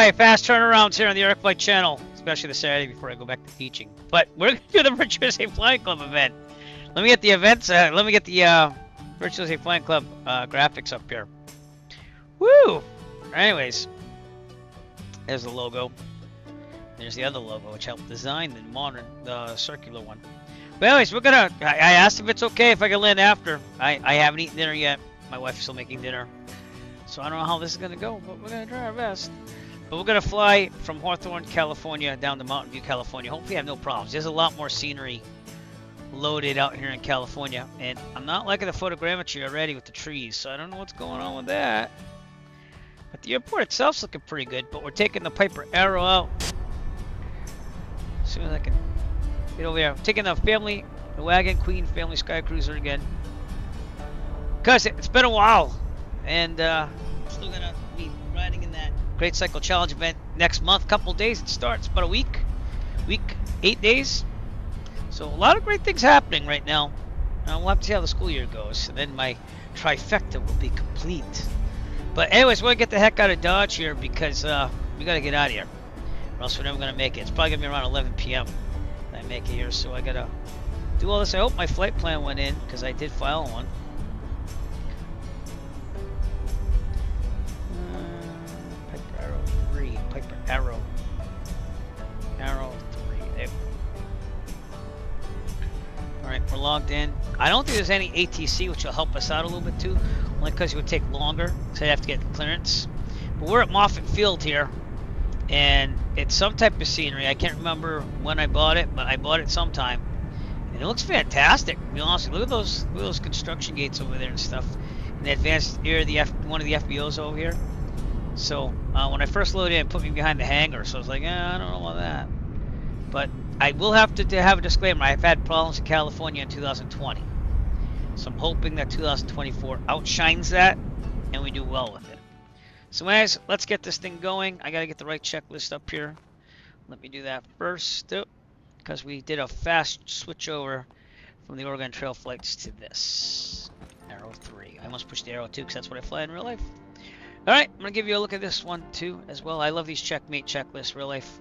Alright, fast turnarounds here on the Airflight channel, especially the Saturday before I go back to teaching. But we're going to do the Virtual USA Flying Club event. Let me get the events, let me get the Virtual USA Flying Club graphics up here. Woo! Anyways, there's the logo. There's the other logo, which helped design the modern, circular one. But anyways, we're gonna, I asked if it's okay if I can land after. I haven't eaten dinner yet. My wife's still making dinner. So I don't know how this is gonna go, but we're gonna try our best. But we're gonna fly from Hawthorne, California down to Mountain View, California. Hopefully I have no problems. There's a lot more scenery loaded out here in California. And I'm not liking the photogrammetry already with the trees, so I don't know what's going on with that. But the airport itself's looking pretty good, but we're taking the Piper Arrow out. As soon as I can get over there. I'm taking the Wagon Queen Family Sky Cruiser again. Because it's been a while. And still gonna be riding in that Great Cycle Challenge event next month. Couple days it starts, about a week, 8 days. So a lot of great things happening right now. We'll have to see how the school year goes, and then my trifecta will be complete. But anyways, we're gonna get the heck out of Dodge here because we gotta get out of here, or else we're never gonna make it. It's probably gonna be around 11 p.m. when I make it here, so I gotta do all this. I hope my flight plan went in because I did file one. Piper Arrow 3, Piper Arrow 3. There. All right, we're logged in. I don't think there's any ATC, which will help us out a little bit too, only because it would take longer, because I'd have to get clearance. But we're at Moffett Field here, and it's some type of scenery. I can't remember when I bought it, but I bought it sometime, and it looks fantastic. To be honest, look at those construction gates over there and stuff. In the advanced area, one of the FBOs over here. So when I first loaded in, it put me behind the hangar, so I was like, I don't know about that. But I will have to have a disclaimer. I've had problems in California in 2020. So I'm hoping that 2024 outshines that, and we do well with it. So anyways, let's get this thing going. I got to get the right checklist up here. Let me do that first, because we did a fast switch over from the Oregon Trail flights to this. Arrow 3. I almost pushed the Arrow 2 because that's what I fly in real life. Alright, I'm going to give you a look at this one too as well. I love these checkmate checklists. Real life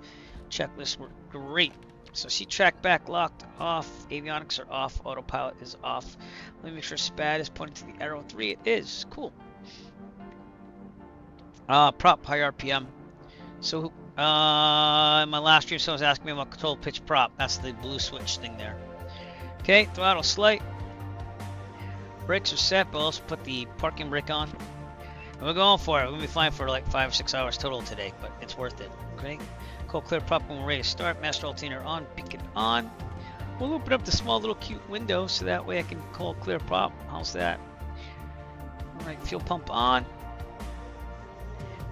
checklists were great. So see, track back locked off, avionics are off, autopilot is off. Let me make sure SPAD is pointing to the Arrow 3. It is. Cool. Prop, high RPM. So in my last stream, someone was asking me about control pitch prop. That's the blue switch thing there. Okay, throttle slight. Brakes are set, but I'll also put the parking brake on. And we're going for it. We're going to be flying for like 5 or 6 hours total today, but it's worth it. Okay. Cold clear prop when we're ready to start. Master alternator on, beacon on. We'll open up the small little cute window so that way I can cold clear prop. How's that? Alright, fuel pump on.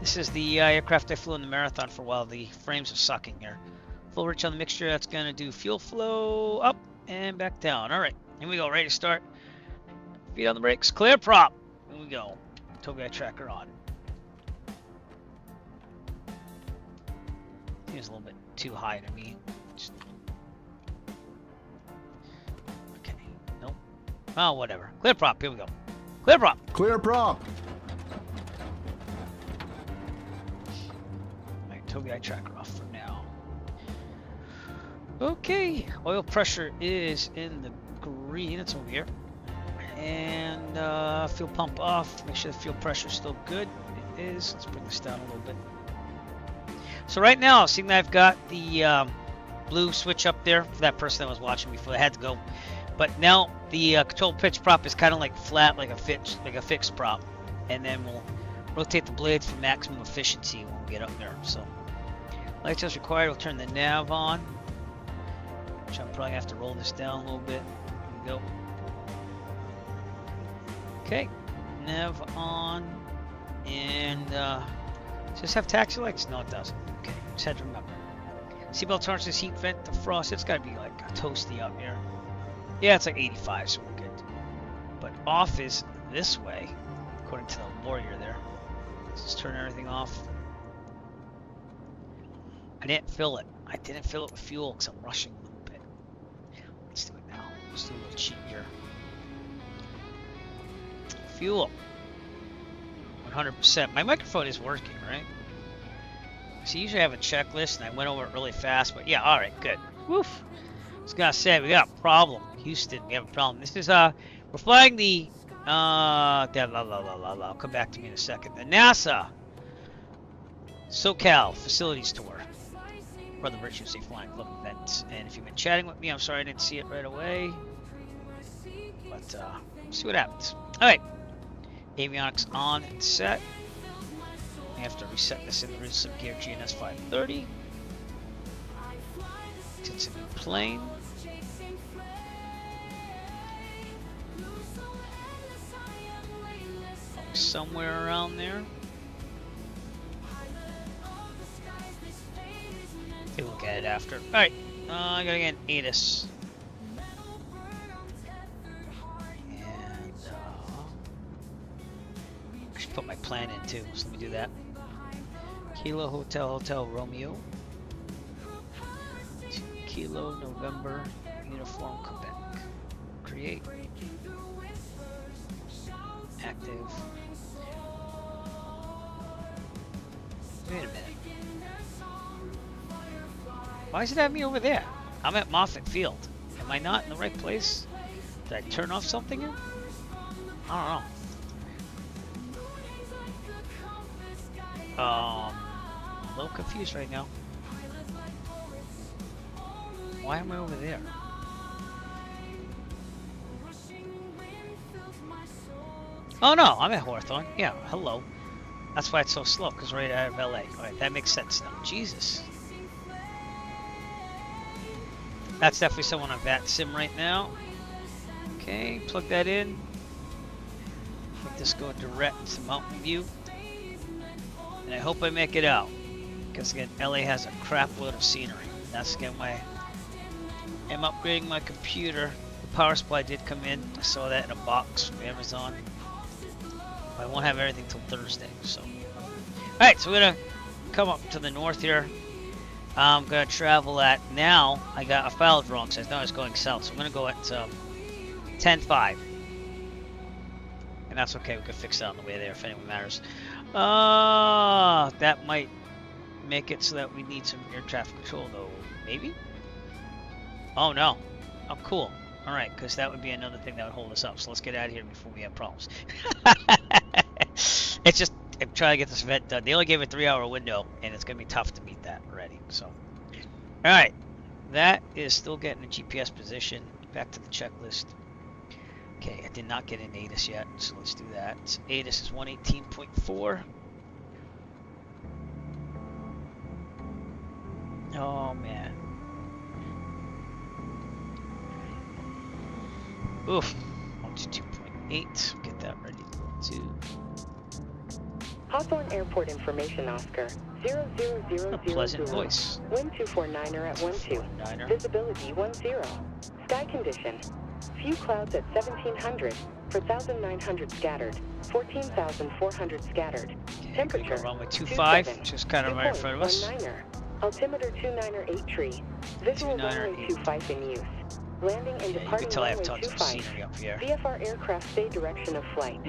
This is the aircraft I flew in the marathon for a while. The frames are sucking here. Full rich on the mixture. That's going to do fuel flow up and back down. Alright, here we go. Ready to start. Feet on the brakes. Clear prop. Here we go. Togai tracker on. It's a little bit too high to me. Okay. Nope. Oh, whatever. Clear prop. Here we go. Clear prop. Clear prop. Alright, Togai tracker off for now. Okay. Oil pressure is in the green. It's over here. And fuel pump off. Make sure the fuel pressure is still good. It is. Let's bring this down a little bit. So right now, seeing that I've got the blue switch up there for that person that was watching before I had to go, but now the control pitch prop is kind of like flat, like a fixed prop, and then we'll rotate the blades for maximum efficiency when we get up there. So light test required. We'll turn the nav on, which I'm probably have to roll this down a little bit. Here we go. Okay, nav on, and does this have taxi lights? No, it doesn't. Okay, just had to remember. Seatbelt tolerances, heat vent, defrost. It's got to be like toasty up here. Yeah, it's like 85, so we're good. But off is this way, according to the warrior there. Let's just turn everything off. I didn't fill it. I didn't fill it with fuel because I'm rushing a little bit. Let's do it now. Let's do a little cheat here. Fuel. 100%. My microphone is working, right? So usually I have a checklist, and I went over it really fast. But yeah, all right, good. Woof. I was gonna say we got a problem, Houston. We have a problem. This is we're flying the I'll come back to me in a second. The NASA SoCal facilities tour for the Virtual Safe Flying Club event. And if you've been chatting with me, I'm sorry I didn't see it right away. But see what happens. All right, avionics on and set. We have to reset this in the Rizzo Gear GNS 530. It's a new plane. Somewhere around there. Take a look at it after. Alright, I gotta get an ATIS. And I should put my plan in too, so let me do that. Kilo Hotel Romeo. Kilo November Uniform Quebec. Create. Active. Wait a minute. Why does it have me over there? I'm at Moffett Field. Am I not in the right place? Did I turn off something here? I don't know. I'm a little confused right now. Why am I over there? Oh no, I'm at Hawthorne. Yeah, hello. That's why it's so slow, because right out of LA. Alright, that makes sense now. Jesus. That's definitely someone on VATSIM right now. Okay, plug that in. Let this go direct to Mountain View. And I hope I make it out. Because again, LA has a crap load of scenery. That's again why I'm upgrading my computer. The power supply did come in. I saw that in a box from Amazon. I won't have everything till Thursday, so. Alright, so we're gonna come up to the north here. I'm gonna travel at, now, I filed wrong, so I thought I was going south, so I'm gonna go at 10.5. And that's okay, we can fix that on the way there if anyone matters. That might make it so that we need some air traffic control though, maybe? Oh no, oh cool. Alright, because that would be another thing that would hold us up. So let's get out of here before we have problems. It's just, I'm trying to get this event done. They only gave a 3-hour window, and it's going to be tough to meet that already. So, alright. That is still getting a GPS position. Back to the checklist. Okay, I did not get an ATIS yet, so let's do that. ATIS is 118.4. Oh, man. Oof, 122.8. Get that ready to. Hawthorne Airport Information, Oscar. 0000. A pleasant voice. Wind 249er at 12. Visibility 10. Sky condition. Few clouds at 1700. 4,900 scattered. 14,400 scattered. Okay, Temperature. Runway 25, just kind of right in front of us. Altimeter 298 tree. Visual runway 25 in use. Landing and departing you can tell I have runway tons of 25. scenery up here. VFR aircraft stay direction of flight.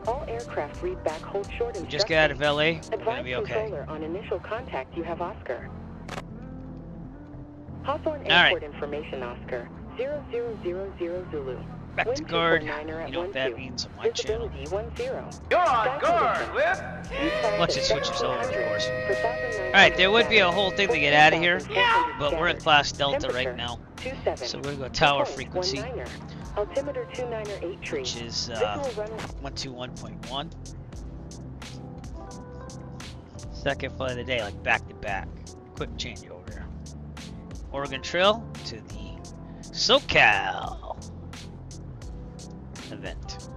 All aircraft read back, hold short instructions. Just get out of LA, we're gonna be okay. Controller on initial contact, you have Oscar. Hawthorne Airport Information, Oscar. 0000 Zulu. Back to guard. You know what that means on my channel. You're on guard, Whip! Once it switches over, of course. Alright, there would be a whole thing to get out of here, but we're in class Delta right now. So we're going to go tower frequency, which is 121.1. Second flight of the day, like back to back. Quick change over here. Oregon Trail to the SoCal event.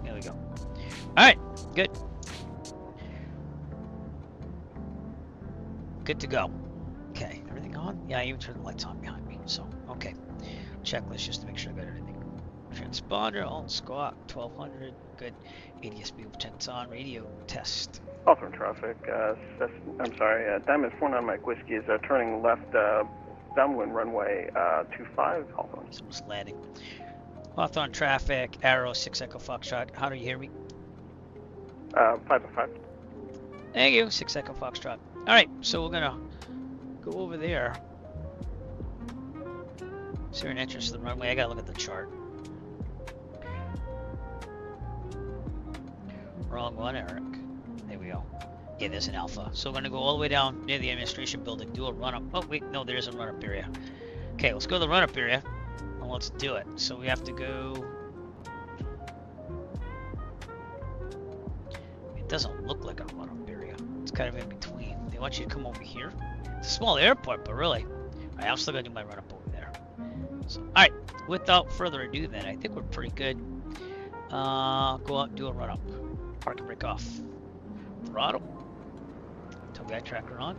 There we go. Alright, good. Good to go. Okay, everything on? Yeah, I even turned the lights on behind me, so, okay. Checklist just to make sure I got everything. Transponder, alt squawk, 1200, good. ADS-B pretends on, radio test. Hawthorne traffic, I'm sorry, Diamond 49 Mike Whiskey is turning left downwind runway 25, Hawthorne. Someone's landing. Hawthorne traffic, arrow 6 Echo Foxtrot. How do you hear me? 505. Thank you, 6 Echo Foxtrot. Alright, so we're gonna go over there. Is there an entrance to the runway? I gotta look at the chart. Wrong one, Eric. There we go. Yeah, there's an alpha. So we're gonna go all the way down near the administration building, do a run up. Oh wait, no, there is a run up area. Okay, let's go to the run up area and let's do it. So we have to go. It doesn't look like a run up area. It's kind of in between. They want you to come over here. It's a small airport, but really, alright, I'm still gonna do my run up over there. So, alright, without further ado, then I think we're pretty good. Go out and do a run up. Park and brake off. Throttle. Tow guide tracker on.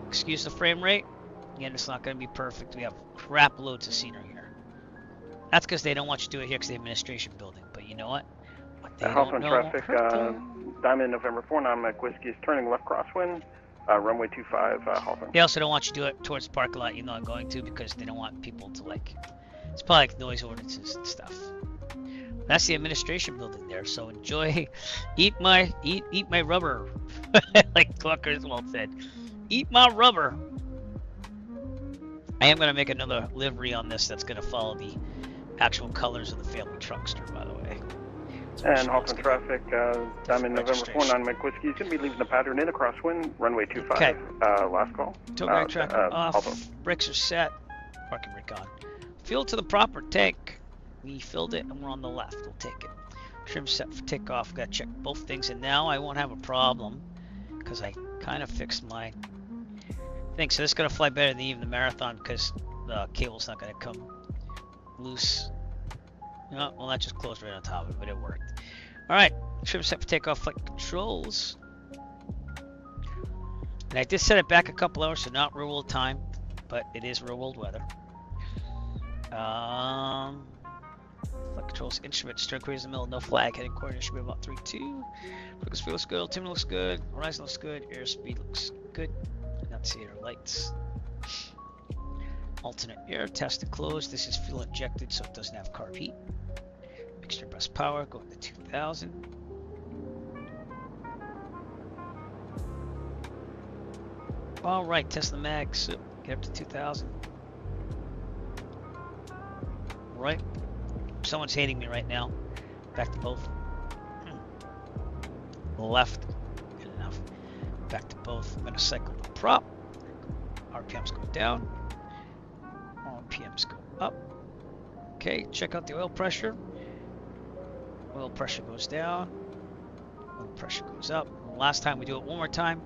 Excuse the frame rate. Again, it's not going to be perfect. We have crap loads of scenery here. That's because they don't want you to do it here because the administration building. But you know what? What they Hawthorne don't know traffic, won't hurt Diamond November 4, Mike Whiskey is turning left crosswind, runway 25, Hawthorne. They also don't want you to do it towards the parking lot, even though I'm going to, because they don't want people to like. It's probably like noise ordinances and stuff. That's the administration building there, so enjoy. Eat my rubber, like Clark Griswold said. Eat my rubber. I am gonna make another livery on this that's gonna follow the actual colors of the family truckster, by the way. And Hawthorne traffic, Diamond November 4, Mike Whiskey is gonna be leaving the pattern in a crosswind, runway 25. Okay. Last call. Tow guide tracker off. Hawthorne. Brakes are set. Parking brake on. Fuel to the proper tank. We filled it and we're on the left. We'll take it. Trim set for takeoff. Got to check both things, and now I won't have a problem because I kind of fixed my thing. So this is gonna fly better than even the marathon because the cable's not gonna come loose. No, well, that just closed right on top of it, but it worked. All right, trim set for takeoff. Flight controls. And I did set it back a couple hours, so not real world time, but it is real world weather. Flight controls, instrument, stern cruise in the middle, no flag, heading coordinate should be about 3-2. Focus fuel looks good, altimeter looks good, horizon looks good, airspeed looks good. Annunciator lights. Alternate air, tested closed. This is fuel injected, so it doesn't have carb heat. Mixture bus power, going to 2000. All right, test the mags, get up to 2000. Right. Someone's hating me right now. Back to both. Left. Good enough. Back to both. I'm going to cycle the prop. RPMs go down. RPMs go up. Okay, check out the oil pressure. Oil pressure goes down. Oil pressure goes up. And last time we do it one more time.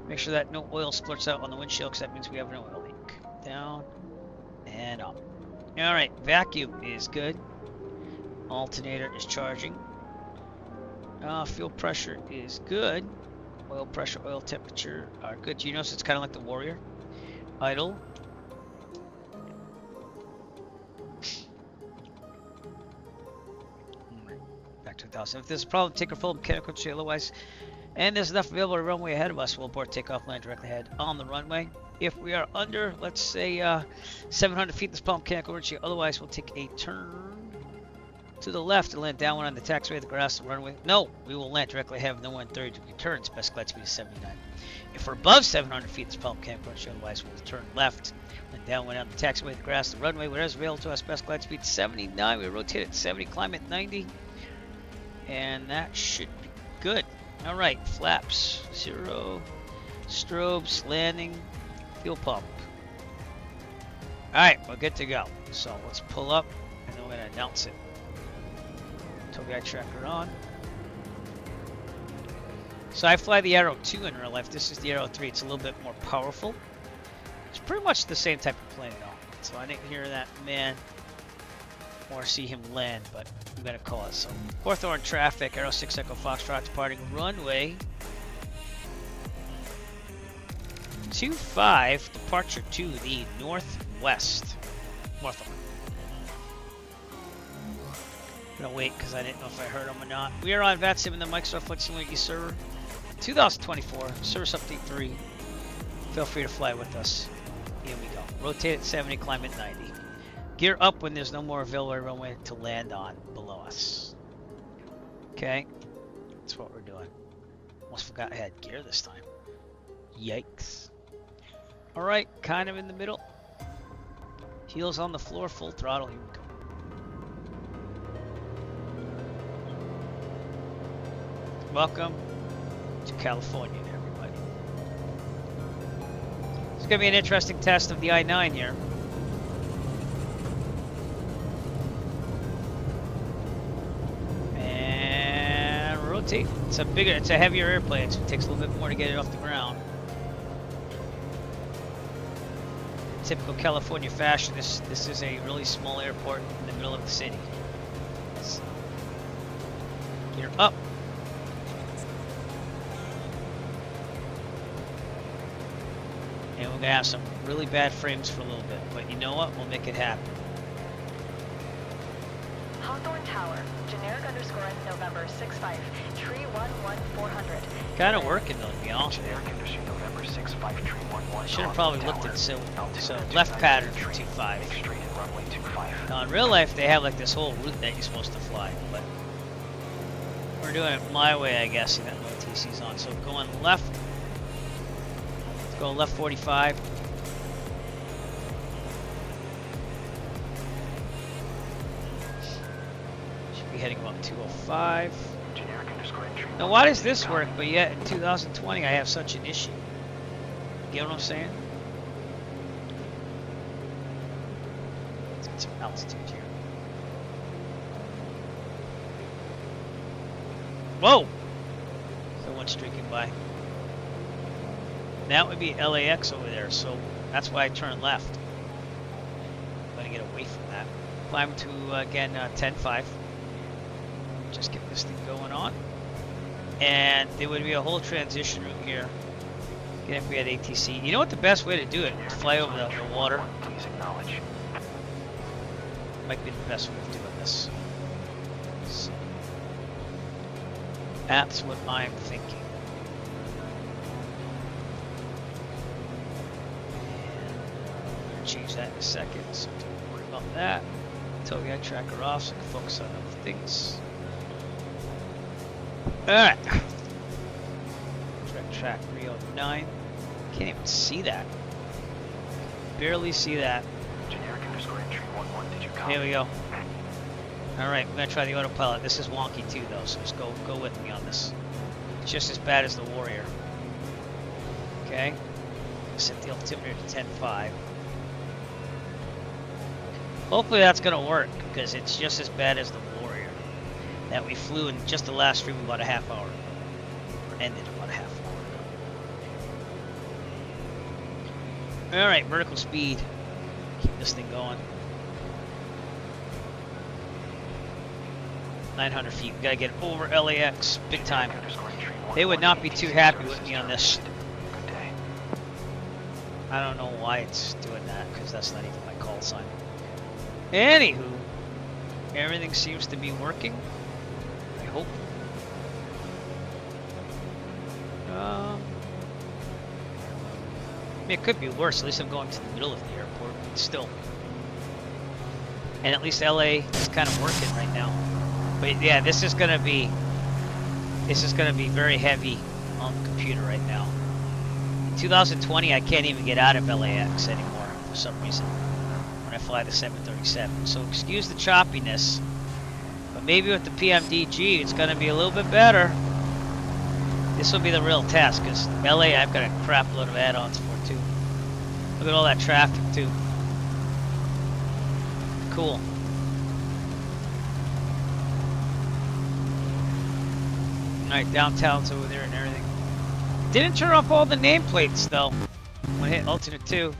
Make sure that no oil splurts out on the windshield because that means we have an oil leak. Down and up. Alright, vacuum is good. Alternator is charging. Fuel pressure is good. Oil pressure, oil temperature are good. You notice it's kind of like the Warrior. Idle. Back to 1000. If there's a problem, take a full mechanical control. Otherwise, and there's enough available to runway ahead of us, we'll abort takeoff, land directly ahead on the runway. If we are under, let's say, 700 feet, this pump mechanical emergency. Otherwise, we'll take a turn to the left and land downwind on the taxiway, the grass, the runway. No, we will land directly ahead with no 130-degree turns. Best glide speed is 79. If we're above 700 feet, this pump mechanical emergency. Otherwise, we'll turn left and downwind on the taxiway, the grass, the runway. Whatever's available to us, best glide speed 79. We rotate at 70, climb at 90, and that should be good. All right, flaps 0, strobes, landing. Fuel pump. Alright, we're good to go. So let's pull up and then we're going to announce it. Tow guide tracker on. So I fly the Arrow 2 in real life. This is the Arrow 3. It's a little bit more powerful. It's pretty much the same type of plane though. So I didn't hear that man or see him land, but I'm going to call it. So Hawthorne traffic, Arrow 6 Echo Foxtrot departing runway 25, departure to the northwest. Hawthorne. I'm gonna wait because I didn't know if I heard him or not. We are on VATSIM in the Microsoft Flight Simulator server 2024, service update 3. Feel free to fly with us. Here we go. Rotate at 70, climb at 90. Gear up when there's no more available runway to land on below us. Okay, that's what we're doing. Almost forgot I had gear this time. Yikes. Alright, kind of in the middle. Heels on the floor, full throttle. Here we go. Welcome to California, everybody. It's going to be an interesting test of the I-9 here. And rotate. It's a heavier airplane, so it takes a little bit more to get it off the ground. Typical California fashion, this is a really small airport in the middle of the city. So, gear up. And we're going to have some really bad frames for a little bit, but you know what? We'll make it happen. Hawthorne Tower, generic underscore November 65, tree 11400. Kind of working though, to be honest. Generic industry November 65, tree 11. I should have probably looked at so left pattern for 25. Make straight and runway 25. Now in real life they have like this whole route that you're supposed to fly, but we're doing it my way, I guess. You got no TCs on, so going left. Let's go left 45. Should be heading about 205. Generic underscore entry. Now why does this work, but yet in 2020 I have such an issue? Get what I'm saying? Let's get some altitude here. Whoa! Someone streaking by. That would be LAX over there, so that's why I turned left. I'm gonna get away from that. Climb to again 10.5. Just get this thing going on. And there would be a whole transition route here. Again, if we had ATC. You know what the best way to do it? Fly over the water. Please acknowledge. Might be the best way of doing this. So, that's what I'm thinking. I'm going to change that in a second, so don't worry about that. Until we got tracker off so I can focus on other things. Alright. Track 309. Can't even see that. Barely see that. Generic underscore entry 11. Did you copy? Here we go. Alright, we're gonna try the autopilot. This is wonky too though, so just go with me on this. It's just as bad as the Warrior. Okay. Set the altimeter to 10.5. Hopefully that's gonna work, because it's just as bad as the Warrior that we flew in just the last stream about a half hour. Or ended about a half hour. Alright, vertical speed. Keep this thing going. 900 feet. We gotta get over LAX big time. They would not be too happy with me on this. Good day. I don't know why it's doing that, because that's not even my call sign. Anywho, everything seems to be working. I hope. I mean, it could be worse. At least I'm going to the middle of the airport, but still. And at least LA is kind of working right now. But yeah, this is gonna be very heavy on the computer right now. In 2020, I can't even get out of LAX anymore for some reason when I fly the 737. So excuse the choppiness, but maybe with the PMDG, it's gonna be a little bit better. This will be the real test, because LA, I've got a crap load of add-ons for too. Look at all that traffic too. Cool. Alright, downtown's over there and everything. Didn't turn off all the nameplates though. When I hit alternate 2.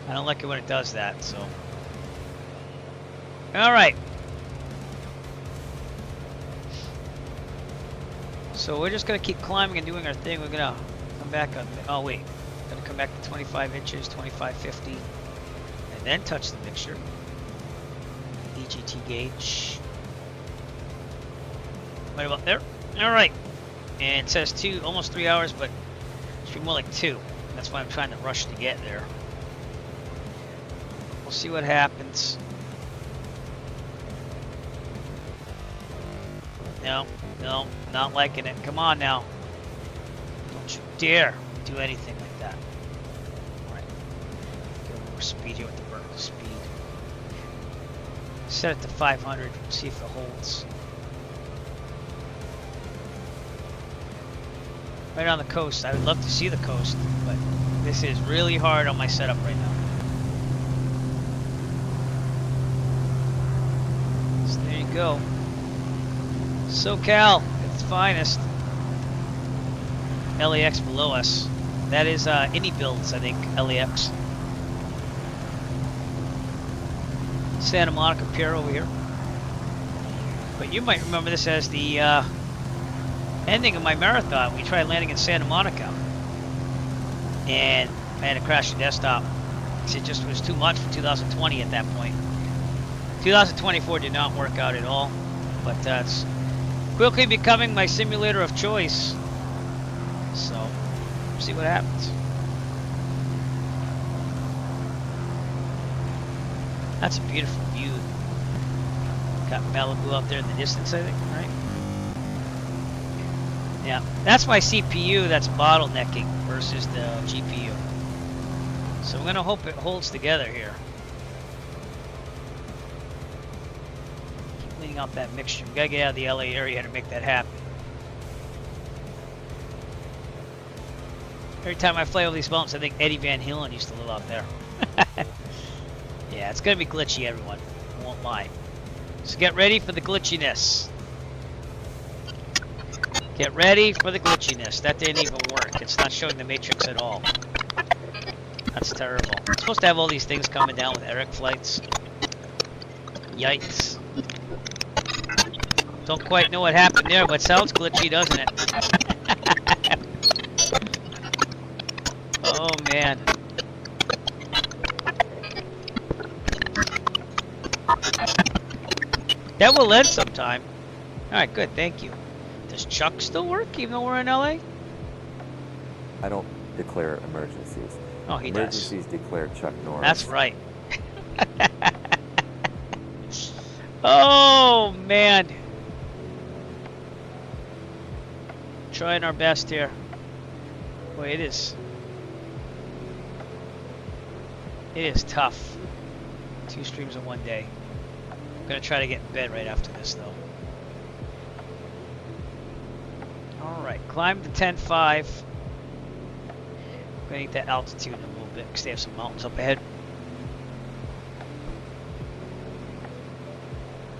I don't like it when it does that, so. Alright. So we're just gonna keep climbing and doing our thing. We're gonna come back on, oh wait. Gonna come back to 25 inches, 2550. And then touch the mixture. EGT gauge. Right about there. Alright. And it says almost 3 hours, but it should be more like 2. That's why I'm trying to rush to get there. We'll see what happens. No, not liking it. Come on now. Don't you dare do anything like that. Alright. Get a little more speed here with the vertical speed. Set it to 500, see if it holds. Right on the coast. I would love to see the coast, but this is really hard on my setup right now. So there you go. SoCal at its finest. LAX below us. That is Indy builds, I think, LAX. Santa Monica Pier over here. But you might remember this as the ending of my marathon. We tried landing in Santa Monica. And I had to crash the desktop. It just was too much for 2020 at that point. 2024 did not work out at all. But it's quickly becoming my simulator of choice. So, see what happens. That's a beautiful view. Got Malibu out there in the distance, I think, right? Yeah, that's my CPU that's bottlenecking versus the GPU. So I'm gonna hope it holds together here. Keep cleaning out that mixture. We gotta get out of the LA area to make that happen. Every time I fly over these mountains, I think Eddie Van Halen used to live out there. Yeah, it's gonna be glitchy, everyone. I won't lie. So get ready for the glitchiness. Get ready for the glitchiness. That didn't even work. It's not showing the matrix at all. That's terrible. It's supposed to have all these things coming down with Eric flights. Yikes. Don't quite know what happened there, but sounds glitchy, doesn't it? Oh man. That will end sometime. Alright, good, thank you. Does Chuck still work even though we're in LA? I don't declare emergencies. Oh, he Emergencies does. declare Chuck Norris. That's right. Oh man. Trying our best here. Boy, it is tough. 2 streams in one day. I'm gonna try to get in bed right after this though. Alright, climb to 10.5. I'm gonna need that altitude in a little bit because they have some mountains up ahead.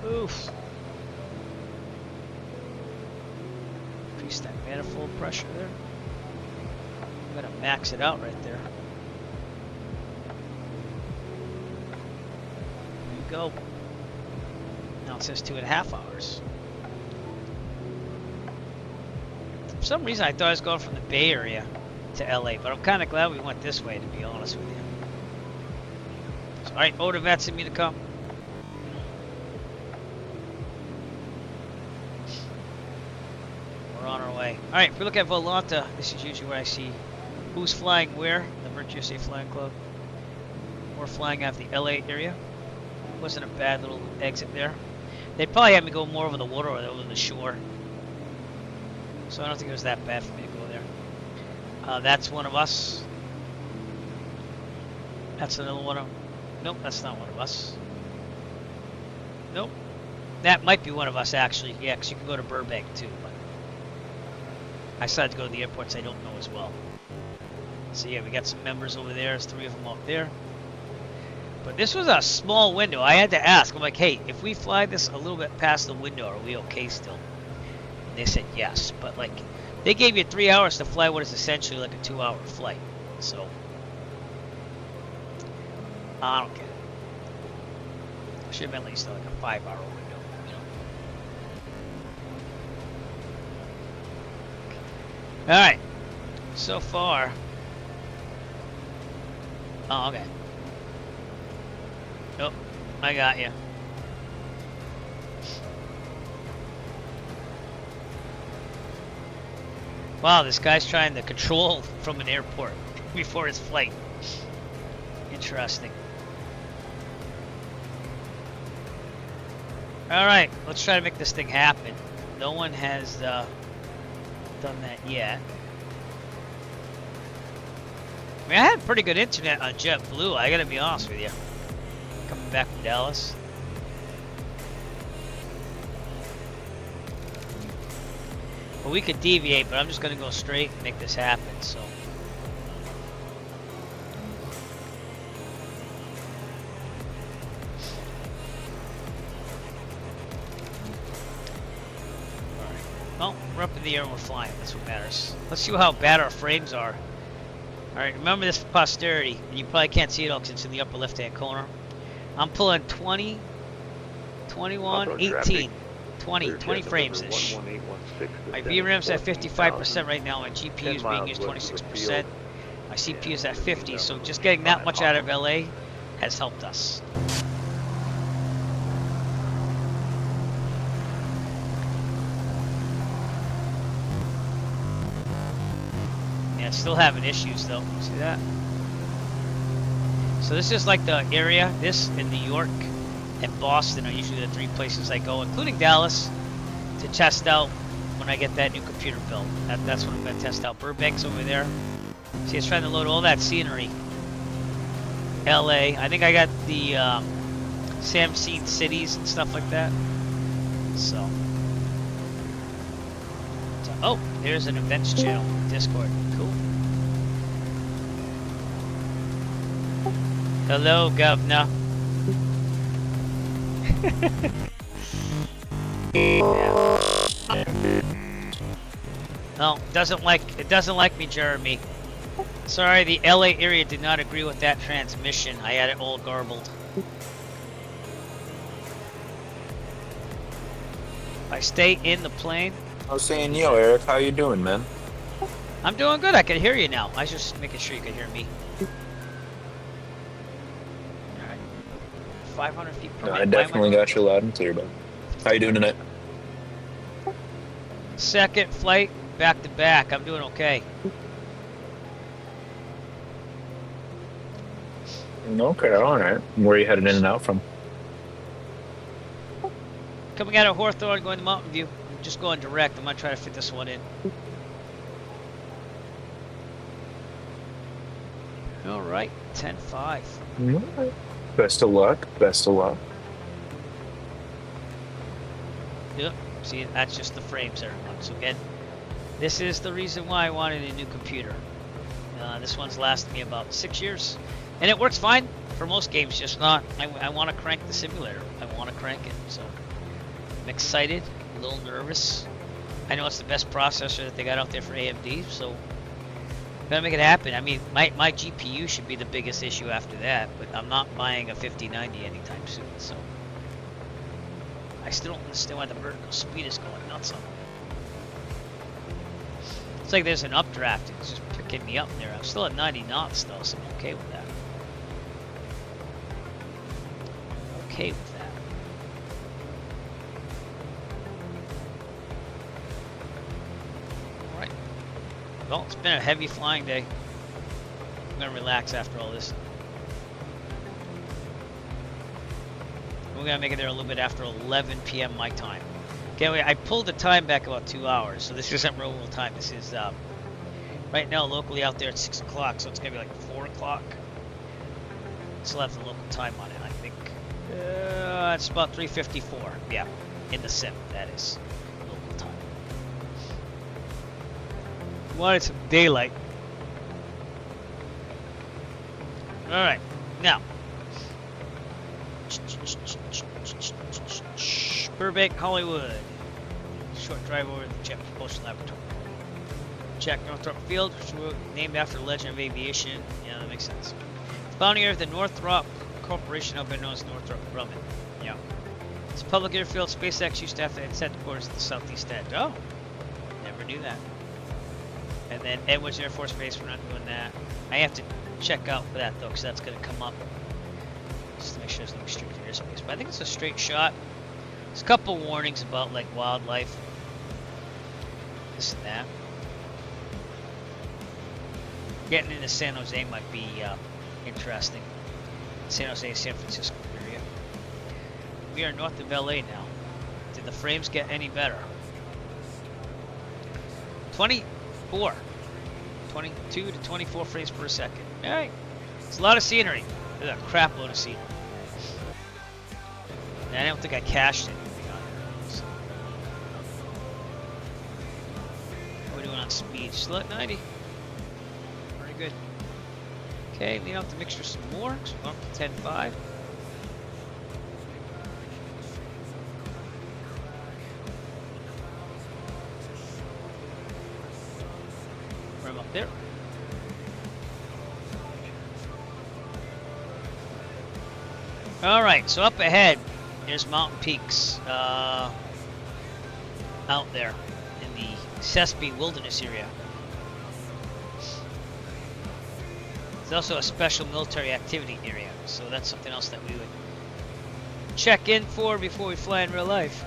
Oof. Increase that manifold pressure there. I'm gonna max it out right there. There you go. Now it says 2.5 hours. For some reason I thought I was going from the Bay Area to LA, but I'm kind of glad we went this way, to be honest with you. So, alright, order vets in me to come. We're on our way. Alright, if we look at Volanta, this is usually where I see who's flying where, the Virtuous A Flying Club. We're flying out of the LA area. Wasn't a bad little exit there. They'd probably have me go more over the water or over the shore. So I don't think it was that bad for me to go there. That's one of us. That's another one of... Nope, that's not one of us. Nope. That might be one of us, actually. Yeah, because you can go to Burbank, too. But I decided to go to the airports I don't know as well. So yeah, we got some members over there. There's 3 of them up there. But this was a small window. I had to ask. I'm like, hey, if we fly this a little bit past the window, are we okay still? And they said yes. But like, they gave you 3 hours to fly what is essentially like a 2-hour flight. So I don't get it. Should have been at least like a 5-hour window, you know. All right. So far. Oh, okay. Nope, I got you. Wow, this guy's trying to control from an airport before his flight. Interesting. Alright, let's try to make this thing happen. No one has done that yet. I mean, I had pretty good internet on JetBlue, I gotta be honest with you. Coming back from Dallas. Well, we could deviate, but I'm just gonna go straight and make this happen, so. Alright. Well, we're up in the air and we're flying, that's what matters. Let's see how bad our frames are. Alright, remember this for posterity. And you probably can't see it all because it's in the upper left hand corner. I'm pulling 20, 21, 18. 20 frames ish. My VRAM's at 55% right now. My GPU is being used 26%. My CPU is at 50. So just getting that much out of LA has helped us. Yeah, still having issues though. See that? So this is like the area. This in New York and Boston are usually the 3 places I go, including Dallas, to test out when I get that new computer built. That's what I'm going to test out. Burbank's over there. See, it's trying to load all that scenery. LA. I think I got the Sam seen cities and stuff like that. So, oh, there's an events channel, Discord. Cool. Hello, Governor. No, it doesn't like me, Jeremy. Sorry, the LA area did not agree with that transmission. I had it all garbled. I stay in the plane. I was saying, yo, Eric, how you doing, man? I'm doing good. I can hear you now. I was just making sure you could hear me. All right. 500 feet per minute. I definitely got you loud and clear, bud. How you doing tonight? Second flight, back to back. I'm doing okay. Okay, all right. Where are you headed in and out from? Coming out of Hawthorne, going to Mountainview. I'm just going direct. I'm going to try to fit this one in. All right, 10-5. Right. Best of luck. Best of luck. Yep. See, that's just the frames, everyone. So again, this is the reason why I wanted a new computer. This one's lasted me about 6 years. And it works fine for most games, just not. I want to crank the simulator. I want to crank it. So I'm excited, a little nervous. I know it's the best processor that they got out there for AMD, so I'm gonna make it happen. I mean, my GPU should be the biggest issue after that, but I'm not buying a 5090 anytime soon. So I still don't understand why the vertical speed is going nuts on it. It's like there's an updraft. It's just picking me up there. I'm still at 90 knots though, so I'm okay with that. Okay with that. Alright. Well, it's been a heavy flying day. I'm gonna relax after all this. We're gonna make it there a little bit after 11 p.m. my time. Okay, wait, I pulled the time back about 2 hours, so this isn't real world time. This is right now locally out there at 6 o'clock, so it's gonna be like 4 o'clock. Still have the local time on it, I think. It's about 3:54. Yeah, in the sim, that is local time. Wanted some daylight. All right, now. Burbank, Hollywood. Short drive over to the Jet Propulsion Laboratory. Check Northrop Field, named after the legend of aviation. Yeah, that makes sense. Founding of the Northrop Corporation, otherwise known as Northrop Grumman. Yeah. It's a public airfield. SpaceX used to have its headquarters at the southeast end. Oh, never knew that. And then Edwards Air Force Base, we're not doing that. I have to check out for that though, because that's going to come up. Just to make sure there's no restricted airspace. But I think it's a straight shot. There's a couple warnings about like wildlife. This and that. Getting into San Jose might be interesting. San Jose, San Francisco area. We are north of LA now. Did the frames get any better? 24. 22 to 24 frames per second. Alright. It's a lot of scenery. There's a crap load of scenery. And I don't think I cached anything on there. So. What are we doing on speed? Still at 90. Very good. Okay, lean out the mixture some more. So we're up to 10.5. Rim up there. Alright, so up ahead, there's mountain peaks out there in the Sespe Wilderness area. There's also a special military activity area, so that's something else that we would check in for before we fly in real life.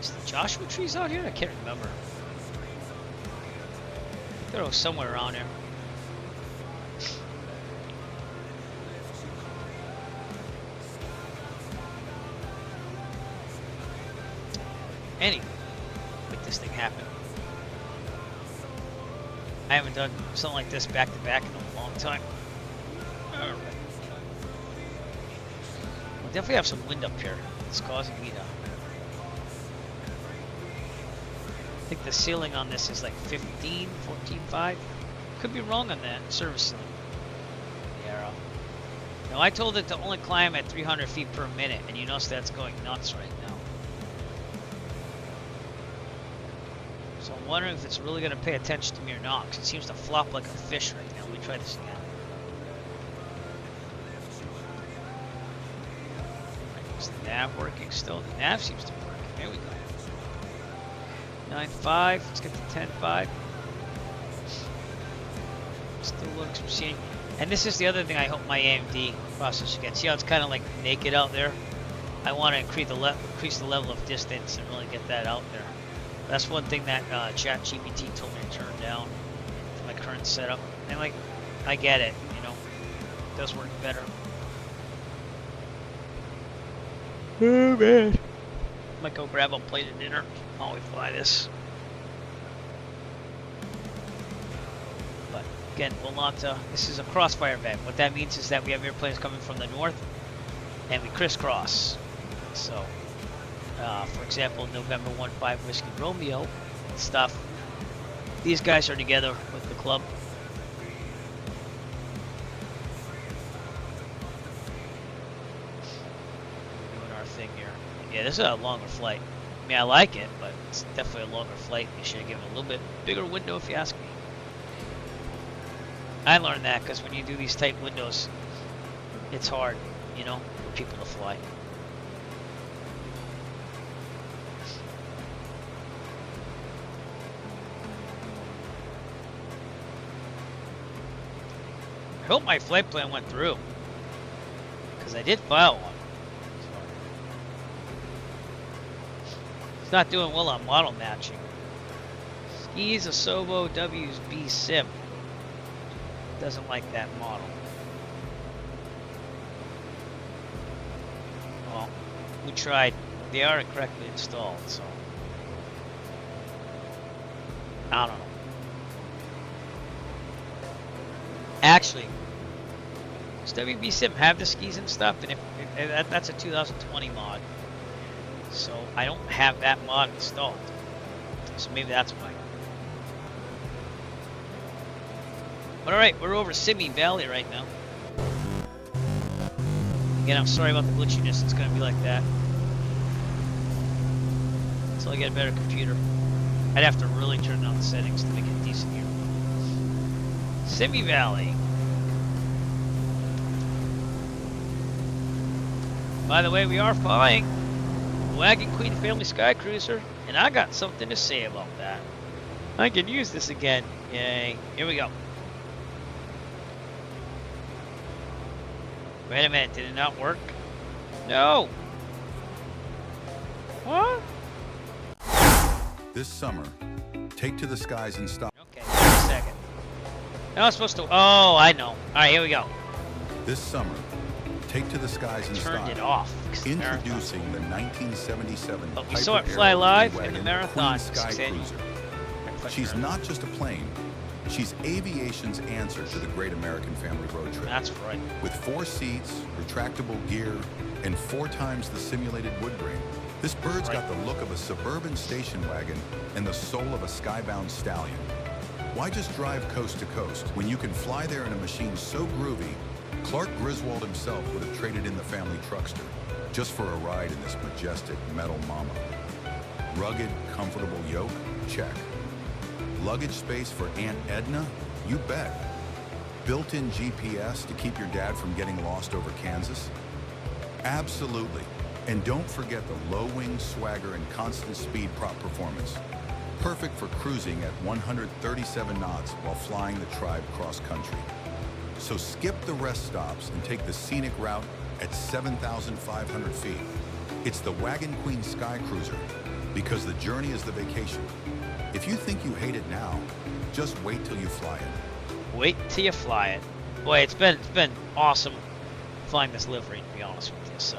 Is the Joshua trees out here? I can't remember. They're somewhere around here. Anyway, make this thing happen. I haven't done something like this back to back in a long time. Alright. We'll definitely have some wind up here. It's causing me to... I think the ceiling on this is like 15, 14.5. Could be wrong on that service ceiling. The arrow. Now I told it to only climb at 300 feet per minute, and you notice that's going nuts right now. So I'm wondering if it's really going to pay attention to me or not, because it seems to flop like a fish right now. Let me try this again. Is the nav working still? The nav seems to be working. There we go. 9.5. Let's get to 10.5. Still loading some scene. And this is the other thing I hope my AMD processor gets. See how it's kind of like naked out there? I want to increase the level of distance and really get that out there. That's one thing that ChatGPT told me to turn down for my current setup. And like, I get it, you know, it does work better. Oh man. Might go grab a plate of dinner while we fly this. But again, we'll not, this is a crossfire event. What that means is that we have airplanes coming from the north and we crisscross. So, for example, November 15 Whiskey Romeo stuff. These guys are together with the club. We're doing our thing here. Yeah, this is a longer flight. I mean, I like it, but it's definitely a longer flight. You should have given it a little bit bigger window if you ask me. I learned that because when you do these tight windows, it's hard, you know, for people to fly. I hope my flight plan went through, because I did file one. It's not doing well on model matching. Skis Asobo WB Sim doesn't like that model. Well, we tried. They are incorrectly installed, so I don't know. Actually, does WB Sim have the skis and stuff? And if that's a 2020 mod, so I don't have that mod installed. So maybe that's why. But alright, we're over Simi Valley right now. Again, I'm sorry about the glitchiness. It's going to be like that until I get a better computer. I'd have to really turn down the settings to make it decent here. Simi Valley. By the way, we are flying the Wagon Queen Family Sky Cruiser, and I got something to say about that. I can use this again. Yay. Here we go. Wait a minute, did it not work? No. What? This summer, take to the skies and stop. Okay, wait a second. No, it's supposed to. Oh, I know. All right, here we go. This summer, take to the skies and Turned stop. it off. Introducing the 1977 But we saw it fly live in the marathon. Sky 6 annual. Cruiser. She's not just a plane. She's aviation's answer to the great American family road trip. That's right. With 4 seats, retractable gear, and 4 times the simulated wood grain, this bird's got the look of a suburban station wagon and the soul of a skybound stallion. Why just drive coast to coast when you can fly there in a machine so groovy, Clark Griswold himself would have traded in the family truckster just for a ride in this majestic metal mama. Rugged, comfortable yoke? Check. Luggage space for Aunt Edna? You bet. Built-in GPS to keep your dad from getting lost over Kansas? Absolutely. And don't forget the low-wing swagger and constant speed prop performance. Perfect for cruising at 137 knots while flying the tribe cross-country. So skip the rest stops and take the scenic route at 7,500 feet. It's the Wagon Queen Sky Cruiser, because the journey is the vacation. If you think you hate it now, just wait till you fly it. Wait till you fly it. Boy, it's been awesome flying this livery, to be honest with you. So,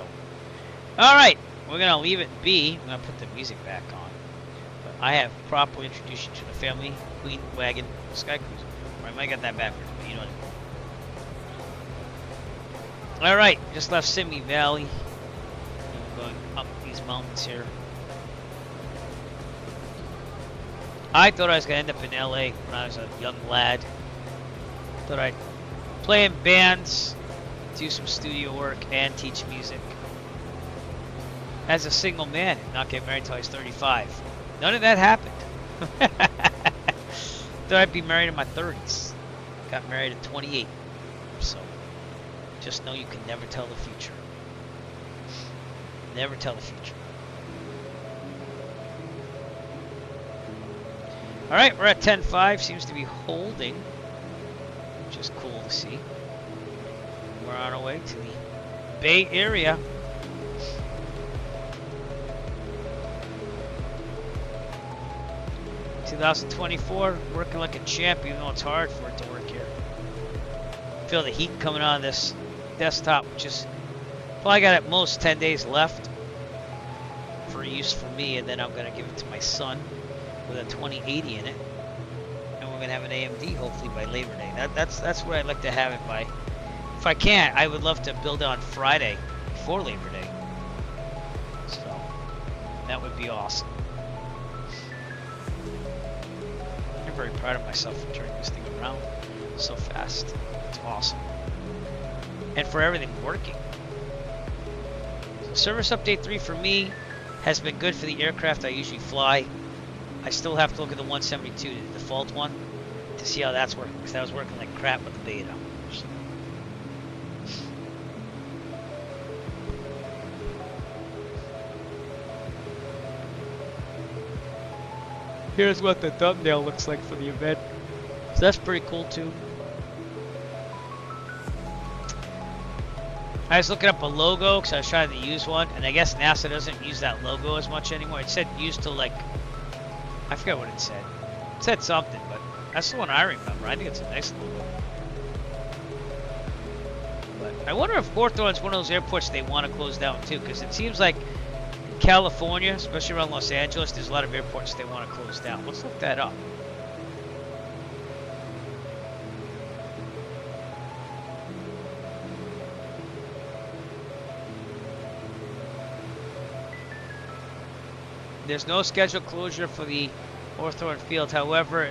all right, we're gonna leave it be. I'm gonna put the music back on. But I have properly introduced you to the family Queen Wagon Sky Cruiser. Or I might get that backwards, but you know what I mean. All right, just left Simi Valley. I'm going up these mountains here. I thought I was going to end up in LA when I was a young lad. Thought I'd play in bands, do some studio work, and teach music. As a single man, and not get married until I was 35. None of that happened. Thought I'd be married in my 30s. Got married at 28. So, just know you can never tell the future. Never tell the future. Alright, we're at 10.5, seems to be holding, which is cool to see. We're on our way to the Bay Area. (2024), working like a champ, even though it's hard for it to work here. Feel the heat coming on this desktop, which is probably got at most 10 days left for use for me, and then I'm going to give it to my son with a 2080 in it, and we're gonna have an AMD hopefully by Labor Day. That's where I'd like to have it by. If I can't, I would love to build it on Friday before Labor Day. So that would be awesome. I'm very proud of myself for turning this thing around so fast. It's awesome, and for everything working. So service update 3 for me has been good for the aircraft I usually fly. I still have to look at the 172, the default one, to see how that's working, because that was working like crap with the beta. So. Here's what the thumbnail looks like for the event. So that's pretty cool too. I was looking up a logo because I was trying to use one, and I guess NASA doesn't use that logo as much anymore. It said used to like, I forget what it said. It said something, but that's the one I remember. I think it's a nice logo. But I wonder if Hawthorne's one of those airports they want to close down too, because it seems like in California, especially around Los Angeles, there's a lot of airports they want to close down. Let's look that up. There's no scheduled closure for the Hawthorne field. However,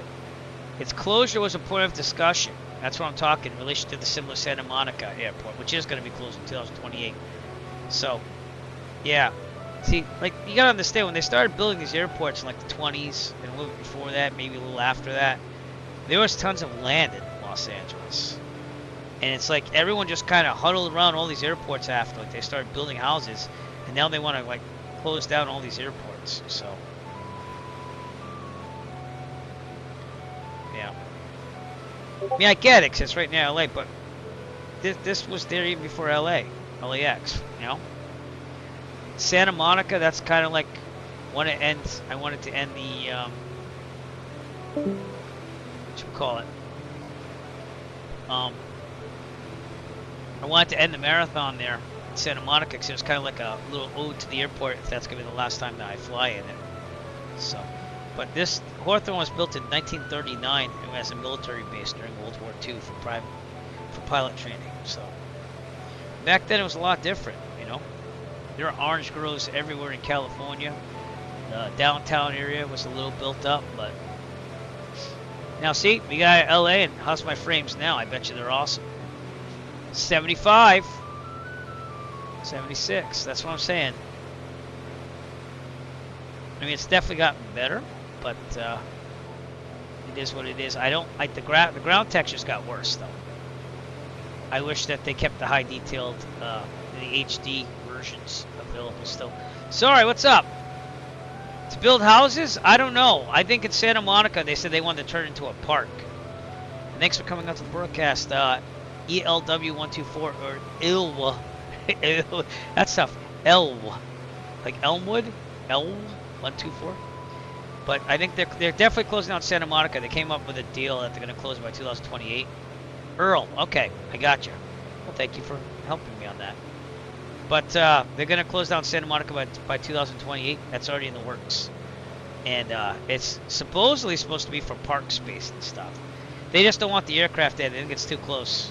its closure was a point of discussion. That's what I'm talking in relation to the similar Santa Monica airport, which is going to be closed in 2028. So, yeah. See, like, you got to understand, when they started building these airports in like the 20s and a little bit before that, maybe a little after that, there was tons of land in Los Angeles. And it's like everyone just kind of huddled around all these airports after like they started building houses, and now they want to like close down all these airports. So, yeah. I mean, I get it, because it's right near LA, but this was there even before LAX, you know? Santa Monica, that's kind of like when it ends. I wanted to end the, what you call it? I wanted to end the marathon there. Santa Monica, because it was kind of like a little ode to the airport, if that's going to be the last time that I fly in it. So, But this Hawthorne was built in 1939 as a military base during World War II for pilot training. So back then it was a lot different, you know. There are orange groves everywhere in California. The downtown area was a little built up, but now see, we got LA, and how's my frames now? I bet you they're awesome. 75, 76. That's what I'm saying. I mean, it's definitely gotten better, but it is what it is. I don't like the ground textures got worse though. I wish that they kept the high detailed, the HD versions available still. Sorry, what's up? To build houses? I don't know. I think in Santa Monica they said they wanted to turn it into a park. And thanks for coming out to the broadcast. ELW124 or ILWA. That's tough. ELW. Like Elmwood? ELW124. But I think they're definitely closing down Santa Monica. They came up with a deal that they're going to close by 2028. Earl, okay, I got you. Well, thank you for helping me on that. But they're going to close down Santa Monica by 2028. That's already in the works. And it's supposedly supposed to be for park space and stuff. They just don't want the aircraft in. They think it's too close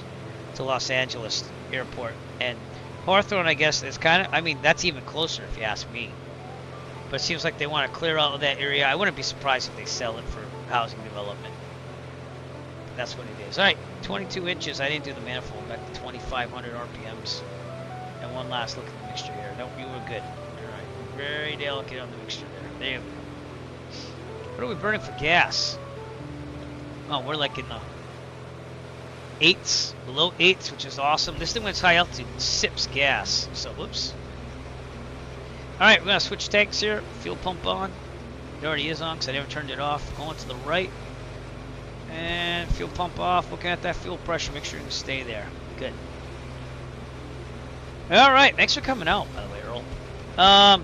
to Los Angeles airport. And Hawthorne, I guess, is kind of, I mean, that's even closer if you ask me. But it seems like they want to clear out of that area. I wouldn't be surprised if they sell it for housing development. But that's what it is. All right, 22 inches. I didn't do the manifold. Back to 2,500 RPMs. And one last look at the mixture here. Nope, you were good. All right, very delicate on the mixture there. There you go. What are we burning for gas? Oh, we're like in the 8s, below 8s, which is awesome. This thing when it's high altitude sips gas. So, whoops. All right, we're gonna switch tanks here. Fuel pump on. It already is on because I never turned it off. Going to the right. And fuel pump off. Looking at that fuel pressure. Make sure you can stay there. Good. All right, thanks for coming out, by the way, Earl.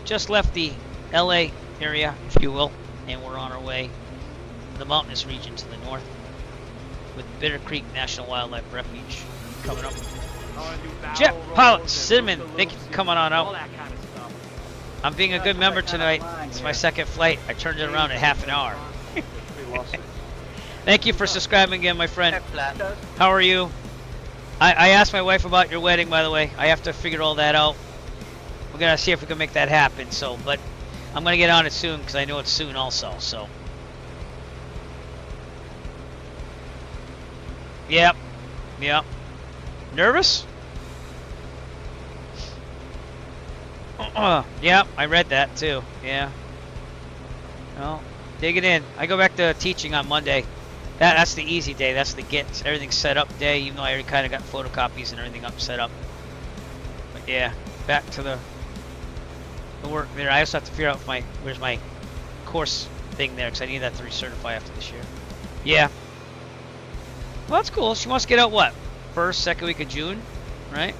Just left the LA area, if you will, and we're on our way to the mountainous region to the north with Bitter Creek National Wildlife Refuge coming up. Jet Pilot Cinnamon, thank you for coming on out. I'm being a good member tonight. It's my second flight. I turned it around in half an hour. Thank you for subscribing again, my friend. How are you? I asked my wife about your wedding, by the way. I have to figure all that out. We're gonna see if we can make that happen. So, but I'm gonna get on it soon because I know it's soon also. So, yep. Nervous? Yeah, I read that too. Yeah. Well, dig it in. I go back to teaching on Monday. That's the easy day. That's the get everything set up day, even though I already kind of got photocopies and everything up set up. But yeah, back to the work there. I also have to figure out where's my course thing there because I need that to recertify after this year. Yeah. Well, that's cool. She wants to get out what? First, second week of June, right?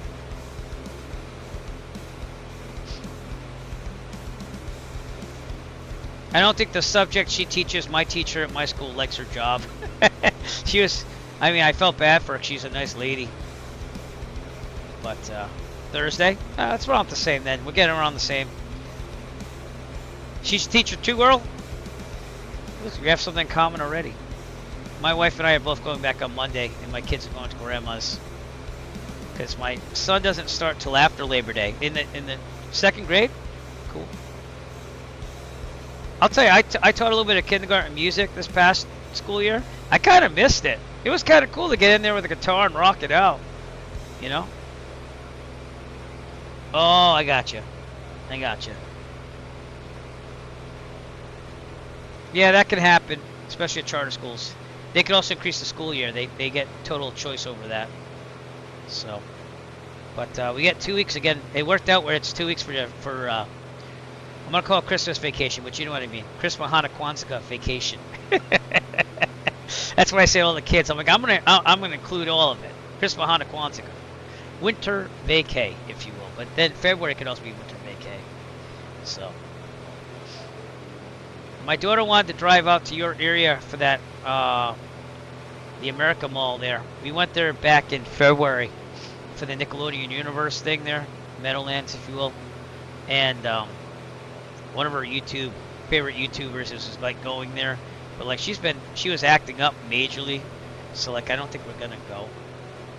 I don't think the subject she teaches, my teacher at my school, likes her job. I felt bad for her. She's a nice lady. But Thursday? That's around the same then. We're getting around the same. She's a teacher too, girl? We have something in common already. My wife and I are both going back on Monday, and my kids are going to grandma's. Because my son doesn't start till after Labor Day. In the second grade? Cool. I'll tell you, I taught a little bit of kindergarten music this past school year. I kind of missed it. It was kind of cool to get in there with a guitar and rock it out. You know? Oh, I got you. Yeah, that can happen, especially at charter schools. They could also increase the school year. They get total choice over that. So, but we get 2 weeks again. It worked out where it's 2 weeks for I'm gonna call it Christmas vacation, but you know what I mean. Christmas, Hanukkah, Kwanzaa vacation. That's what I say to all the kids. I'm like, I'm gonna include all of it. Christmas, Hanukkah, Kwanzaa, winter vacay, if you will. But then February could also be winter vacay. So, my daughter wanted to drive out to your area for that the America Mall there. We went there back in February for the Nickelodeon Universe thing there, Meadowlands, if you will, and one of her YouTube favorite YouTubers is like going there. But like she was acting up majorly. So like I don't think we're gonna go.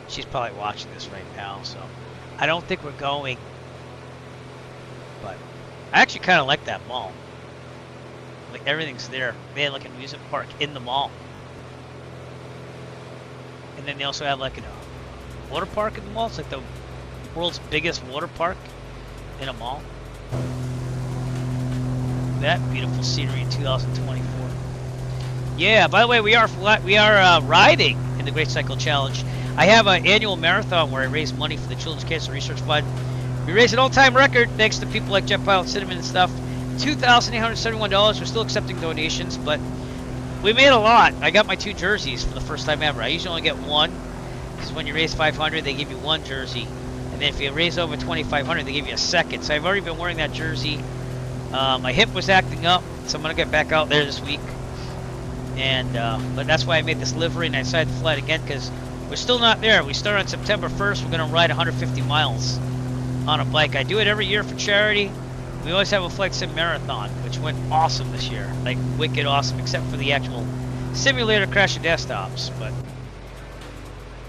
She's probably watching this right now, so I don't think we're going. But I actually kind of like that mall. Like everything's there. They had like an amusement park in the mall. And then they also have like a water park in the mall. It's like the world's biggest water park in a mall. That beautiful scenery in 2024. Yeah, by the way, we are riding in the Great Cycle Challenge. I have an annual marathon where I raise money for the Children's Cancer Research Fund. We raised an all-time record thanks to people like Jet Propulsion Cinnamon and stuff. $2,871. We're still accepting donations, but we made a lot. I got my 2 jerseys for the first time ever. I usually only get 1, because when you raise 500, they give you 1 jersey, and then if you raise over 2,500, they give you a second. So I've already been wearing that jersey. My hip was acting up, so I'm gonna get back out there this week. And but that's why I made this livery, and I decided to fly it again because we're still not there. We start on September 1st. We're gonna ride 150 miles on a bike. I do it every year for charity. We always have a flight sim marathon, which went awesome this year, like wicked awesome, except for the actual simulator crashing desktops. But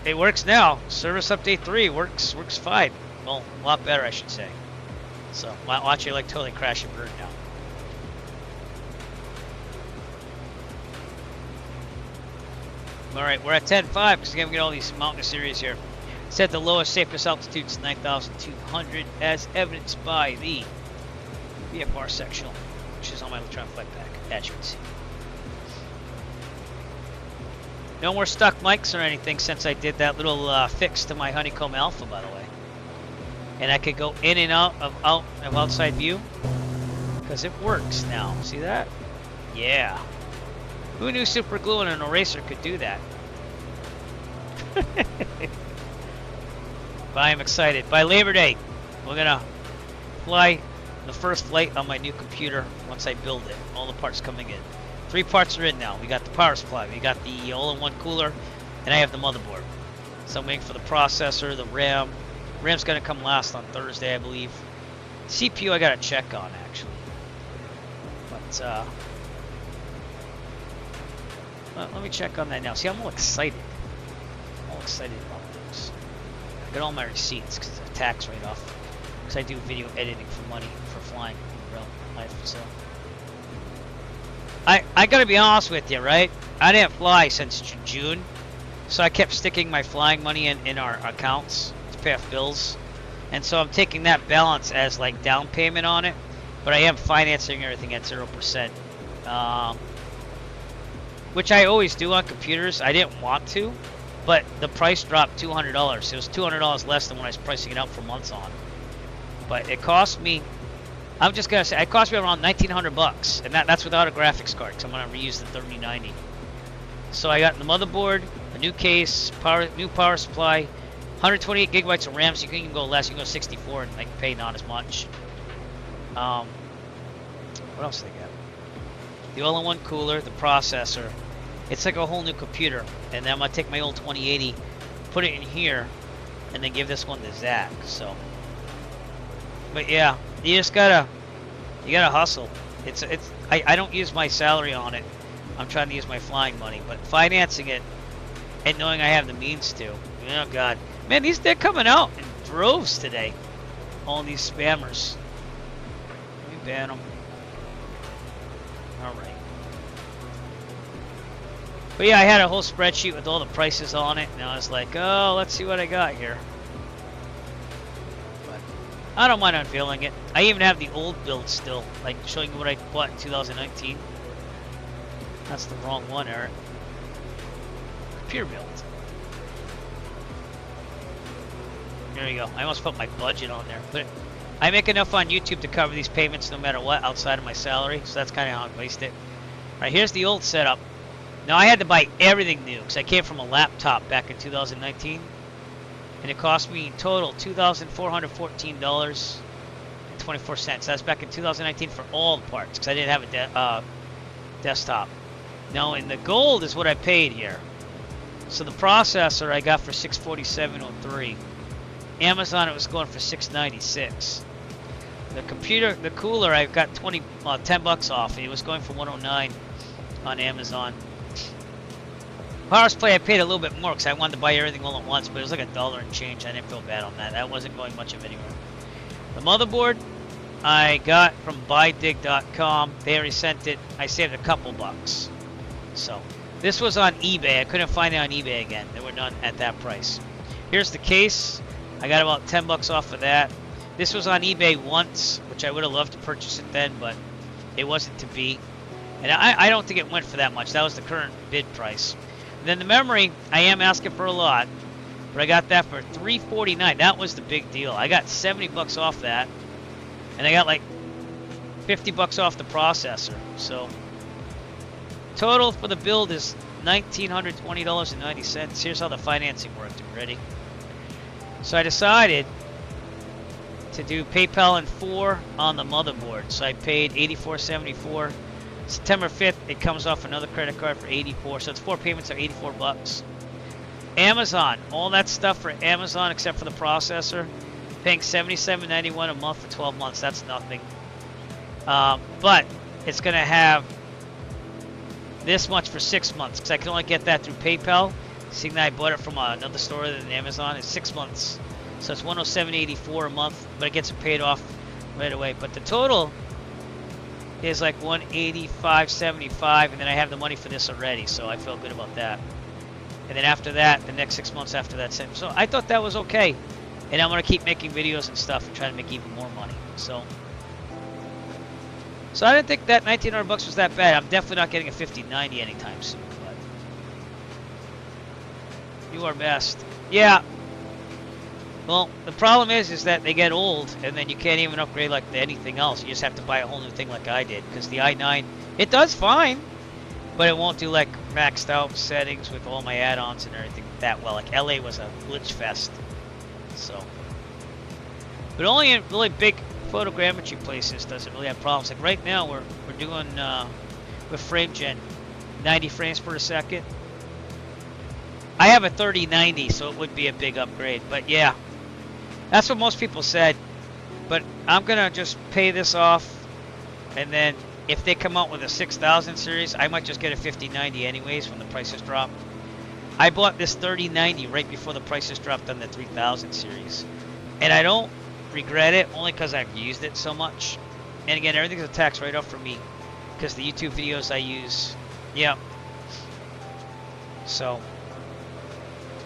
it works now. Service update 3 works fine. Well, a lot better, I should say. So watch it like totally crash and burn now. All right, we're at 10.5 because again we get all these mountain series here. Set the lowest safest altitude is 9,200, as evidenced by the VFR sectional, which is on my electronic flight pack, as you can see. No more stuck mics or anything since I did that little fix to my Honeycomb Alpha, by the way. And I could go in and out of outside view because it works now. See that? Yeah. Who knew super glue and an eraser could do that? But I am excited. By Labor Day, we're gonna fly the first flight on my new computer once I build it. All the parts coming in. 3 parts are in now. We got the power supply, we got the all-in-one cooler, and I have the motherboard. So I'm waiting for the processor, the RAM. RAM's gonna come last on Thursday, I believe. CPU I gotta check on actually. But let me check on that now. See, I'm all excited. I'm all excited about this. I got all my receipts because it's a tax write-off. Because I do video editing for money for flying in real life. So I gotta be honest with you, right? I didn't fly since June, so I kept sticking my flying money in our accounts to pay off bills, and so I'm taking that balance as like down payment on it. But I am financing everything at 0%. Which I always do on computers. I didn't want to, but the price dropped $200. It was $200 less than when I was pricing it out for months on. But it cost me, I'm just gonna say, it cost me around $1,900, and that's without a graphics card, because I'm gonna reuse the 3090. So I got the motherboard, a new case, new power supply, 128 gigabytes of RAM. So you can even go less. You can go 64 and like pay not as much. What else did I get? The all-in-one cooler, the processor. It's like a whole new computer. And then I'm gonna take my old 2080, put it in here, and then give this one to Zach. So, but yeah, you gotta hustle. I don't use my salary on it. I'm trying to use my flying money, but financing it and knowing I have the means to. Oh God, man, they're coming out in droves today. All these spammers. Let me ban them. All right. But yeah, I had a whole spreadsheet with all the prices on it, and I was like, oh, let's see what I got here. But I don't mind unveiling it. I even have the old build still, like showing you what I bought in 2019. That's the wrong one, Eric. Computer build. There you go. I almost put my budget on there. But I make enough on YouTube to cover these payments no matter what outside of my salary. So that's kind of how I placed it. Alright, here's the old setup. Now I had to buy everything new because I came from a laptop back in 2019. And it cost me in total $2,414.24. That's back in 2019 for all the parts because I didn't have a desktop. Now in the gold is what I paid here. So the processor I got for $647.03. Amazon it was going for $696. The cooler, I got 10 bucks off. It was going for 109 on Amazon. Power supply, I paid a little bit more because I wanted to buy everything all at once, but it was like $1 and change. I didn't feel bad on that. That wasn't going much of anywhere. The motherboard I got from buydig.com. They already sent it. I saved a couple bucks. So this was on eBay. I couldn't find it on eBay again. They were none at that price. Here's the case. I got about 10 bucks off of that. This was on eBay once, which I would have loved to purchase it then, but it wasn't to be. And I don't think it went for that much. That was the current bid price. And then the memory, I am asking for a lot, but I got that for $349. That was the big deal. I got 70 bucks off that, and I got like 50 bucks off the processor. So total for the build is $1,920.90. Here's how the financing worked. Are you ready? So I decided to do PayPal in 4 on the motherboard. So I paid $84.74. September 5th, it comes off another credit card for $84. So it's 4 payments are 84 bucks. Amazon, all that stuff for Amazon except for the processor, paying $77.91 a month for 12 months. That's nothing. But it's going to have this much for 6 months because I can only get that through PayPal. Seeing that I bought it from another store than Amazon, it's 6 months. So it's $107.84 a month, but it gets it paid off right away. But the total is like $185.75, and then I have the money for this already, so I feel good about that. And then after that, the next 6 months after that, same. So I thought that was okay, and I'm gonna keep making videos and stuff and try to make even more money. So I didn't think that 1,900 bucks was that bad. I'm definitely not getting a 5090 anytime soon. But you are best. Yeah. Well, the problem is that they get old, and then you can't even upgrade like to anything else. You just have to buy a whole new thing like I did, because the i9, it does fine, but it won't do like maxed out settings with all my add-ons and everything that well. Like LA was a glitch fest, so. But only in really big photogrammetry places does it really have problems. Like right now, we're doing with frame gen, 90 frames per second. I have a 3090, so it would be a big upgrade. But yeah. That's what most people said, but I'm gonna just pay this off, and then if they come out with a 6000 series, I might just get a 5090 anyways when the prices drop. I bought this 3090 right before the prices dropped on the 3000 series, and I don't regret it only because I've used it so much. And again, everything's a tax write-off for me because the YouTube videos I use, yeah. So,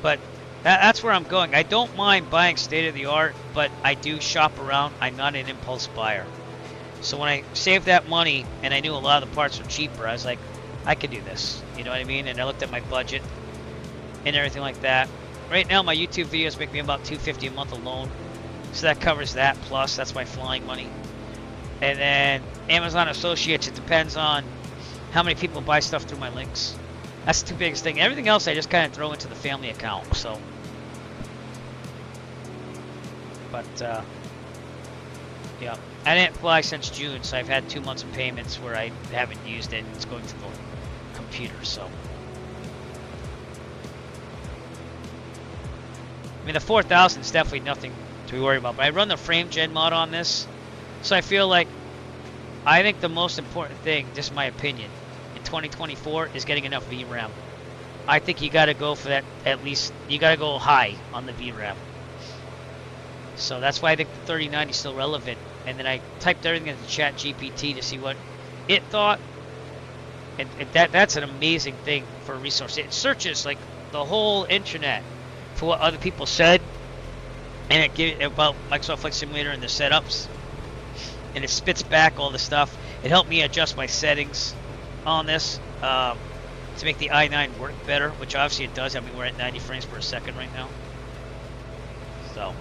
but. That's where I'm going. I don't mind buying state-of-the-art, but I do shop around. I'm not an impulse buyer. So when I saved that money and I knew a lot of the parts were cheaper, I was like, I could do this. You know what I mean? And I looked at my budget and everything like that. Right now, my YouTube videos make me about $250 a month alone. So that covers that. Plus, that's my flying money. And then Amazon Associates, it depends on how many people buy stuff through my links. That's the biggest thing. Everything else I just kind of throw into the family account. So, but yeah, I didn't fly since June, so I've had 2 months of payments where I haven't used it. It's going to the computer. So, I mean, the 4000 is definitely nothing to be worried about. But I run the frame gen mod on this, so I feel like I think the most important thing, just my opinion, 2024 is getting enough VRAM. I think you got to go for that. At least you got to go high on the VRAM. So that's why I think the 3090 is still relevant. And then I typed everything into Chat GPT to see what it thought. And that's an amazing thing for a resource. It searches like the whole internet for what other people said, and it gives about Microsoft Flight Simulator and the setups, and it spits back all the stuff. It helped me adjust my settings on this to make the i9 work better, which obviously it does. I mean, we're at 90 frames per second right now. So,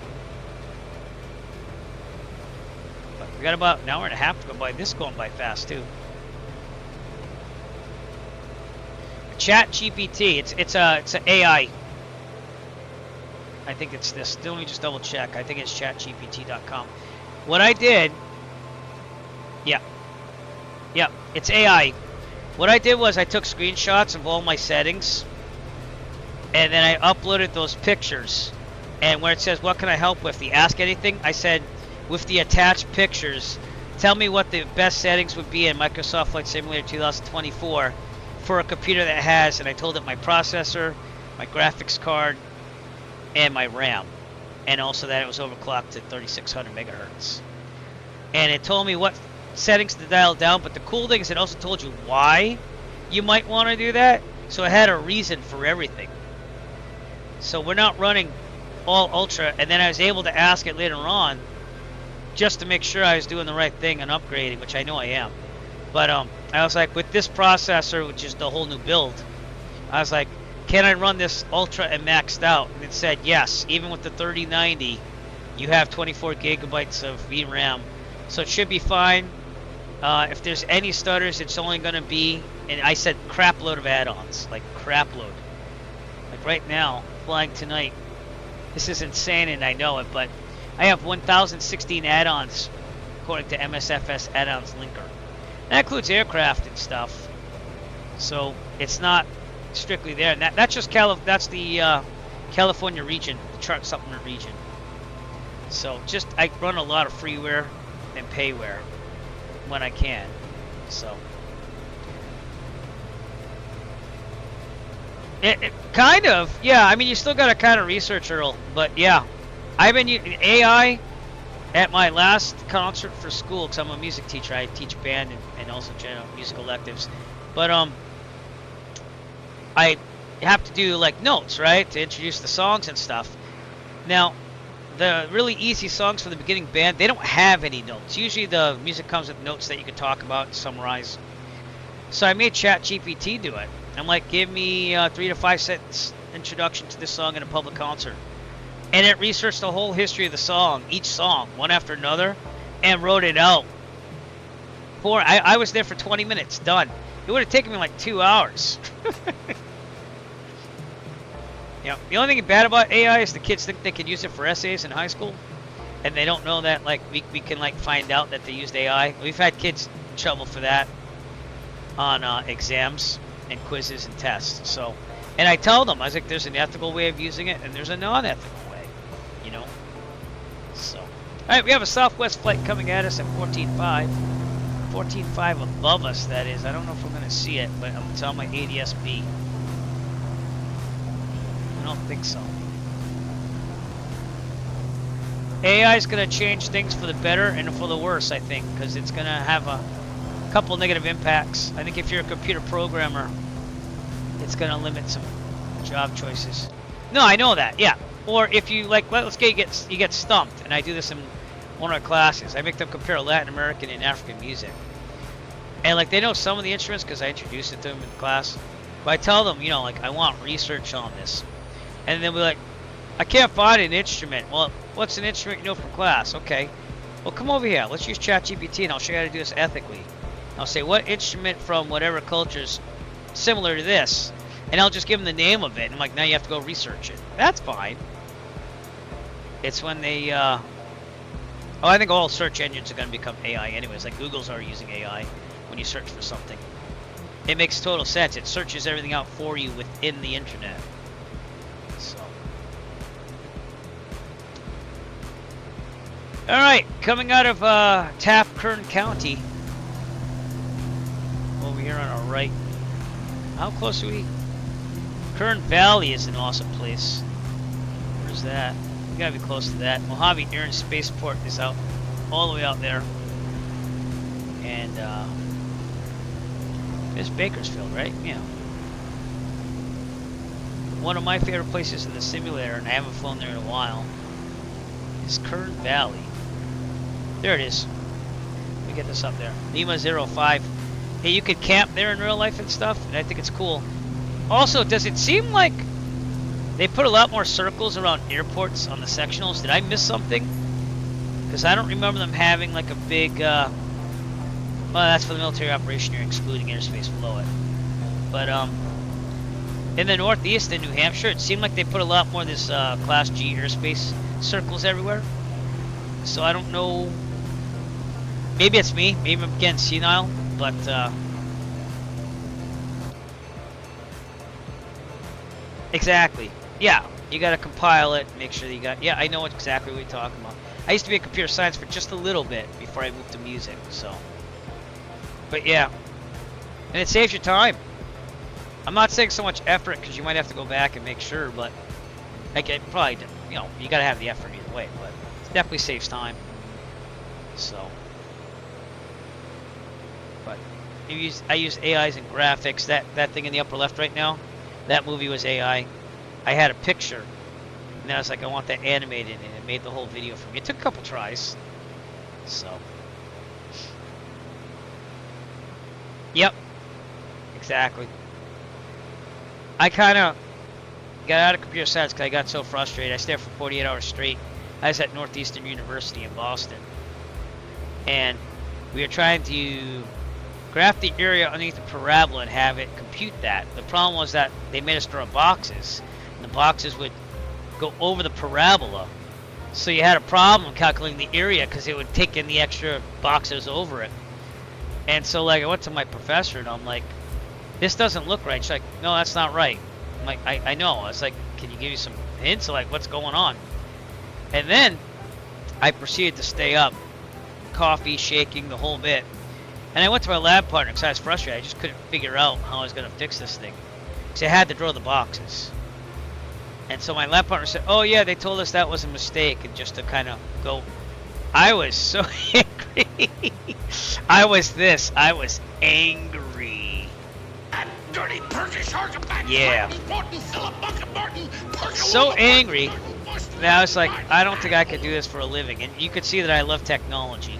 but we got about an hour and a half to go by. This is going by fast too. Chat GPT, it's an AI. I think it's this. Let me just double check. I think it's chatgpt.com. What I did, yeah, it's AI. What I did was I took screenshots of all my settings, and then I uploaded those pictures. And where it says, what can I help with, the ask anything, I said, with the attached pictures. Tell me what the best settings would be in Microsoft Flight Simulator 2024 for a computer that has, and I told it my processor, my graphics card, and my RAM, and also that it was overclocked to 3600 megahertz. And it told me what settings to dial down, but the cool thing is it also told you why you might want to do that, so it had a reason for everything. So we're not running all ultra, and then I was able to ask it later on just to make sure I was doing the right thing and upgrading, which I know I am. But I was like, with this processor, which is the whole new build, I was like, can I run this ultra and maxed out? And it said yes. Even with the 3090, you have 24 gigabytes of VRAM, so it should be fine. If there's any stutters, it's only going to be, and I said crap load of add-ons, like crap load. Like right now, flying tonight, this is insane and I know it, but I have 1,016 add-ons according to MSFS add-ons linker. That includes aircraft and stuff, so it's not strictly there. And that's just that's the California region, the chart supplement region. So just I run a lot of freeware and payware when I can. So it kind of, yeah. I mean, you still got to kind of research, Earl, but yeah, I've been using AI at my last concert for school because I'm a music teacher. I teach band and also general music electives, but I have to do like notes, right, to introduce the songs and stuff. Now, the really easy songs for the beginning band, they don't have any notes. Usually the music comes with notes that you can talk about and summarize. So I made ChatGPT do it. I'm like, give me a 3 to 5 sentence introduction to this song in a public concert. And it researched the whole history of the song, each song, one after another, and wrote it out. I was there for 20 minutes, done. It would have taken me like 2 hours. You know, the only thing bad about AI is the kids think they can use it for essays in high school, and they don't know that like we can like find out that they used AI. We've had kids in trouble for that on exams and quizzes and tests. So, and I tell them, I was like, there's an ethical way of using it, and there's a non-ethical way, you know. So, all right, we have a Southwest flight coming at us at 14.5. 14.5 above us, that is. I don't know if we're going to see it, but it's on my ADS-B. I don't think so. AI is going to change things for the better and for the worse, I think, because it's going to have a couple negative impacts. I think if you're a computer programmer, it's going to limit some job choices. No, I know that, yeah. Or if you, like, let's say you get stumped, and I do this in one of our classes. I make them compare Latin American and African music. And, like, they know some of the instruments because I introduced it to them in class. But I tell them, you know, like, I want research on this. And then we're like, I can't find an instrument. Well, what's an instrument you know from class? Okay. Well, come over here. Let's use ChatGPT, and I'll show you how to do this ethically. I'll say, what instrument from whatever culture is similar to this? And I'll just give them the name of it. And I'm like, now you have to go research it. That's fine. It's when they, oh, I think all search engines are going to become AI anyways. Like Google's already using AI when you search for something. It makes total sense. It searches everything out for you within the internet. So. Alright, coming out of Taft Kern County. Over here on our right. How close are we? Kern Valley is an awesome place. Where's that? We gotta be close to that. Mojave Air and Spaceport is out all the way out there. And there's Bakersfield, right? Yeah. One of my favorite places in the simulator, and I haven't flown there in a while, is Kern Valley. There it is. Let me get this up there. Lima 05. Hey, you could camp there in real life and stuff, and I think it's cool. Also, does it seem like they put a lot more circles around airports on the sectionals? Did I miss something? Because I don't remember them having like a big, well, that's for the military operation, you're excluding airspace below it. But in the Northeast in New Hampshire, it seemed like they put a lot more of this Class G airspace circles everywhere. So I don't know, maybe it's me, maybe I'm getting senile, but exactly. Yeah, you got to compile it, make sure that you got, yeah, I know exactly what you're talking about. I used to be in computer science for just a little bit before I moved to music, so. But yeah, and it saves you time. I'm not saying so much effort because you might have to go back and make sure, but like it probably, you know, you gotta have the effort either way, but it definitely saves time. So, but I use AIs and graphics. That thing in the upper left right now, that movie was AI. I had a picture, and I was like, I want that animated, and it made the whole video for me. It took a couple tries, so. Yep, exactly. I kind of got out of computer science because I got so frustrated. I stayed there for 48 hours straight. I was at Northeastern University in Boston, and we were trying to graph the area underneath the parabola and have it compute that. The problem was that they made us draw boxes, and the boxes would go over the parabola, so you had a problem calculating the area because it would take in the extra boxes over it. And so like I went to my professor and I'm like, this doesn't look right. She's like, no, that's not right. I'm like, I know. I was like, can you give me some hints of like what's going on? And then I proceeded to stay up, coffee, shaking, the whole bit. And I went to my lab partner because I was frustrated. I just couldn't figure out how I was going to fix this thing. Because I had to draw the boxes. And so my lab partner said, oh yeah, they told us that was a mistake. And just to kind of go, I was so angry. I was angry. Yeah. So angry that I was like, I don't think I could do this for a living. And you could see that I love technology,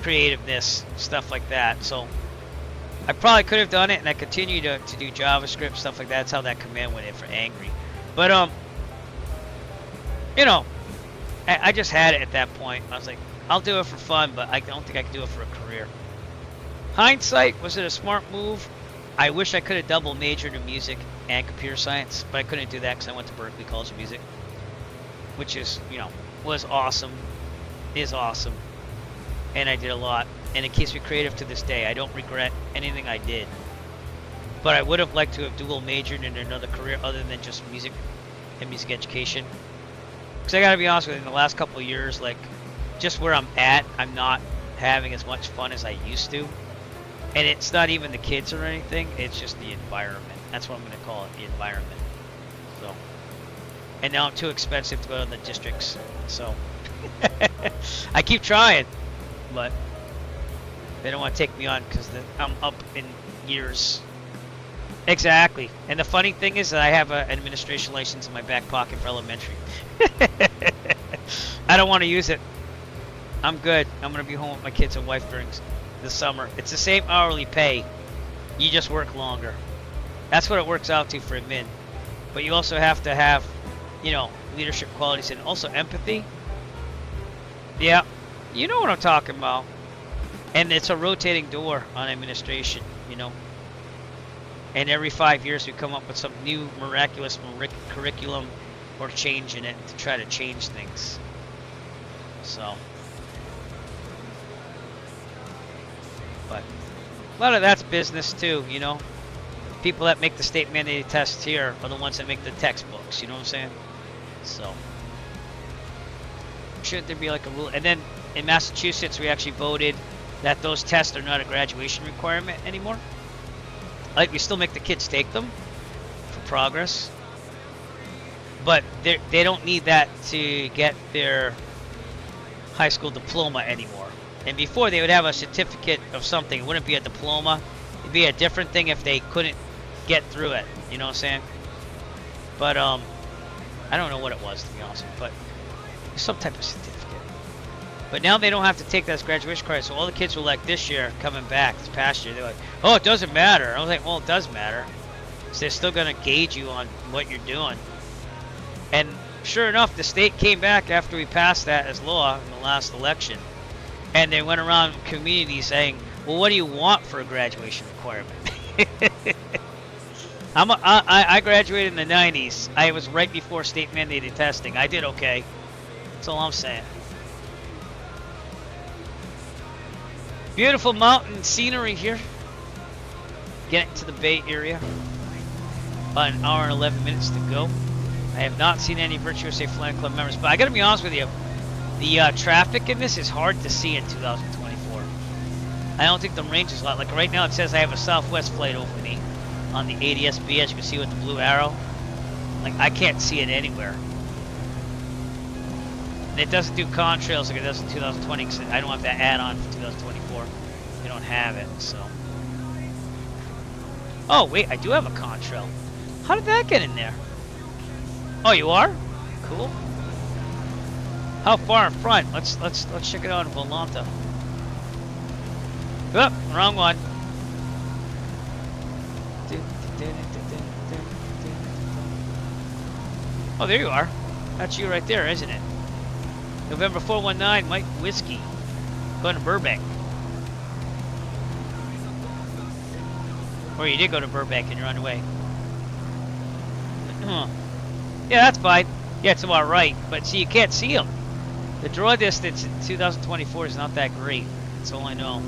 creativeness, stuff like that. So I probably could have done it, and I continue to do JavaScript, stuff like that. That's how that command went in for angry. But, you know, I just had it at that point. I was like, I'll do it for fun, but I don't think I can do it for a career. Hindsight, was it a smart move? I wish I could have double majored in music and computer science, but I couldn't do that because I went to Berklee College of Music, which is, you know, was awesome, is awesome, and I did a lot, and it keeps me creative to this day. I don't regret anything I did, but I would have liked to have dual majored in another career other than just music and music education. Because I gotta be honest with you, in the last couple of years, like, just where I'm at, I'm not having as much fun as I used to. And it's not even the kids or anything, it's just the environment. That's what I'm going to call it, the environment. So, and now I'm too expensive to go to the districts. So, I keep trying, but they don't want to take me on because I'm up in years. Exactly. And the funny thing is that I have an administration license in my back pocket for elementary. I don't want to use it. I'm good. I'm going to be home with my kids and wife during the summer. It's the same hourly pay. You just work longer. That's what it works out to for admin. But you also have to have, you know, leadership qualities and also empathy. Yeah, you know what I'm talking about. And it's a rotating door on administration, you know. And every 5 years we come up with some new miraculous curriculum or change in it to try to change things. So, but a lot of that's business too, you know. People that make the state mandated tests here are the ones that make the textbooks, you know what I'm saying? So, should there be like a rule? And then in Massachusetts we actually voted that those tests are not a graduation requirement anymore. Like, we still make the kids take them for progress, but they don't need that to get their high school diploma anymore. And before, they would have a certificate of something. It wouldn't be a diploma. It'd be a different thing if they couldn't get through it. You know what I'm saying? But I don't know what it was, to be honest with you, but some type of certificate. But now they don't have to take that as graduation card. So all the kids were like this year coming back, this past year, they're like, oh, it doesn't matter. I was like, well, it does matter. So they're still going to gauge you on what you're doing. And sure enough, the state came back after we passed that as law in the last election. And they went around communities saying, well, what do you want for a graduation requirement? I graduated in the 90s. I was right before state mandated testing. I did okay. That's all I'm saying. Beautiful mountain scenery here. Getting to the Bay Area. About an hour and 11 minutes to go. I have not seen any Virtuous Flying Club members, but I gotta be honest with you. The traffic in this is hard to see in 2024. I don't think the range is a lot. Like right now it says I have a Southwest flight over me on the ADS-B, as you can see with the blue arrow. Like I can't see it anywhere. And it doesn't do contrails like it does in 2020 because I don't have that add-on for 2024. They don't have it, so. Oh wait, I do have a contrail. How did that get in there? Oh, you are? Cool. How far in front? Let's check it out in Volanta. Oh, wrong one. Oh, there you are. That's you right there, isn't it? November 419, Mike Whiskey. Going to Burbank. Or you did go to Burbank and you're on the way. Yeah, that's fine. Yeah, it's about right. But see, you can't see them. The draw distance in 2024 is not that great. That's all I know.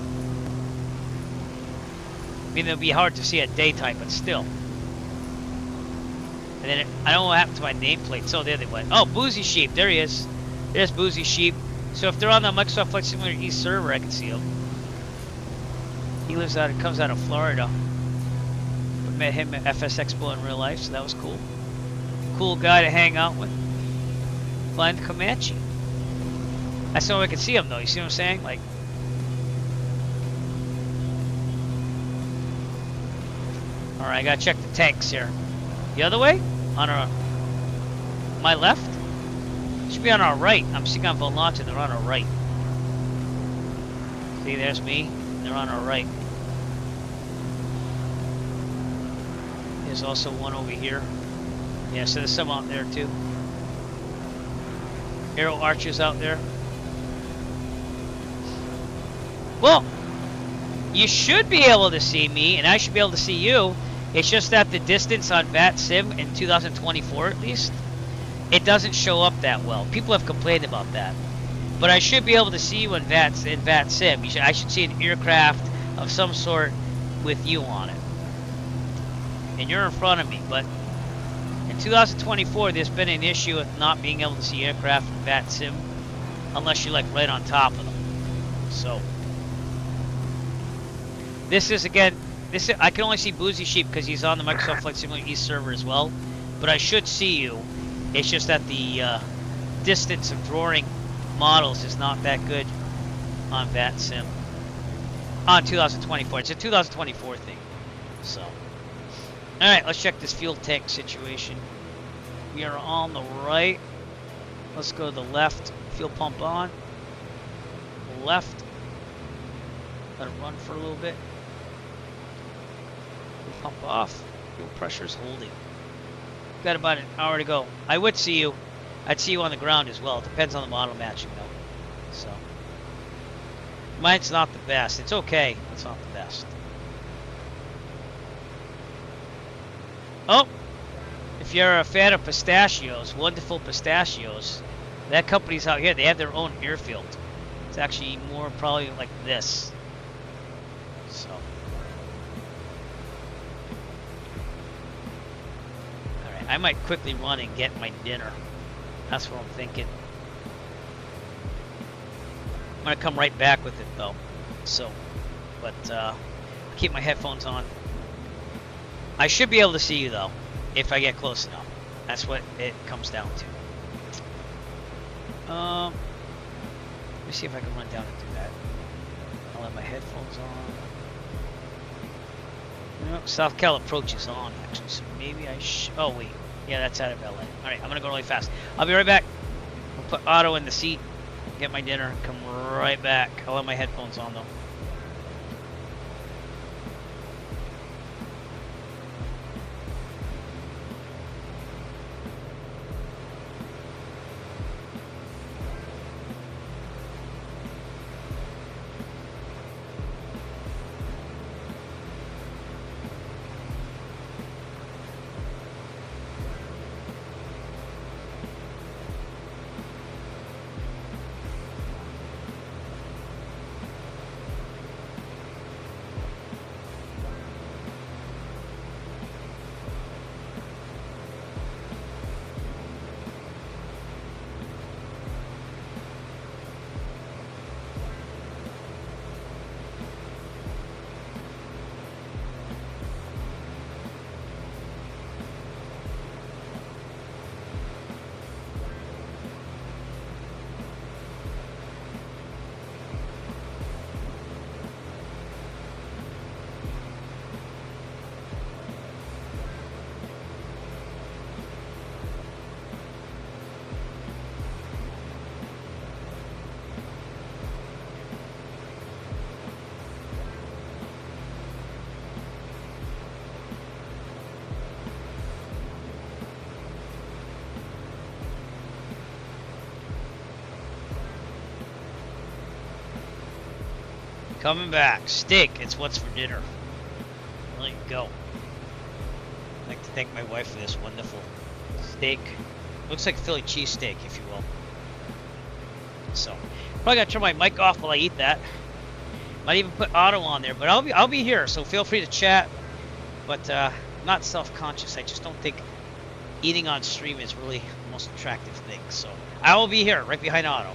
I mean, it'll be hard to see at daytime, but still. And then I don't know what happened to my nameplate. So there they went. Oh, Boozy Sheep. There he is. There's Boozy Sheep. So if they're on the Microsoft Flight Simulator East server, I can see him. He comes out of Florida. Met him at FS Expo in real life, so that was cool. Cool guy to hang out with. Flying Comanche. That's the only way I can see him though, you see what I'm saying? Like. Alright, I gotta check the tanks here. The other way? On my left? Should be on our right. I'm seeing on Volante, they're on our right. See, there's me. They're on our right. There's also one over here. Yeah, so there's some out there too. Arrow archers out there. Well, you should be able to see me, and I should be able to see you. It's just that the distance on VATSIM in 2024, at least, it doesn't show up that well. People have complained about that. But I should be able to see you in VATSIM. I should see an aircraft of some sort with you on it. And you're in front of me, but in 2024 there's been an issue with not being able to see aircraft in VATSIM unless you're like right on top of them. So this is again, I can only see Boozy Sheep because he's on the Microsoft Flight Simulator East server as well, but I should see you. It's just that the distance of drawing models is not that good on VATSIM on 2024. It's a 2024 thing. So alright, let's check this fuel tank situation. We are on the right. Let's go to the left. Fuel pump on. Left. Let it run for a little bit. Fuel pump off. Fuel pressure's holding. Got about an hour to go. I would see you. I'd see you on the ground as well. It depends on the model matching though. So mine's not the best. It's okay. It's not the best. Oh, if you're a fan of pistachios, Wonderful Pistachios, that company's out here. They have their own airfield. It's actually more probably like this. So, all right, I might quickly run and get my dinner. That's what I'm thinking. I'm gonna come right back with it though. So, but keep my headphones on. I should be able to see you though, if I get close enough. That's what it comes down to. Let me see if I can run down and do that. I'll have my headphones on. No, SoCal approach is on actually, so maybe I should. Oh wait, yeah, that's out of LA. All right, I'm gonna go really fast. I'll be right back. I'll put Otto in the seat, get my dinner, come right back. I'll have my headphones on though. Coming back. Steak. It's what's for dinner. There you go. I'd like to thank my wife for this wonderful steak. Looks like Philly cheesesteak, if you will. So, probably gotta turn my mic off while I eat that. Might even put auto on there, but I'll be here, so feel free to chat. But not self-conscious. I just don't think eating on stream is really the most attractive thing. So I will be here, right behind auto.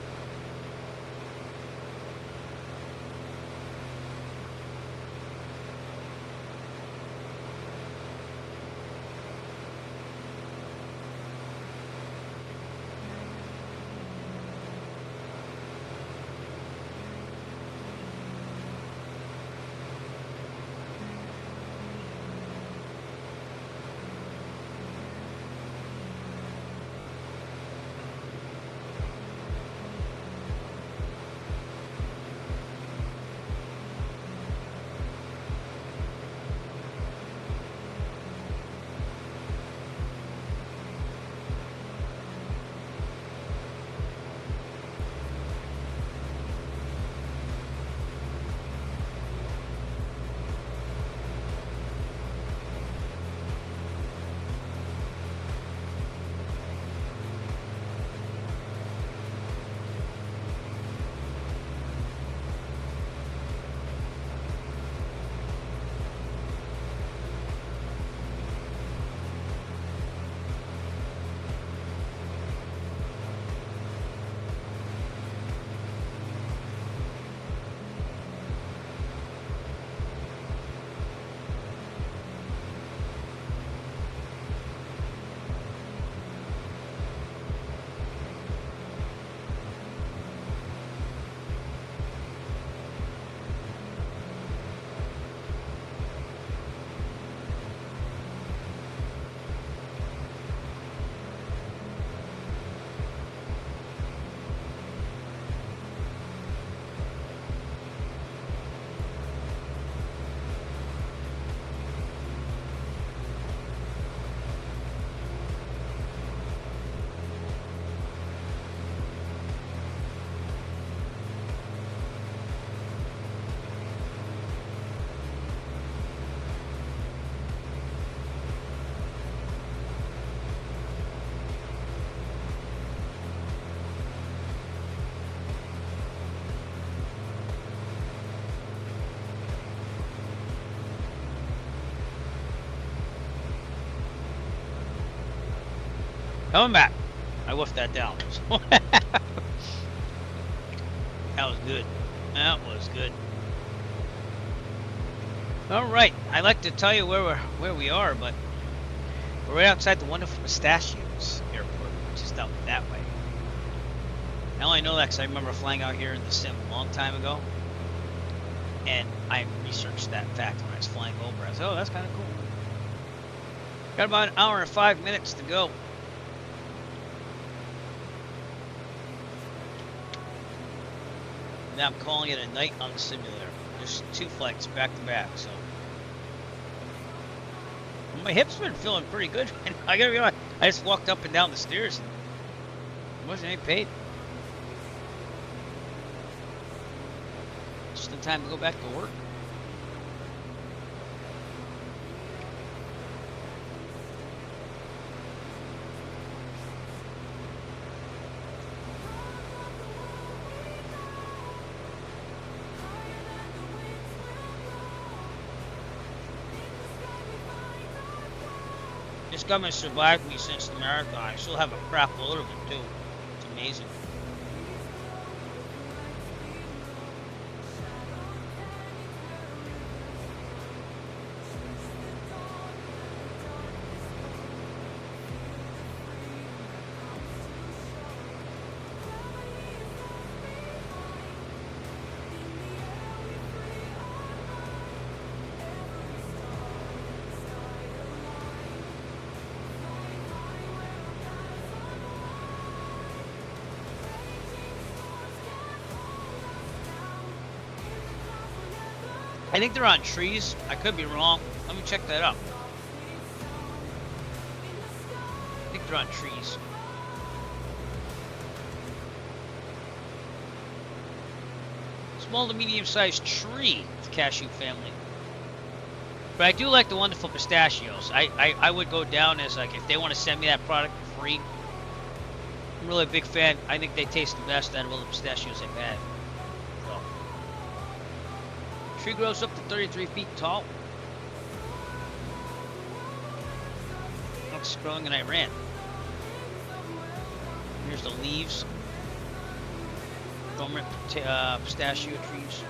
Coming back. I wolfed that down. That was good. That was good. All right. I'd like to tell you where we are, but we're right outside the wonderful Pistachios Airport, which is out that way. I only know that because I remember flying out here in the sim a long time ago, and I researched that fact when I was flying over. I was, oh, that's kind of cool. Got about an hour and 5 minutes to go. Now I'm calling it a night on the simulator. Just 2 flights back to back, so. Well, my hips been feeling pretty good. I gotta be honest, I just walked up and down the stairs and wasn't any pain. Just in time to go back to work. This government survived me since the marathon. I still have a crap load of it too. It's amazing. I think they're on trees. I could be wrong. Let me check that out. I think they're on trees. So small to medium-sized tree, the cashew family. But I do like the wonderful pistachios. I would go down as like, if they want to send me that product for free. I'm really a big fan. I think they taste the best out of all the pistachios I've had. So. Tree grows up to 33 feet tall. It's growing in Iran. Here's the leaves. Dormant pistachio trees.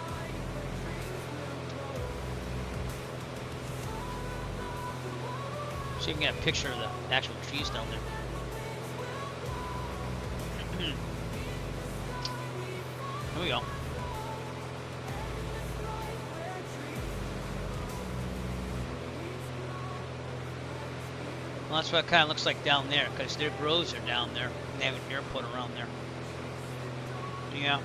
So you can get a picture of the actual trees down there. Here we go. Well, that's what it kind of looks like down there, because their groves are down there. And they have an airport around there. Yeah.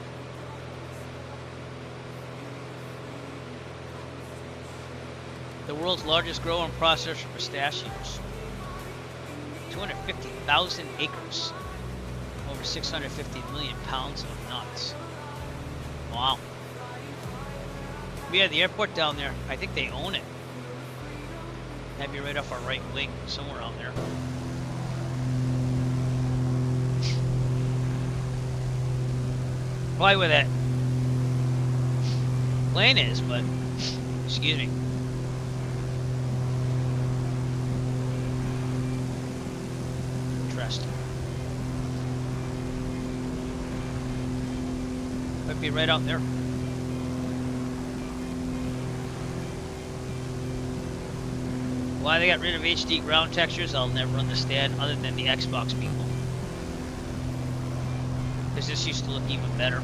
The world's largest grower and processor for pistachios. 250,000 acres. Over 650 million pounds of nuts. Wow. We had the airport down there. I think they own it. That'd be right off our right wing, somewhere out there. Probably where that plane is, but excuse me. Interesting. Might be right out there. Why they got rid of HD ground textures, I'll never understand, other than the Xbox people. Because this used to look even better.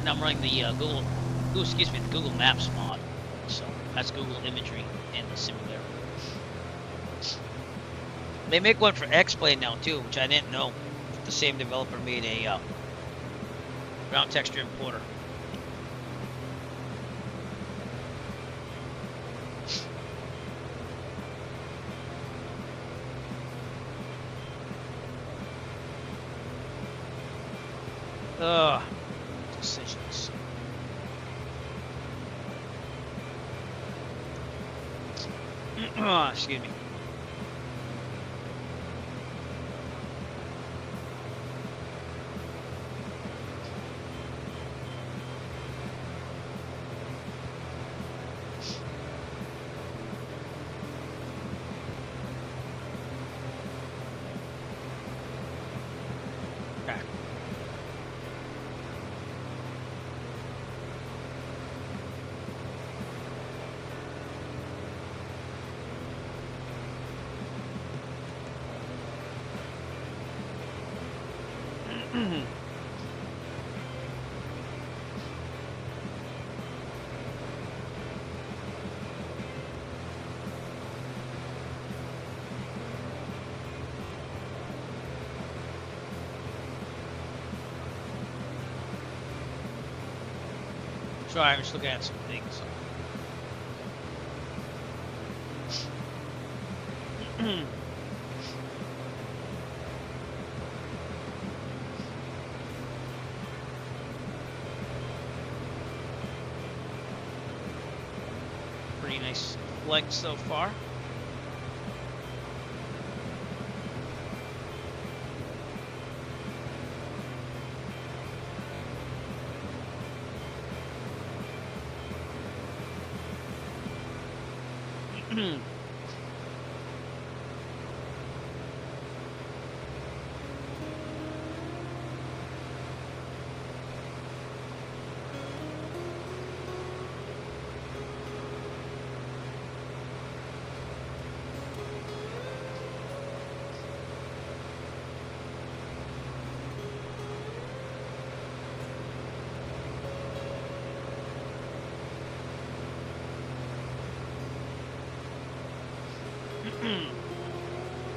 And I'm running the Google Maps mod. So that's Google imagery and the simulator. They make one for X-Plane now too, which I didn't know. The same developer made a ground texture importer. Decisions. Excuse me. Sorry, I'm just looking at some things. Pretty nice flight so far.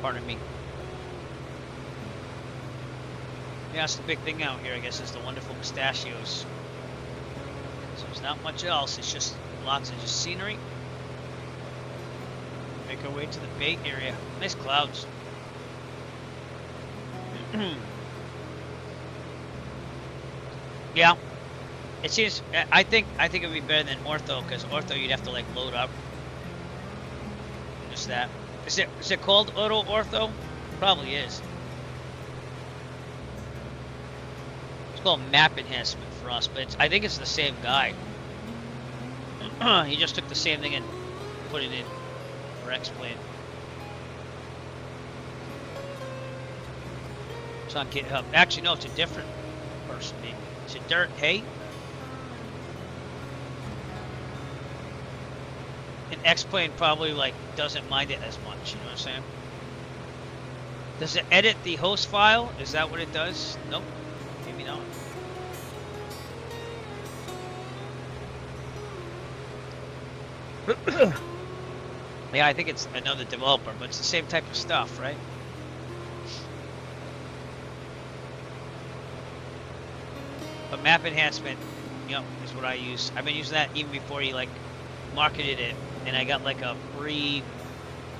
Pardon me. Yeah, that's the big thing out here, I guess, is the wonderful pistachios. So there's not much else, it's just lots of just scenery. Make our way to the Bay Area. Nice clouds. Yeah, It seems. I think it'd be better than ortho, because ortho you'd have to like load up. Just that. Is it called auto ortho? Probably is. It's called map enhancement for us, but I think it's the same guy. He just took the same thing and put it in for X-Plane. It's on GitHub. Actually, no, it's a different person. Maybe. Is it Dirt Hey? And X-Plane probably like doesn't mind it as much. You know what I'm saying? Does it edit the host file? Is that what it does? Nope. Maybe not. Yeah, I think it's another developer, but it's the same type of stuff, right? But map enhancement, yep, is what I use. I've been using that even before he like marketed it, and I got like a free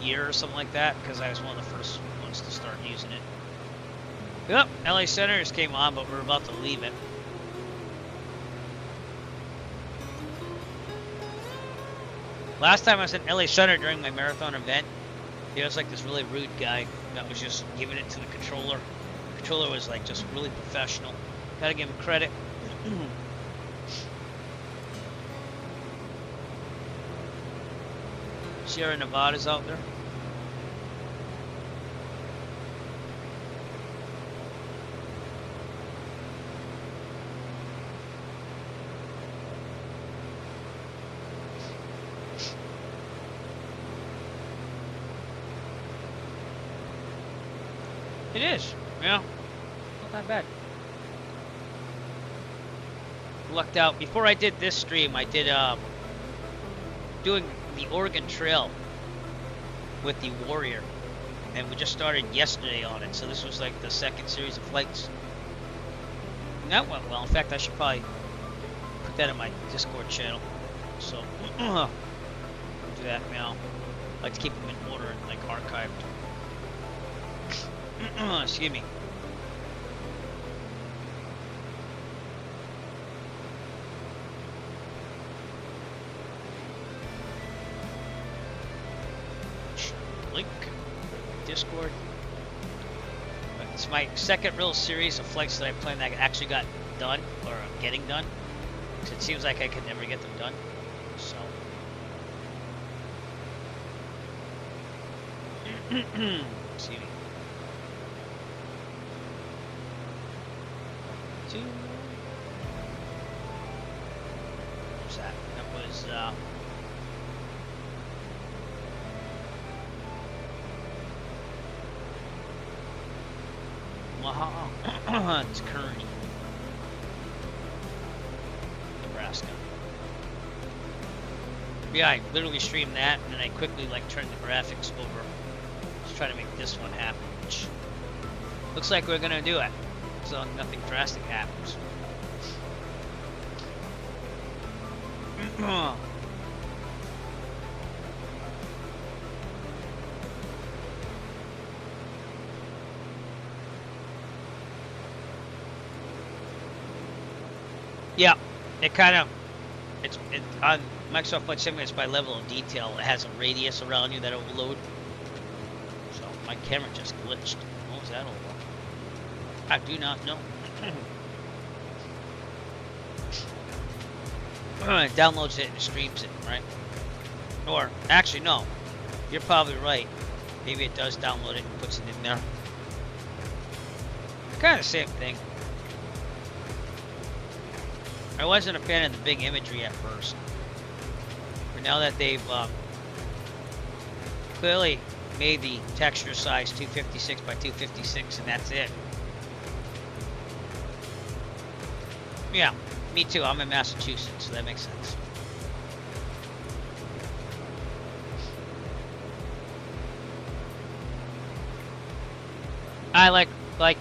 year or something like that because I was one of the first ones to start using it. Yep, LA Senators came on, but we're about to leave it. Last time I was in LA Center during my marathon event, there was like this really rude guy that was just giving it to the controller. The controller was like just really professional. Gotta give him credit. Sierra Nevada's out there. It is, yeah, not that bad. Lucked out. Before I did this stream, I did doing the Oregon Trail with the Warrior, and we just started yesterday on it. So this was like the second series of flights. And that went well. In fact, I should probably put that in my Discord channel. So do that now. I like to keep them in order and like archived. Excuse me. Link Discord. It's my second real series of flights that I planned that actually got done or getting done. Because it seems like I could never get them done. So. Excuse me. What was that? That was it's Kearney, Nebraska. Yeah, I literally streamed that, and then I quickly like turned the graphics over to try to make this one happen, which looks like we're gonna do it. So nothing drastic happens. Yeah, it kind of, it's on Microsoft Flight Simulator, it's by level of detail. It has a radius around you that it will load. So my camera just glitched. What was that all about? I do not know. It downloads it and streams it, right? Or, actually, no. You're probably right. Maybe it does download it and puts it in there. Kind of the same thing. I wasn't a fan of the big imagery at first. But now that they've clearly made the texture size 256 by 256 and that's it. Yeah, me too. I'm in Massachusetts, so that makes sense. I like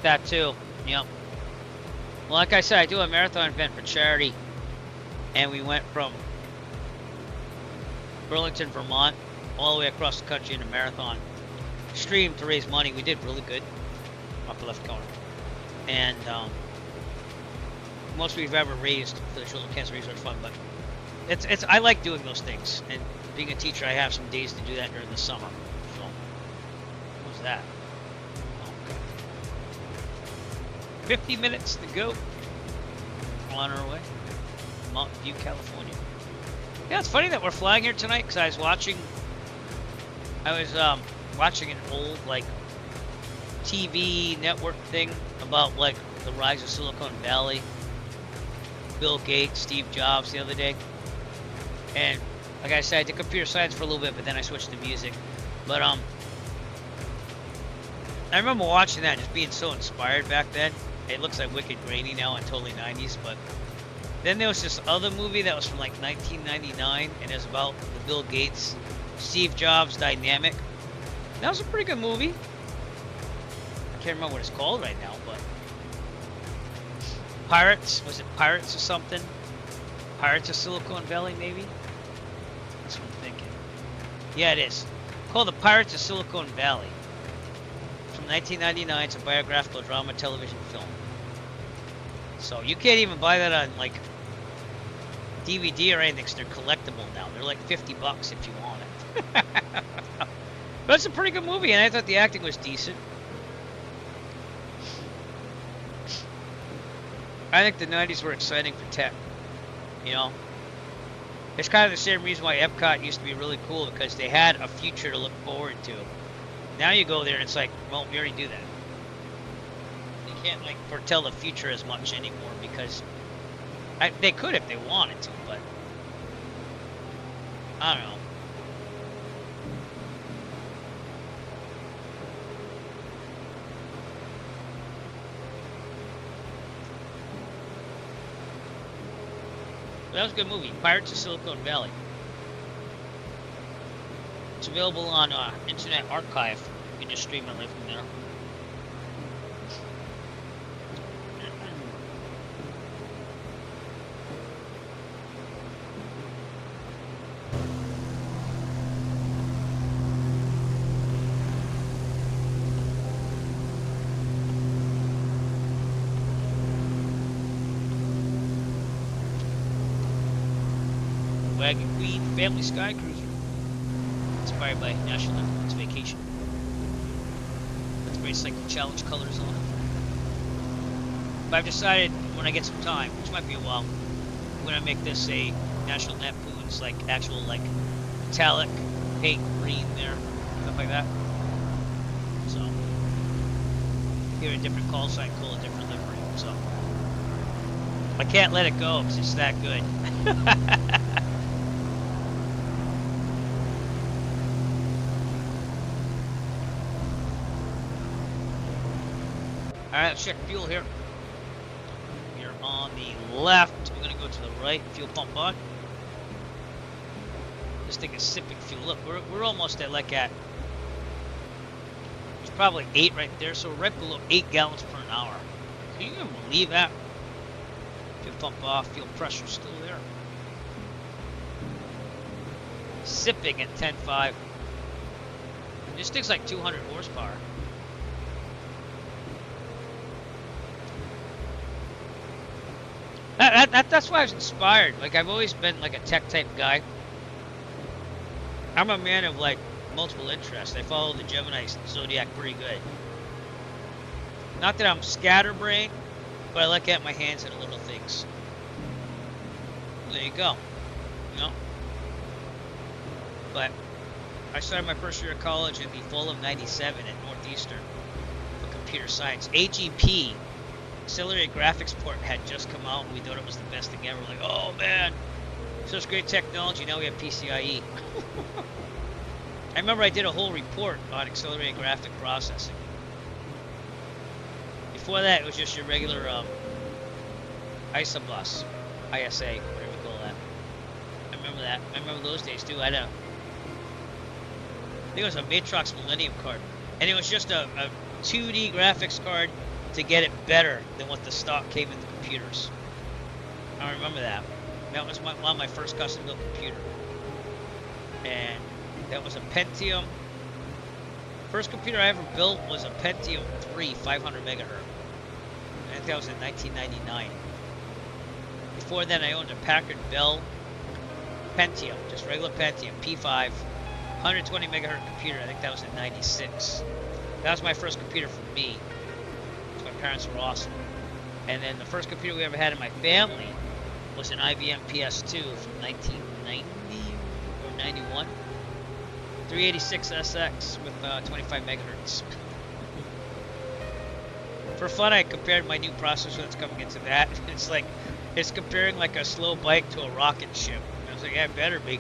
that too. Yep. Well, like I said, I do a marathon event for charity, and we went from Burlington, Vermont, all the way across the country in a marathon stream to raise money. We did really good. Upper left corner, and most we've ever raised for the Children's Cancer Research Fund. But it's I like doing those things, and being a teacher, I have some days to do that during the summer. So, what was that? Oh, okay. 50 minutes to go. On our way, Mountain View, California. Yeah, it's funny that we're flying here tonight because I was watching an old like TV network thing about like the rise of Silicon Valley, Bill Gates, Steve Jobs the other day, and like I said, I did computer science for a little bit, but then I switched to music. But I remember watching that, and just being so inspired back then. It looks like wicked grainy now and totally 90s, but then there was this other movie that was from like 1999, and it was about the Bill Gates, Steve Jobs dynamic. That was a pretty good movie. I can't remember what it's called right now, but Pirates, was it Pirates or something? Pirates of Silicon Valley, maybe? That's what I'm thinking. Yeah, it is. Called The Pirates of Silicon Valley. From 1999, it's a biographical drama television film. So you can't even buy that on like DVD or anything, because they're collectible now. They're like $50 if you want it. But it's a pretty good movie, and I thought the acting was decent. I think the 90s were exciting for tech. You know, it's kind of the same reason why Epcot used to be really cool, because they had a future to look forward to. Now you go there and it's like, well, we already do that. You can't like foretell the future as much anymore, because they could if they wanted to, but I don't know. That was a good movie, Pirates of Silicon Valley. It's available on Internet Archive. You can just stream it right from there. Wagon Queen Family Sky Cruiser. Inspired by National Lampoon's Vacation. With the Race Cycle Challenge colors on it. But I've decided when I get some time, which might be a while, I'm gonna make this a National Lampoon's like actual like metallic paint green there, stuff like that. So give it a different call sign, call it a different livery. So I can't let it go because it's that good. Alright, let's check fuel here. We're on the left. We're going to go to the right. Fuel pump on. This thing is sipping fuel. Look, we're almost at like at... It's probably 8 right there, so we're right below 8 gallons per hour. Can you even believe that? Fuel pump off. Fuel pressure still there. Sipping at 10.5. This thing's like 200 horsepower. That's why I was inspired. Like, I've always been like a tech type guy. I'm a man of like multiple interests. I follow the Gemini zodiac pretty good. Not that I'm scatterbrained, but I like to have my hands in little things. There you go. You know. But I started my first year of college in the fall of '97 at Northeastern for computer science. AGP. Accelerated graphics port had just come out, and we thought it was the best thing ever. We're like, oh man, such great technology. Now we have PCIe. I remember I did a whole report on accelerated graphic processing. Before that, it was just your regular ISA bus, ISA, whatever you call that. I remember that. I remember those days too. I think it was a Matrox Millennium card, and it was just a 2D graphics card to get it better than what the stock came in the computers. I remember that. That was one of my first custom built computer. And that was a Pentium. First computer I ever built was a Pentium 3 500 megahertz. I think that was in 1999. Before then, I owned a Packard Bell Pentium, just regular Pentium, P5, 120 megahertz computer. I think that was in '96. That was my first computer for me. My parents were awesome. And then the first computer we ever had in my family was an IBM PS2 from 1990 or 91. 386SX with 25 megahertz. For fun, I compared my new processor that's coming into that. It's like, it's comparing like a slow bike to a rocket ship. I was like, yeah, it better be.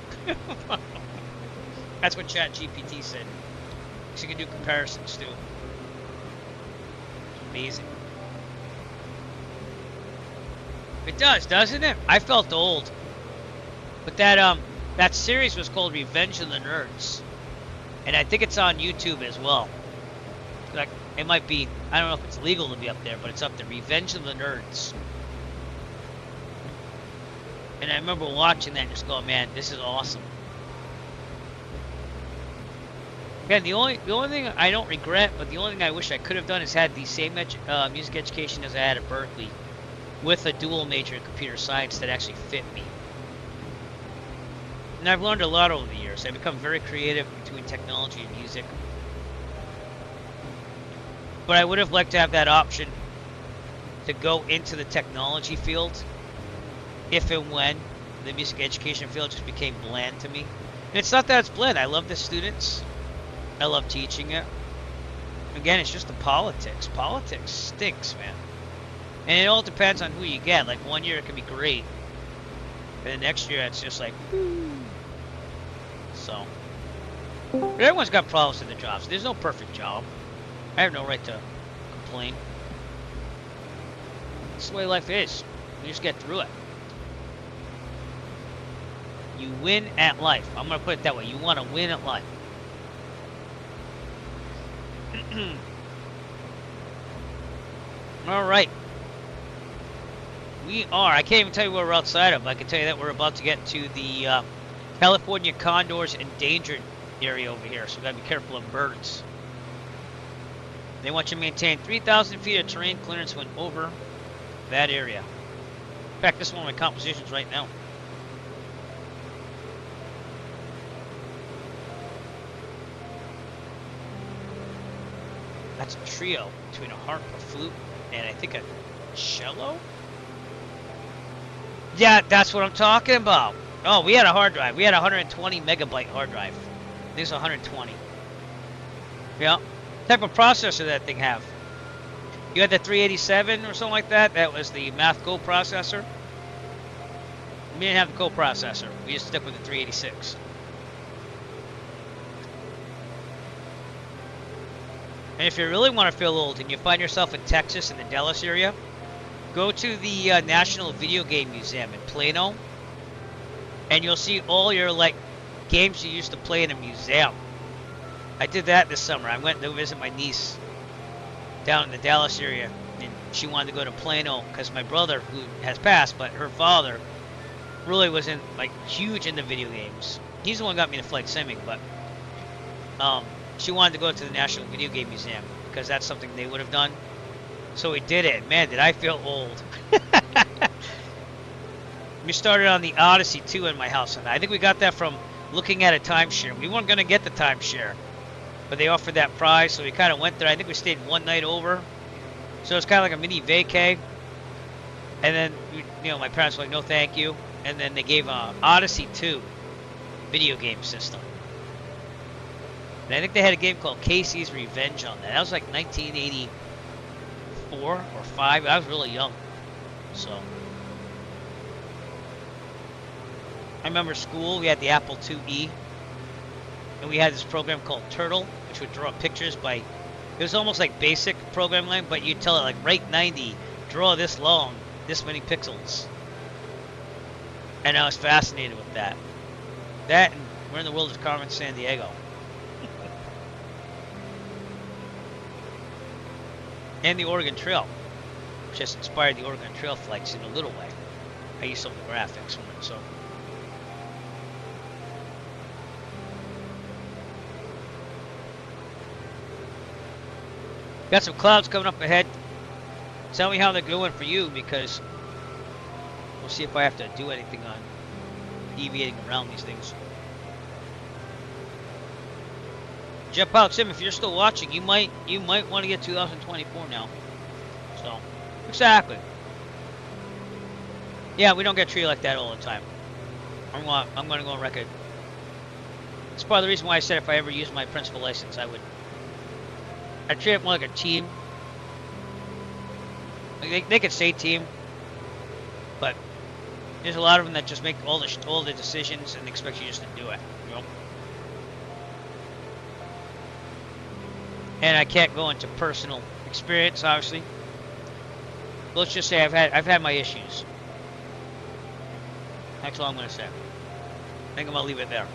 That's what ChatGPT said. So you can do comparisons too. Amazing. It does, doesn't it? I felt old. But that series was called Revenge of the Nerds. And I think it's on YouTube as well. Like, it might be, I don't know if it's legal to be up there, but it's up there. Revenge of the Nerds. And I remember watching that and just going, man, this is awesome. Again, the only thing I don't regret, but the only thing I wish I could have done is had the same music education as I had at Berkeley, with a dual major in computer science that actually fit me. And I've learned a lot over the years. I've become very creative between technology and music. But I would have liked to have that option to go into the technology field if and when the music education field just became bland to me. And it's not that it's bland. I love the students. I love teaching it. Again, it's just the politics. Politics stinks, man. And it all depends on who you get. Like, one year it can be great. And the next year it's just like, whoo. So, everyone's got problems in their jobs. There's no perfect job. I have no right to complain. That's the way life is. You just get through it. You win at life. I'm going to put it that way. You want to win at life. All right. We are. I can't even tell you where we're outside of. I can tell you that we're about to get to the California condors endangered area over here. So we got to be careful of birds. They want you to maintain 3,000 feet of terrain clearance when over that area. In fact, this is one of my compositions right now. That's a trio between a harp, a flute, and I think a cello? Yeah, that's what I'm talking about. Oh, we had a hard drive. We had a 120 megabyte hard drive. This is 120. Yeah. What type of processor that thing have? You had the 387 or something like that? That was the math co-processor. We didn't have the co-processor. We just stuck with the 386. And if you really want to feel old and you find yourself in Texas in the Dallas area, go to the National Video Game Museum in Plano, and you'll see all your games you used to play in a museum. I did that this summer. I went to visit my niece down in the Dallas area, and she wanted to go to Plano because my brother, who has passed, but her father really was huge into video games. He's the one who got me into flight simming, but she wanted to go to the National Video Game Museum because that's something they would have done. So we did it. Man, did I feel old. We started on the Odyssey 2 in my house, and I think we got that from looking at a timeshare. We weren't going to get the timeshare, but they offered that prize, so we kind of went there. I think we stayed one night over. So it's kind of like a mini vacay. And then, my parents were like, no thank you. And then they gave Odyssey 2 video game system. And I think they had a game called Casey's Revenge on that. That was like 1984 or 5. I was really young. So I remember school, we had the Apple IIe. And we had this program called Turtle, which would draw pictures by, it was almost like basic programming language, but you'd tell it write 90, draw this long, this many pixels. And I was fascinated with that. That and Where in the World is Carmen Sandiego? And the Oregon Trail, which has inspired the Oregon Trail flights in a little way. I used some of the graphics from it, so. Got some clouds coming up ahead. Tell me how they're going for you, because We'll see if I have to do anything on deviating around these things. Jet Pilot Sim, if you're still watching, you might want to get 2024 now. So, exactly. Yeah, we don't get treated like that all the time. I'm going to go on record. It's part of the reason why I said if I ever use my principal license, I treat it more like a team. Like they could say team, but there's a lot of them that just make all the decisions and expect you just to do it. You know? And I can't go into personal experience, obviously. Let's just say I've had my issues. That's all I'm gonna say. I think I'm gonna leave it there.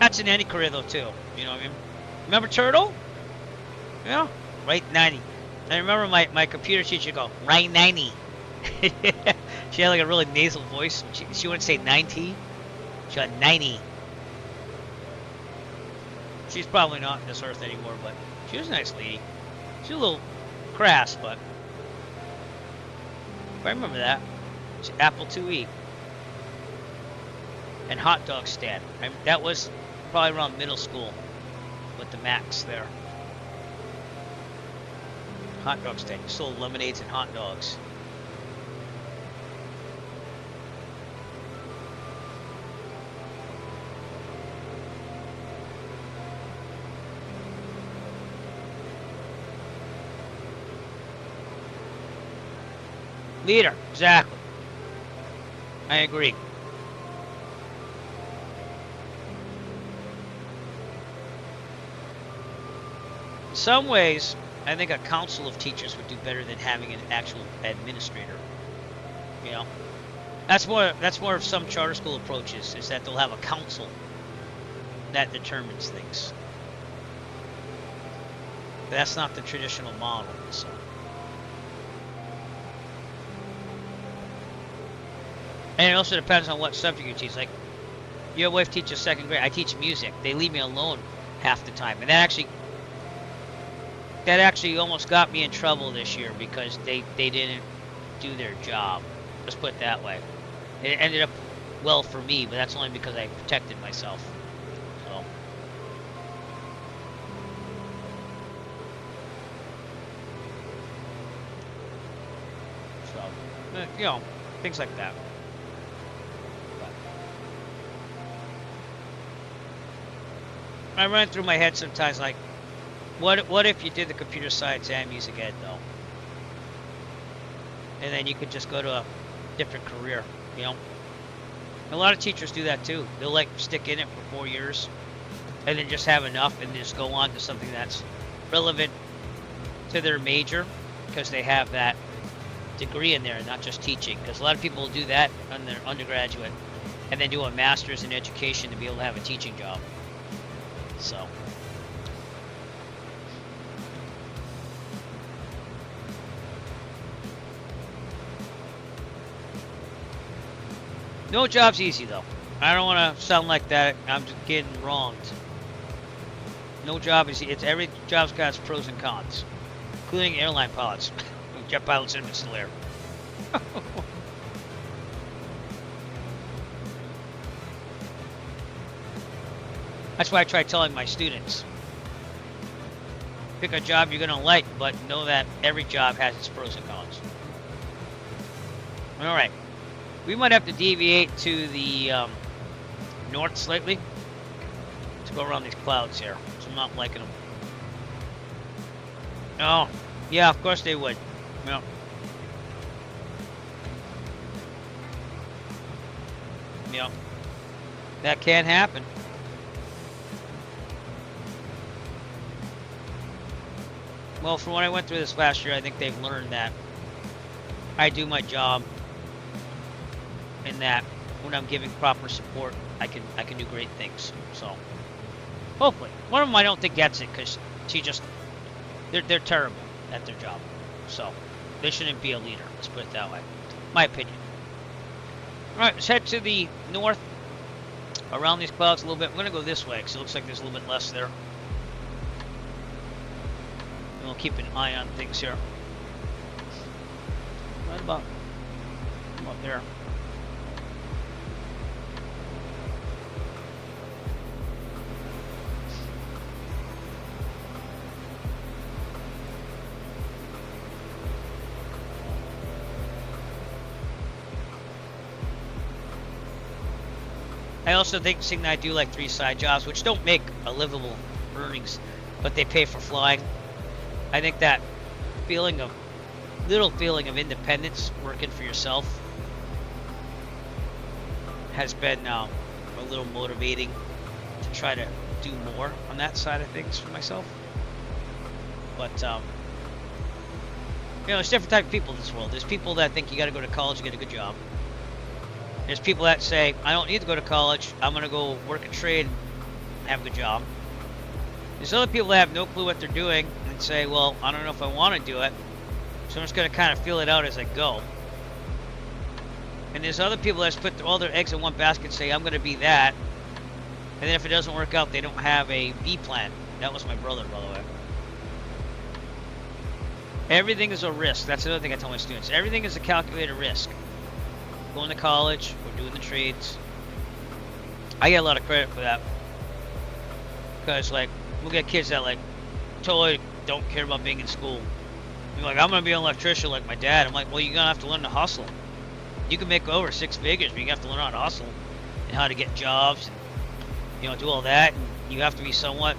That's in any career though too. You know what I mean? Remember Turtle? Yeah. Right 90. I remember my computer teacher go, right 90. She had like a really nasal voice. She wouldn't say 90. She had 90. She's probably not on this earth anymore, but she was a nice lady. She was a little crass, but I remember that. It's Apple IIe. And hot dog stand. That was probably around middle school with the Macs there. Hot dog stand. You sold lemonades and hot dogs. Leader, exactly. I agree. In some ways, I think a council of teachers would do better than having an actual administrator. You know, that's more of some charter school approaches, is that they'll have a council that determines things. But that's not the traditional model. So. And it also depends on what subject you teach. Like, your wife teaches second grade. I teach music. They leave me alone half the time, and that actually almost got me in trouble this year because they didn't do their job. Let's put it that way. It ended up well for me, but that's only because I protected myself. So, you know, things like that. I run through my head sometimes like, what if you did the computer science and music ed though? And then you could just go to a different career, you know? A lot of teachers do that too. They'll like stick in it for 4 years and then just have enough and just go on to something that's relevant to their major because they have that degree in there and not just teaching. Because a lot of people will do that on their undergraduate and then do a master's in education to be able to have a teaching job. So. No job's easy though. I don't want to sound like that. I'm just getting wronged. No job is. It's every job's got its pros and cons, including airline pilots. Jet pilots in still air. That's why I try telling my students. Pick a job you're gonna like, but know that every job has its pros and cons. All right. We might have to deviate to the north slightly to go around these clouds here. So I'm not liking them. Oh, yeah, of course they would. Yeah. Yeah. That can happen. Well, from what I went through this last year, I think they've learned that I do my job. And that when I'm giving proper support, I can do great things. So hopefully, one of them I don't think gets it because they're terrible at their job. So they shouldn't be a leader. Let's put it that way. My opinion. All right, let's head to the north around these clouds a little bit. I'm gonna go this way because it looks like there's a little bit less there. And we'll keep an eye on things here. Right about Up there. I also think seeing that I do like 3 side jobs, which don't make a livable earnings, but they pay for flying. I think that little feeling of independence, working for yourself, has been a little motivating to try to do more on that side of things for myself. But there's different type of people in this world. There's people that think you got to go to college to get a good job. There's people that say, I don't need to go to college, I'm going to go work a trade and have a good job. There's other people that have no clue what they're doing and say, well, I don't know if I want to do it, so I'm just going to kind of feel it out as I go. And there's other people that just put all their eggs in one basket and say, I'm going to be that. And then if it doesn't work out, they don't have a B plan. That was my brother, by the way. Everything is a risk. That's another thing I tell my students. Everything is a calculated risk. Going to college or doing the trades. I get a lot of credit for that. Because, like, we'll get kids that, like, totally don't care about being in school. You're like, I'm going to be an electrician like my dad. I'm like, well, you're going to have to learn to hustle. You can make over 6 figures, but you have to learn how to hustle and how to get jobs and, do all that. And you have to be somewhat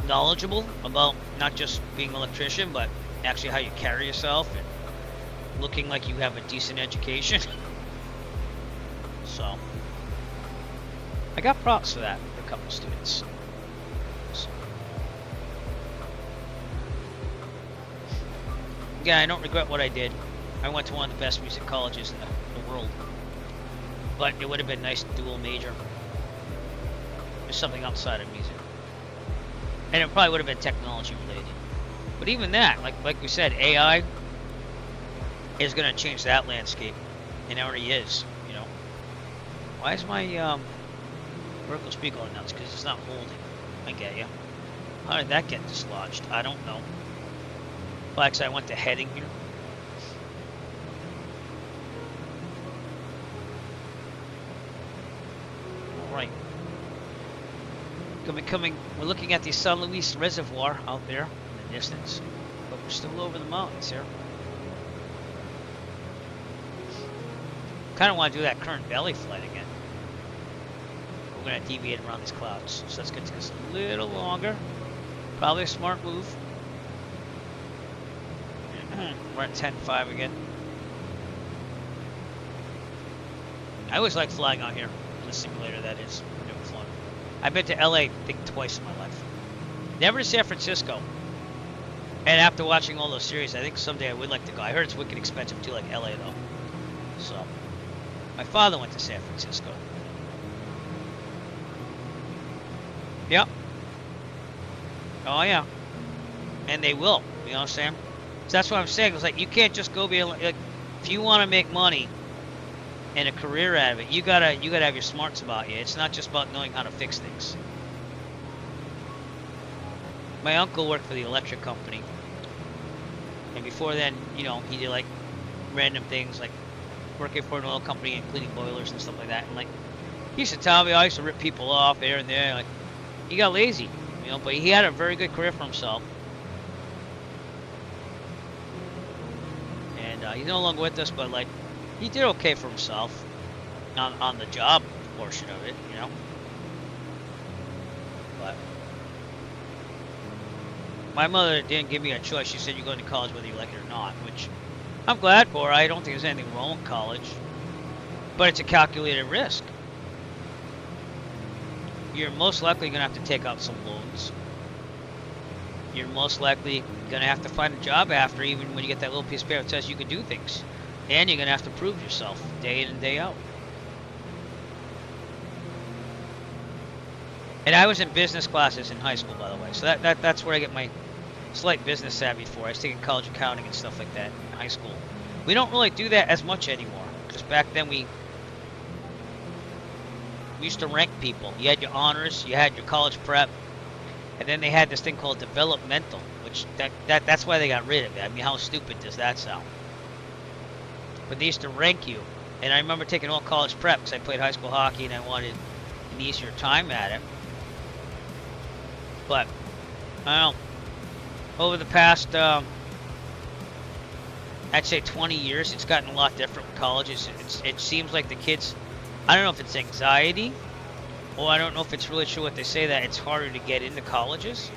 knowledgeable about not just being an electrician, but actually how you carry yourself and looking like you have a decent education. So, I got props for that for a couple students. So. Yeah, I don't regret what I did. I went to one of the best music colleges in the world. But it would have been nice to dual major. There's something outside of music. And it probably would have been technology related. But even that, like we said, AI is going to change that landscape. And it already is, Why is my vertical speaker on now? It's because it's not holding. I get you. How did that get dislodged? I don't know. Well, actually, I went to heading here. Alright. We're looking at the San Luis Reservoir out there in the distance. But we're still over the mountains here. Kind of want to do that current belly flight again. We're going to deviate around these clouds. So that's going to take us a little longer. Probably a smart move. We're at 10.5 again. I always like flying out here. In the simulator, that is. I've never flown. I've been to LA, I think, twice in my life. Never to San Francisco. And after watching all those series, I think someday I would like to go. I heard it's wicked expensive too, like LA though. So, my father went to San Francisco. Yep. Oh yeah. And they will. You know what I'm saying? So that's what I'm saying. It's like you can't just go be like, if you want to make money and a career out of it, you gotta have your smarts about you. It's not just about knowing how to fix things. My uncle worked for the electric company, and before then, he did like random things like working for an oil company and cleaning boilers and stuff like that. And like he used to tell me, I used to rip people off here and there. Like he got lazy, but he had a very good career for himself. And he's no longer with us, but like he did okay for himself on the job portion of it, But my mother didn't give me a choice. She said, you're going to college whether you like it or not, which I'm glad for. I don't think there's anything wrong with college, but it's a calculated risk. You're most likely going to have to take out some loans. You're most likely going to have to find a job after, even when you get that little piece of paper that says you can do things. And you're going to have to prove yourself day in and day out. And I was in business classes in high school, by the way. So that's where I get my slight business savvy for. I was taking college accounting and stuff like that in high school. We don't really do that as much anymore. Because back then we used to rank people. You had your honors, you had your college prep, and then they had this thing called developmental, which that's why they got rid of it. I mean, how stupid does that sound? but they used to rank you. And I remember taking all college prep because I played high school hockey and I wanted an easier time at it. But I don't know. Over the past, I'd say 20 years, it's gotten a lot different with colleges. It seems like the kids, I don't know if it's anxiety, or I don't know if it's really true what they say that it's harder to get into colleges.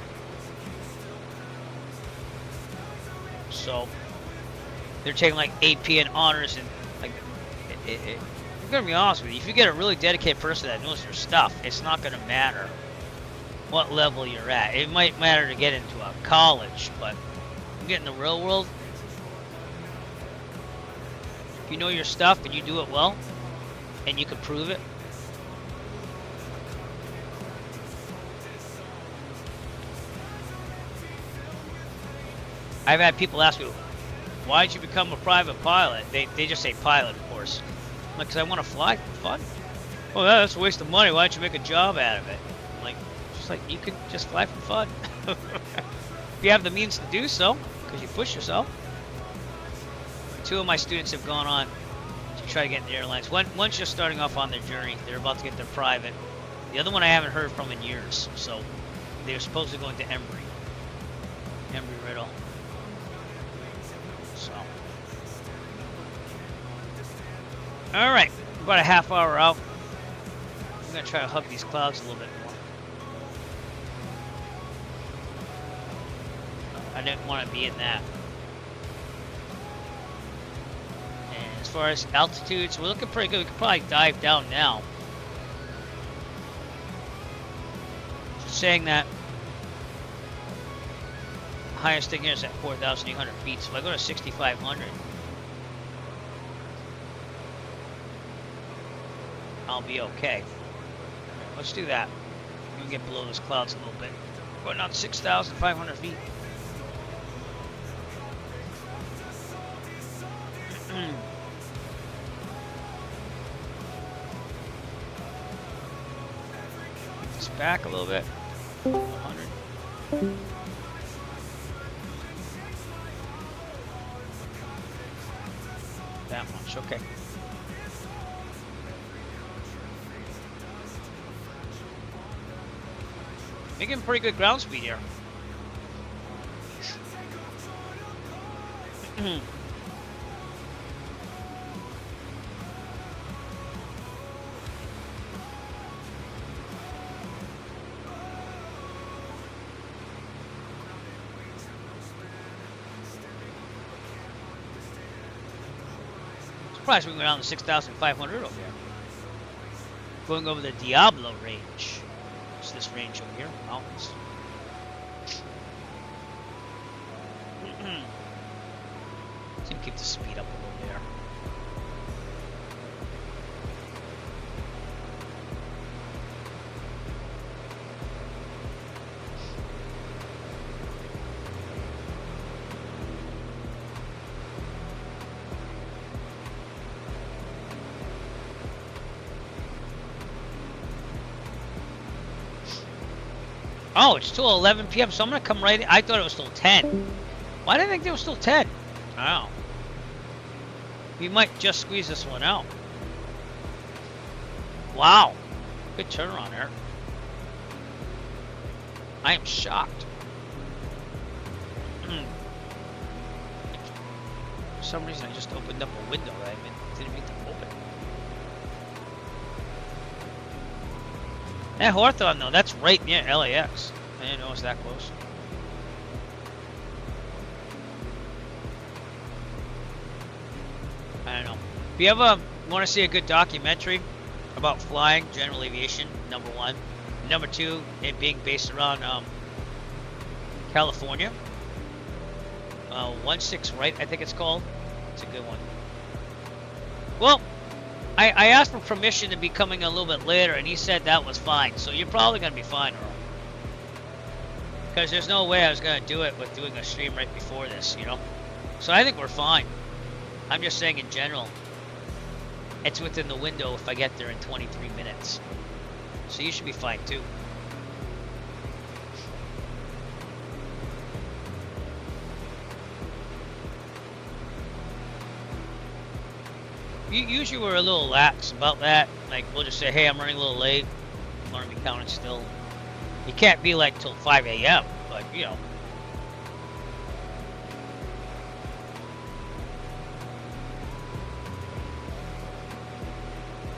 So they're taking like AP and honors and like, I'm gonna be honest with you, if you get a really dedicated person that knows their stuff, it's not gonna matter what level you're at. It might matter to get into a college, but you get in the real world, if you know your stuff and you do it well, and you can prove it, I've had people ask me, why did you become a private pilot? They just say pilot, of course. I'm like, because I want to fly for fun. Oh, that's a waste of money. Why don't you make a job out of it? I'm like, just like, you can just fly for fun. If you have the means to do so, because you push yourself. 2 of my students have gone on to try to get in the airlines. One's just starting off on their journey. They're about to get their private. The other one I haven't heard from in years. So they're supposed to go into Embry-Riddle. So. Alright, about a half hour out. I'm going to try to hug these clouds a little bit more. I didn't want to be in that. And as far as altitudes, we're looking pretty good. We could probably dive down now. Saying that highest thing here is at 4,800 feet. So if I go to 6,500, I'll be okay. Let's do that. We can get below those clouds a little bit. Going down 6,500 feet. Get this back a little bit. 100. That much, okay. Making pretty good ground speed here. Surprised we can go down to 6,500 over here. Going over the Diablo range. It's this range over here, mountains. So keep the speed up a little there. Oh, it's still 11 p.m., so I'm going to come right in. I thought it was still 10. Why did I think it was still 10? Oh. We might just squeeze this one out. Wow. Good turnaround there. I am shocked. For some reason, I just opened up a window that I didn't mean to open. That Hawthorne, though, that's right near LAX. I didn't know it was that close. I don't know. If you ever want to see a good documentary about flying, general aviation, number 1. Number 2, it being based around California. 16 Right, I think it's called. It's a good one. Well, I asked for permission to be coming a little bit later, and he said that was fine. So you're probably going to be fine, Earl. Because there's no way I was going to do it with doing a stream right before this, you know? So I think we're fine. I'm just saying in general, it's within the window if I get there in 23 minutes. So you should be fine too. Usually we're a little lax about that. Like, we'll just say, hey, I'm running a little late. I'm going to be counted still. You can't be like till 5 a.m., but, you know.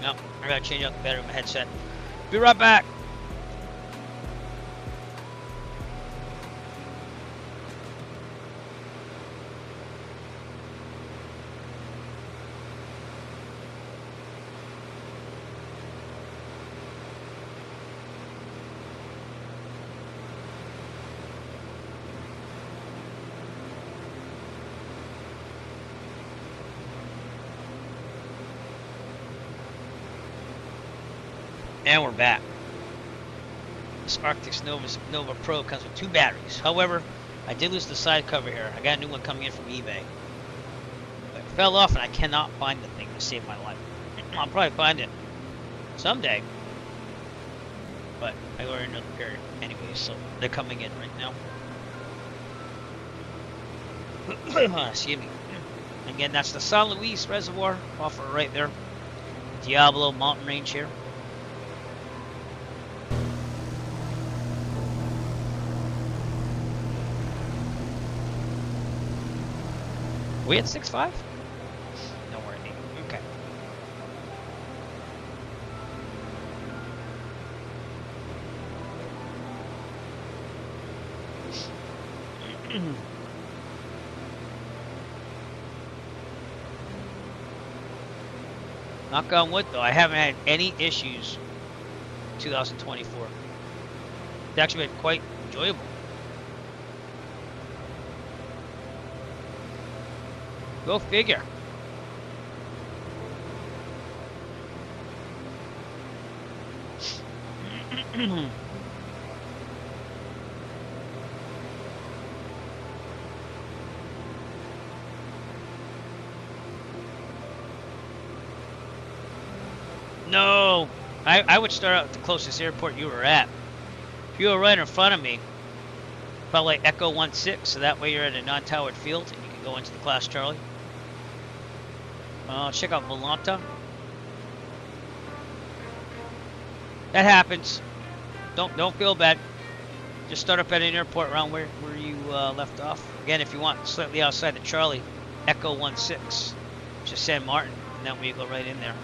No, I gotta change out the battery of my headset. Be right back. And we're back. This Arctic Nova Pro comes with 2 batteries. However, I did lose the side cover here. I got a new one coming in from eBay. But it fell off and I cannot find the thing to save my life. I'll probably find it someday. But I ordered another pair anyway, so they're coming in right now. Excuse me. Again, that's the San Luis Reservoir off right there. Diablo mountain range here. We at 6.5? No, we're at 8. Okay. Knock on wood, though, I haven't had any issues in 2024. It's actually been quite enjoyable. Go figure. No, I would start out at the closest airport you were at. If you were right in front of me, probably Echo 16, so that way you're at a non-towered field and you can go into the Class Charlie. Check out Volanta. That happens. Don't feel bad. Just start up at an airport around where you left off. Again, if you want slightly outside the Charlie, Echo 16, which is San Martin, and that way you go right in there.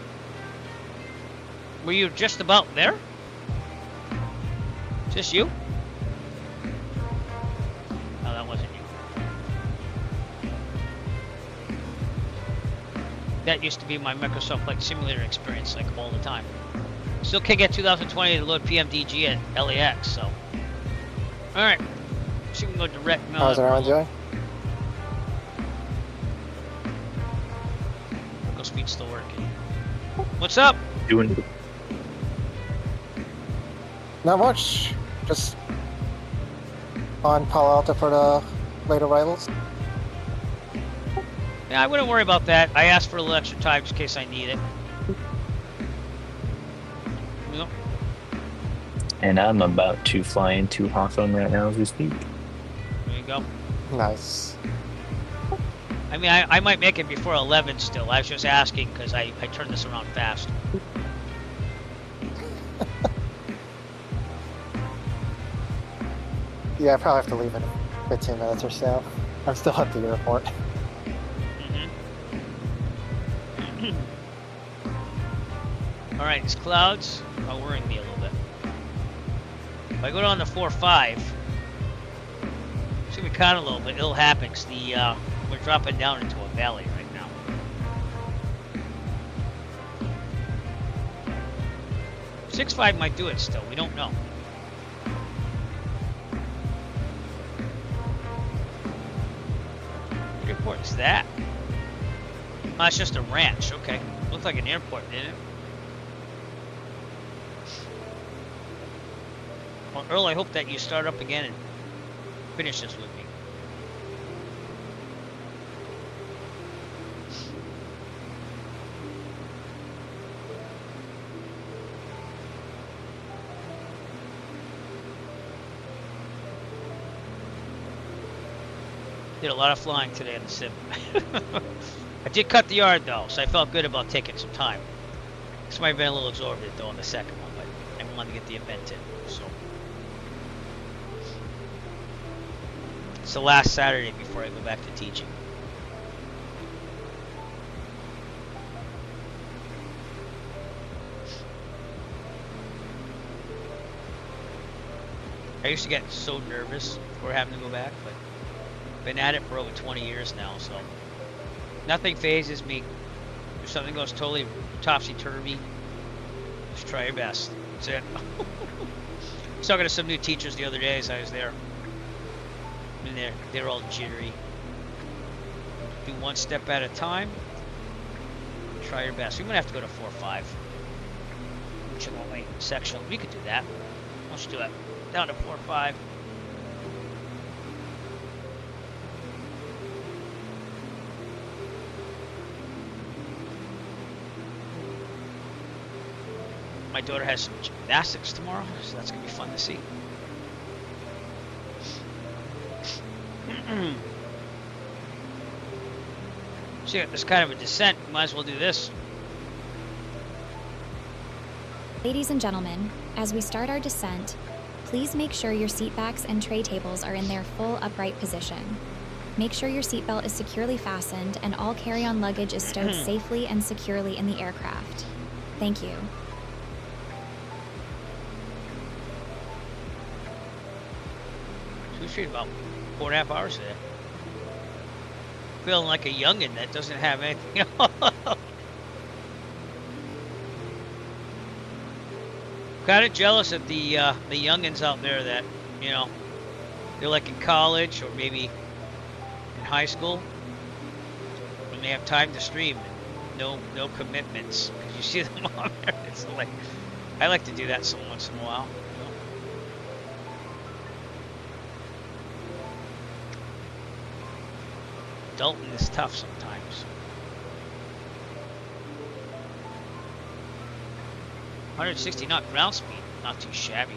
Were you just about there? Just you? No, that wasn't you. That used to be my Microsoft Flight Simulator experience, like all the time. Still can't get 2020 to load PMDG at LAX, so. Alright. So we can go direct mail. How's everyone doing? Local speed's still working. What's up? Doing. Not much. Just on Palo Alto for the late arrivals. Yeah, I wouldn't worry about that. I asked for a little extra time just in case I need it. Yep. And I'm about to fly into Hawthorne right now as we speak. There you go. Nice. I mean, I might make it before 11 still. I was just asking because I turned this around fast. Yeah, I probably have to leave in 15 minutes or so. I'm still at the airport. Alright, these clouds are worrying me a little bit. If I go down to 4.5, it's gonna be kind of low, but it'll happen because we're dropping down into a valley right now. .65 might do it still. We don't know. What airport is that? Oh, it's just a ranch. Okay, looked like an airport, didn't it? Well, Earl, I hope that you start up again and finish this with me. Did a lot of flying today in the sim. I did cut the yard though, so I felt good about taking some time. This might have been a little exorbitant though on the second one, but I wanted to get the event in. So it's the last Saturday before I go back to teaching. I used to get so nervous before having to go back, but I've been at it for over 20 years now, so nothing phases me. If something goes totally topsy-turvy, just try your best. That's it. I was talking to some new teachers the other day as I was there. And they're all jittery. Do one step at a time. Try your best. We might have to go to 4 or 5. Which is only sectional. We could do that. Let's do it. Down to 4 or 5. My daughter has some gymnastics tomorrow, so that's gonna be fun to see. So yeah, there's kind of a descent. Might as well do this. Ladies and gentlemen, as we start our descent, please make sure your seat backs and tray tables are in their full upright position. Make sure your seatbelt is securely fastened and all carry-on luggage is stowed safely and securely in the aircraft. Thank you. So we shoot about 4.5 hours today. Feeling like a youngin' that doesn't have anything else. Kind of jealous of the youngins out there that, you know, they're like in college or maybe in high school when they have time to stream and no commitments, because you see them on there. It's like, I like to do that some once in a while. You know? Adulting is tough sometimes. 160 knot ground speed, not too shabby.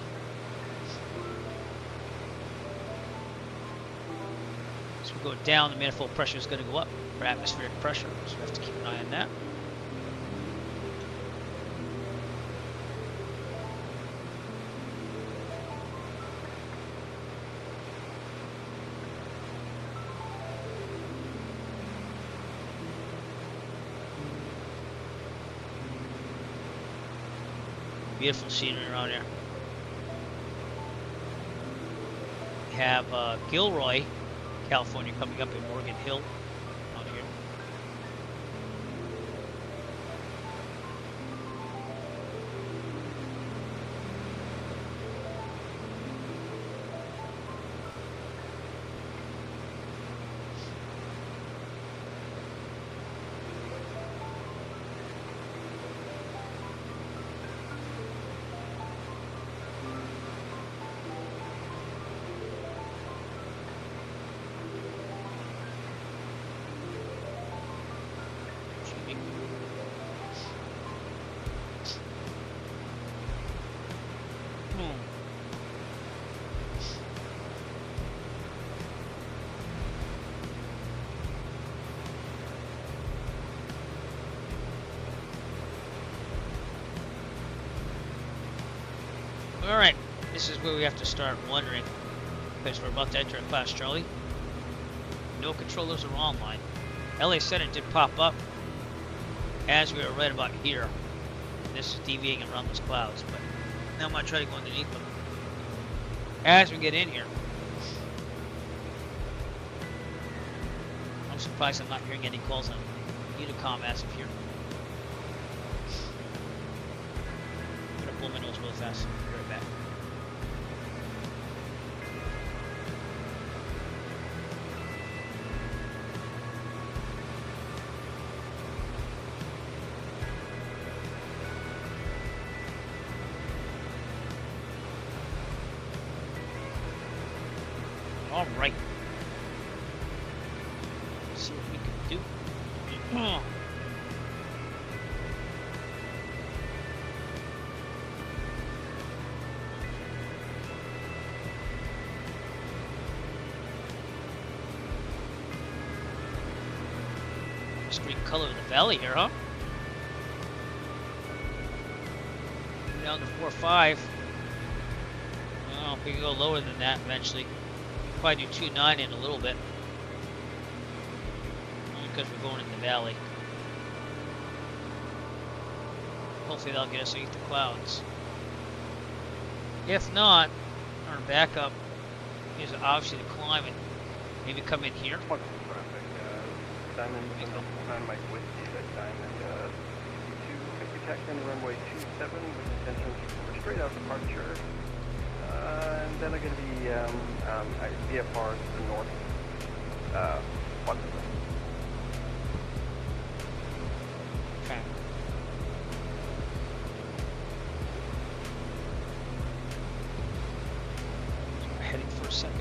So we go down, the manifold pressure is going to go up for atmospheric pressure, so we have to keep an eye on that. Beautiful scenery around here. We have Gilroy, California, coming up in Morgan Hill out here. Alright, this is where we have to start wondering, because we're about to enter a class, Charlie. No controllers are online. LA Center did pop up as we were right about here. This is deviating around those clouds, but now I'm going to try to go underneath them as we get in here. I'm surprised I'm not hearing any calls on Unicom as of here. I'm going to blow my nose really fast. Be right back. All right. Let's see what we can do. Extreme color of the valley here, huh? Down to 4.5. Well, we can go lower than that eventually. Probably do 2.9 in a little bit. Only because we're going in the valley. Hopefully that'll get us underneath the clouds. If not, our backup is obviously to climb it. Maybe come in here. What's the traffic? Diamond on Mike Whiskey, that Diamond 2 protect in runway 27 with intentions for straight out departure. And then they're going to be VFR to the north. What's the Okay. So we're heading for a second.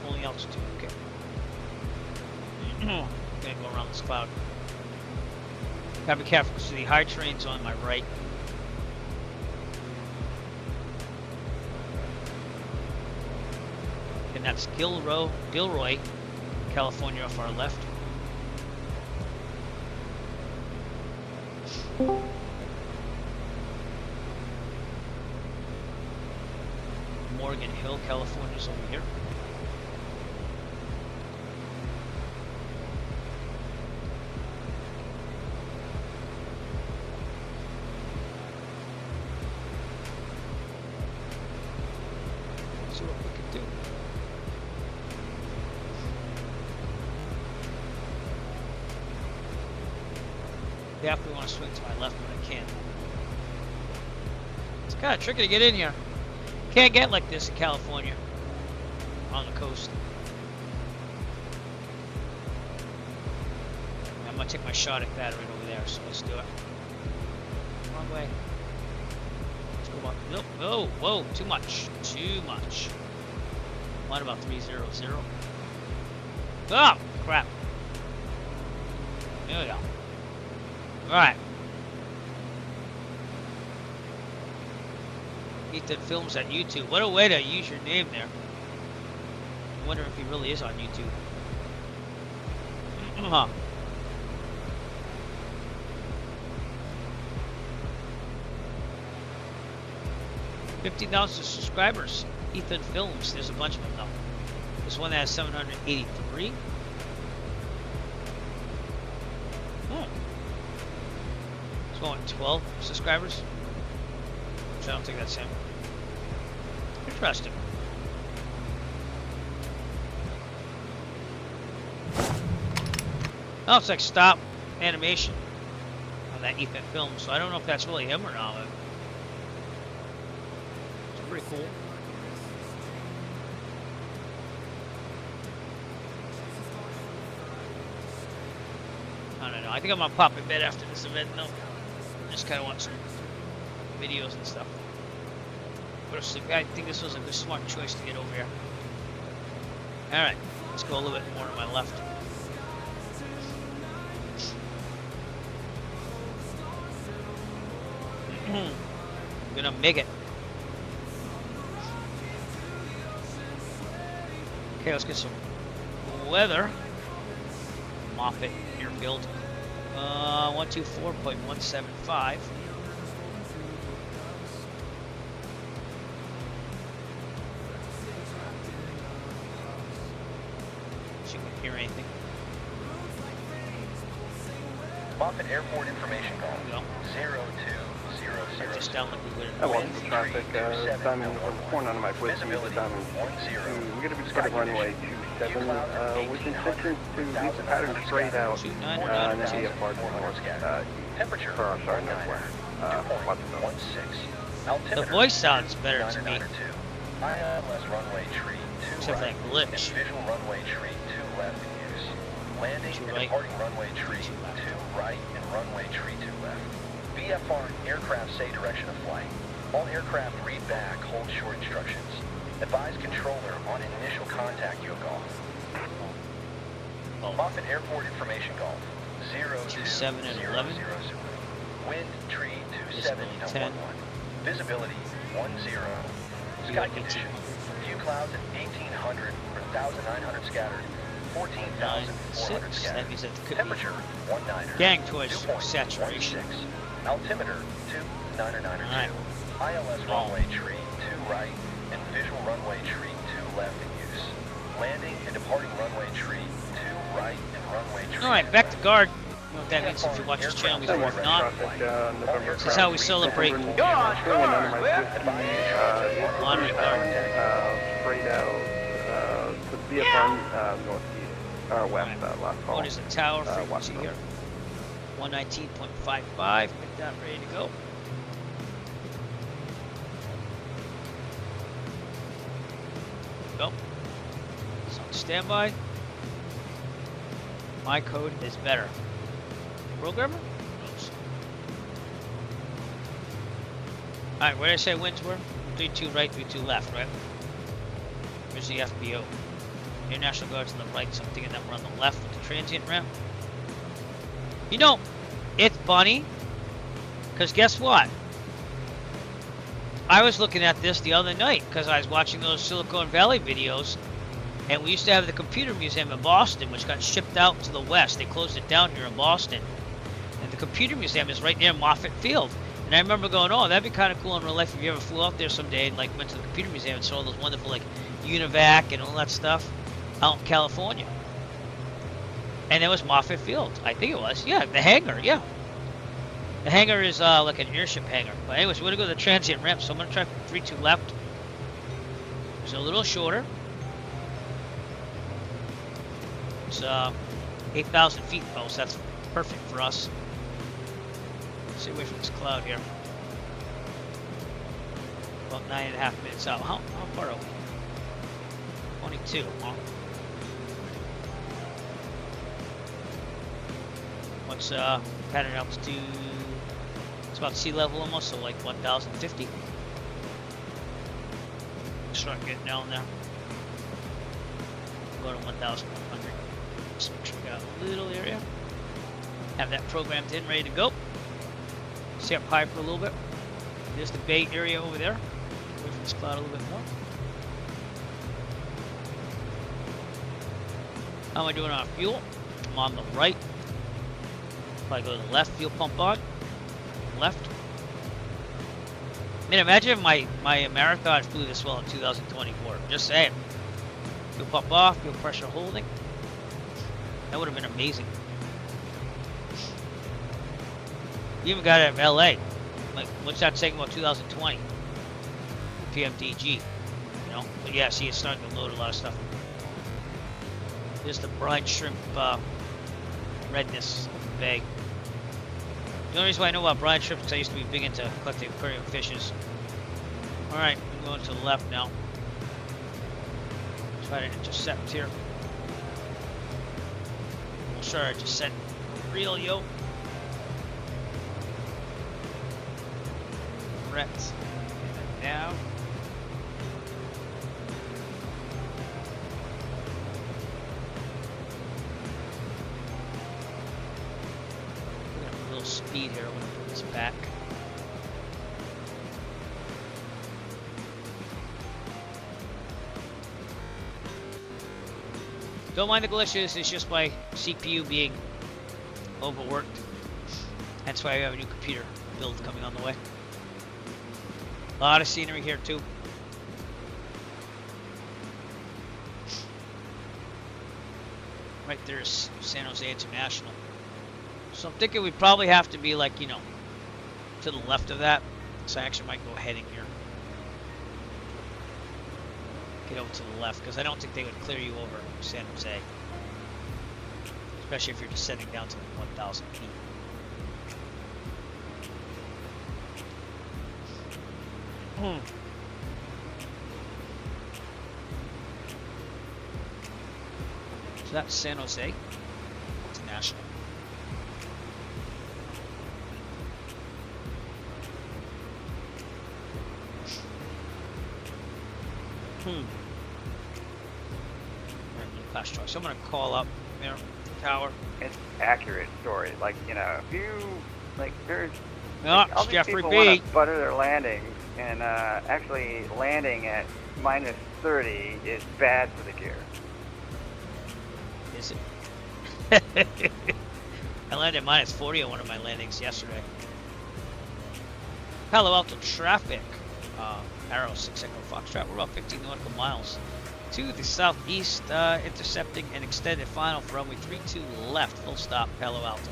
Only altitude, okay. Gonna go around this cloud. Gotta be careful, so the high terrain's on my right. And that's Gilroy, California off our left. Morgan Hill, California's over here. See what we can do. Definitely want to swing to my left when I can. It's kind of tricky to get in here. Can't get like this in California on the coast. I'm gonna take my shot at that right over there, so let's do it. Wrong way. Let's go on. Nope. Oh, whoa, too much. Too much. What about 300? Oh, crap. There we go. Alright. Ethan Films at YouTube. What a way to use your name there. I wonder if he really is on YouTube. Huh. $50 subscribers. Ethan Films. There's a bunch of them though. There's one that has 783. It's going 12 subscribers. I don't think that's him. Interesting. Oh, it's like stop animation on that Ethan film, so I don't know if that's really him or not. But it's pretty cool. I don't know. I think I'm gonna pop in bed after this event though. Just kind of want some videos and stuff. But I think this was a good smart choice to get over here. Alright, let's go a little bit more to my left. I'm gonna make it. Okay, let's get some weather. Moffett Airfield. 124.175. She can hear anything. Moffett Airport information call. 0200. Just down like we would. I want the traffic. Diamond, corn on my whiskey. Diamond 2. We're going to be starting runway 27 with intention to leave the pattern straight out and then be a part north. Temperature for our start northwest. The voice sounds better to me. runway tree 2 Except that glitch. Visual runway tree 2 left in use. Landing and right. departing runway tree 2 right and runway tree 2 left. VFR aircraft say direction of flight. All aircraft read back, hold short instructions. Advise controller on initial contact you have golf. Moffett Airport information golf. 27 and 11. Wind tree 27 to 11. Visibility 10. Sky condition. Few clouds at 1800 or 1900 scattered. 14,400 6. That means that it could Temperature, 19er. be getting towards 2.16. saturation. Altimeter, 2992. ILS runway tree 2 right and visual runway tree 2 left in use. Landing and departing runway tree 2 right and runway tree. Alright, back to guard. You know what that means if you watch this channel before. If not, this is how we celebrate. Go on, Honoring guard. Straight out to the VFR northeast, or west, last call. What is the tower frequency West. here? 119.55. Get that ready to go. Go. It's on standby. My code is better. Programmer? Oops. Alright, where did I say winds were? 32 right, 32 left, right? Where's the FBO? International Guards on the right, so I'm thinking that we're on the left with the transient ramp. You know, it's funny, because guess what? I was looking at this the other night, because I was watching those Silicon Valley videos, and we used to have the computer museum in Boston, which got shipped out to the west. They closed it down here in Boston. And the computer museum is right near Moffett Field. And I remember going, oh, that'd be kind of cool in real life if you ever flew out there someday and like went to the computer museum and saw all those wonderful like UNIVAC and all that stuff out in California. And it was Moffett Field. I think it was. Yeah, the hangar, yeah. The hangar is like an airship hangar. But anyways, we're going to go to the transient ramp. So I'm going to try 3-2 left. It's a little shorter. It's 8,000 feet though, so that's perfect for us. Stay away from this cloud here. About 9.5 minutes out. How far are we? 22, huh? What's pattern altitude? It's about sea level almost, so like 1,050. Start getting down there. Go to 1,100. Just make sure we got a little area. Have that programmed in, ready to go. Stay up high for a little bit. There's the bay area over there. Away from this cloud a little bit more. How am I doing on fuel? I'm on the right. Probably go to the left, fuel pump on. Left. I mean, imagine if my marathon flew this well in 2024. Just saying. Fuel pump off, fuel pressure holding. That would have been amazing. You even got it at LA. Like, what's that saying about 2020? PMDG. You know? But yeah, see, it's starting to load a lot of stuff. There's the brine shrimp redness of the bay. The only reason why I know about brine shrimp is because I used to be big into collecting aquarium fishes. Alright, I'm going to the left now. Try to intercept here. I'm sure I just sent real yo. Correct. And now. A little speed here. I'm going to put this back. Don't mind the glitches, it's just my CPU being overworked. That's why I have a new computer build coming on the way. A lot of scenery here too. Right there's San Jose International. So I'm thinking we probably have to be like, you know, to the left of that. So I actually might go heading here. Get over to the left, because I don't think they would clear you over San Jose. Especially if you're descending down to like 1,000 feet. So that's San Jose International. Flash truck. So I'm gonna call up there, tower. It's accurate story. Like, you know, if you like, there's Oh, like, all these Jeffrey people B. want to butter their landings, and actually landing at -30 is bad for the gear. I landed minus 40 on one of my landings yesterday. Palo Alto traffic. Arrow 6 Echo Foxtrot. We're about 15 nautical miles to the southeast, intercepting an extended final for runway 32 left. Full stop, Palo Alto.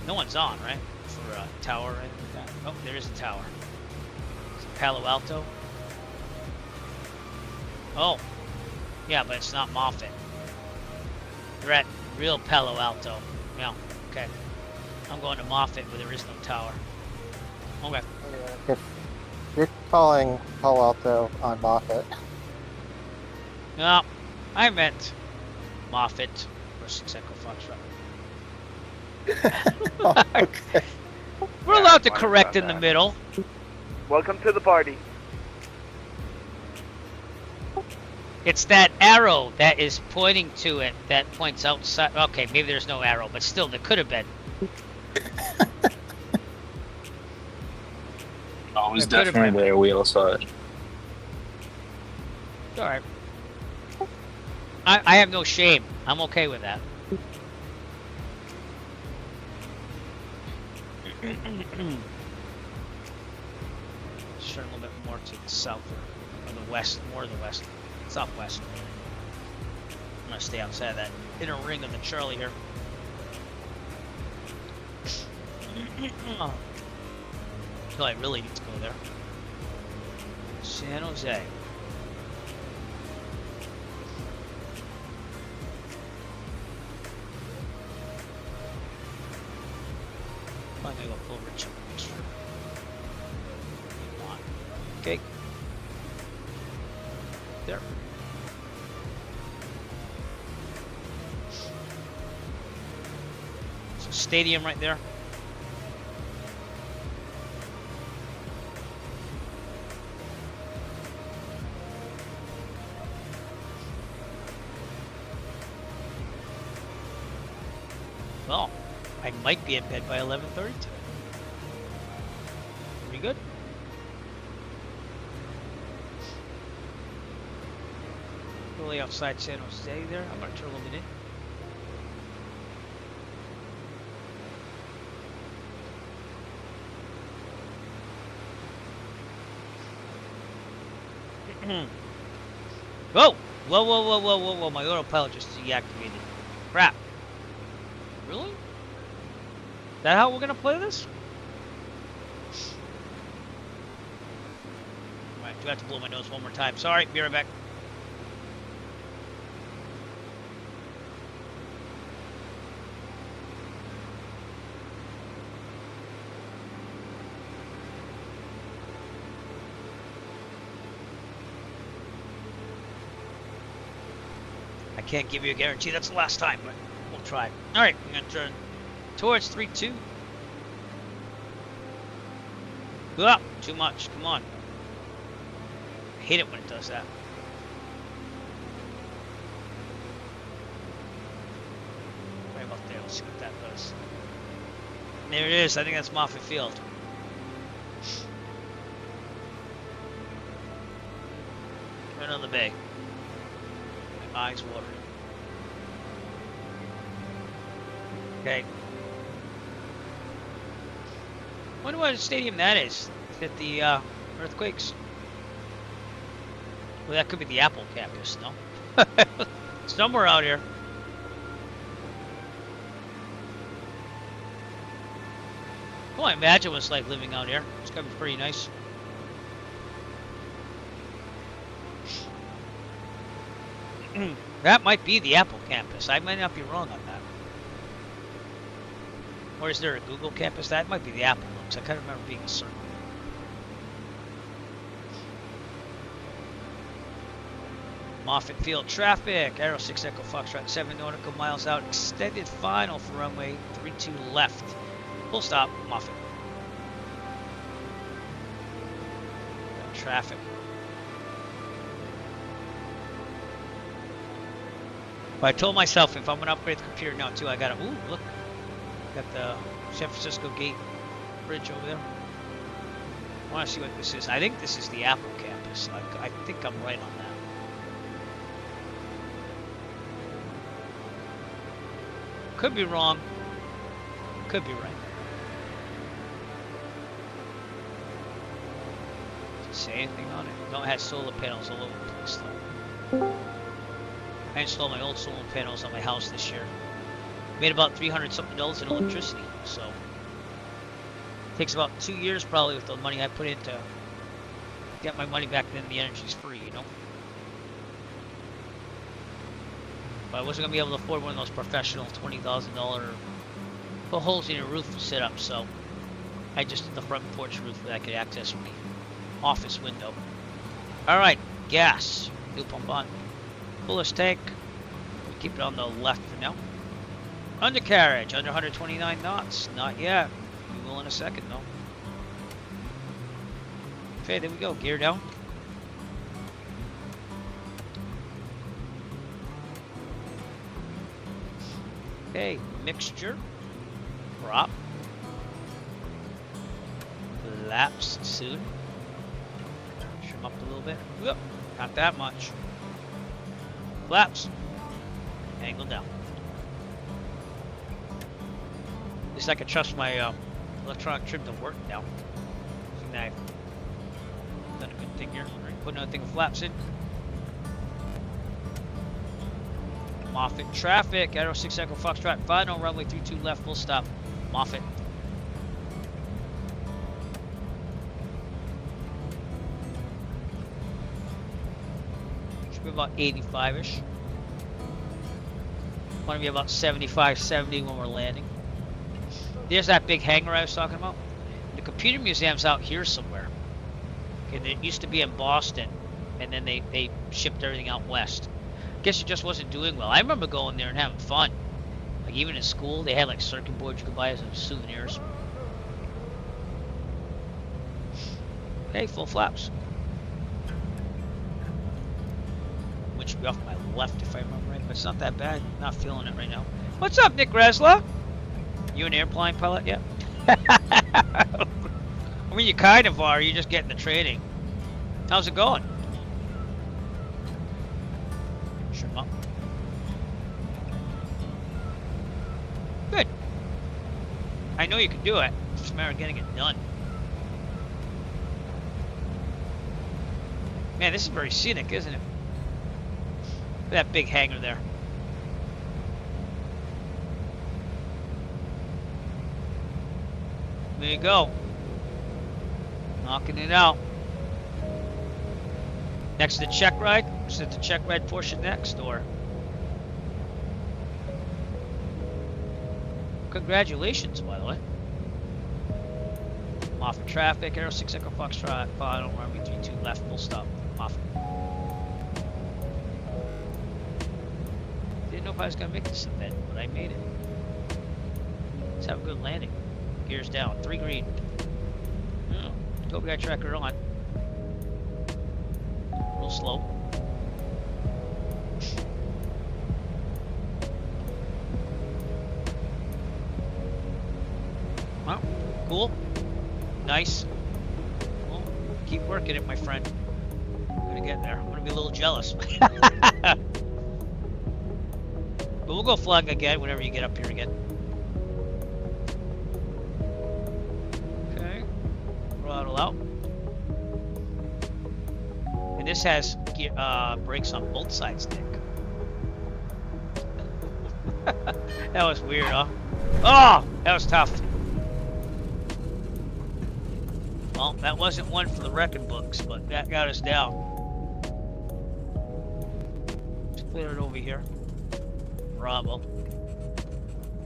No one's on, right? For a tower or anything like that. Oh, there is a tower. It's Palo Alto. Oh, yeah, but it's not Moffett. You're at real Palo Alto. Yeah, okay. I'm going to Moffett where there is no tower. Okay. If you're calling Palo Alto on Moffett. No, I meant Moffett for 6 Echo Foxtrot. Okay. We're allowed to correct in the middle. Welcome to the party. It's that arrow that is pointing to it that points outside. Okay, maybe there's no arrow, but still, there could have been. Oh, it was There could've definitely been. there. We all saw it. It's alright. I have no shame. I'm okay with that. Just turn a little bit more to the south or the west, more to the west, southwest. I'm gonna stay outside that inner ring of the Charlie here. Until I really need to go there. San Jose. I'm gonna go full rich mixture. Okay. There. So stadium right there. Well, I might be in bed by 11:30 today. Pretty good. Really outside San Jose there. I'm gonna turn a little bit in. Whoa! Whoa, whoa, whoa, whoa, whoa, whoa. My autopilot just deactivated. Crap. Really? Is that how we're gonna play this? Alright, do I have to blow my nose one more time? Sorry, be right back. I can't give you a guarantee that's the last time, but we'll try. Alright, we're gonna turn towards 3-2. Up, too much. Come on. I hate it when it does that. Right about there. Let's see what that does. There it is. I think that's Moffett Field. Right on the bay. My eyes watering. Okay. Wonder what stadium that is. Is it the Earthquakes? Well, that could be the Apple campus, no? Somewhere out here. Oh, I imagine what it's like living out here. It's gonna be pretty nice. That might be the Apple campus. I might not be wrong on that. Or is there a Google campus? That might be the Apple one, 'cause I kind of remember being a circle. Moffett Field traffic. Arrow 6 Echo Foxtrot 7 nautical miles out. Extended final for runway 32 left. Full stop, Moffett. Got traffic. But I told myself if I'm gonna upgrade the computer now too, I gotta. Ooh, look. Got the San Francisco Gate Bridge over there. I want to see what this is. I think this is the Apple campus. this. I think I'm right on that. Could be wrong. Could be right. Does it say anything on it? No, it has solar panels all over the place though. I installed my old solar panels on my house this year. Made about $300 something in electricity, so it takes about 2 years probably with the money I put in to get my money back. Then the energy's free, you know. But I wasn't gonna be able to afford one of those professional $20,000 put holes in your roof sit up, so I just did the front porch roof that I could access from the office window. All right, gas, fuel pump on, fullest tank. We'll keep it on the left for now. Undercarriage, under 129 knots. Not yet. We will in a second, though. Okay, there we go. Gear down. Okay, mixture. Prop. Laps soon. Trim up a little bit. Whoop, not that much. Flaps. Angle down. At least I can trust my electronic trim to work now. I think I've done a good thing here. Alright, put another thing of flaps in. Moffett traffic, Arrow 6 Echo Foxtrot, final runway 32 left, full stop. Moffett. Should be about 85-ish. Want to be about 75, 70 when we're landing. There's that big hangar I was talking about. The computer museum's out here somewhere. Okay, it used to be in Boston, and then they shipped everything out west. Guess it just wasn't doing well. I remember going there and having fun. Like even in school, they had like circuit boards you could buy as souvenirs. Hey, full flaps. Which should be off my left if I remember right, but it's not that bad. Not feeling it right now. What's up, Nick Resla? You an airplane pilot yet? I mean, you kind of are. You're just getting the training. How's it going? Trim up. Good. I know you can do it. It's just a matter of getting it done. Man, this is very scenic, isn't it? Look at that big hangar there. There you go. Knocking it out. Next to the check ride? Is it the check ride portion next, or? Congratulations, by the way. Moffett traffic, Arrow 6 Echo Foxtrot, final runway 32 left, full stop. Moffett. Didn't know if I was gonna make this event, but I made it. Let's have a good landing. Gears down, 3 green. Oh, tow guy tracker on. A little slow. Well, cool. Nice. Well, keep working it, my friend. I'm gonna get there. I'm gonna be a little jealous. But we'll go flying again whenever you get up here again. Okay. Throttle out. And this has brakes on both sides, Nick. That was weird, huh? Oh! That was tough. Well, that wasn't one for the record books, but that got us down. Let's clear it over here. Bravo.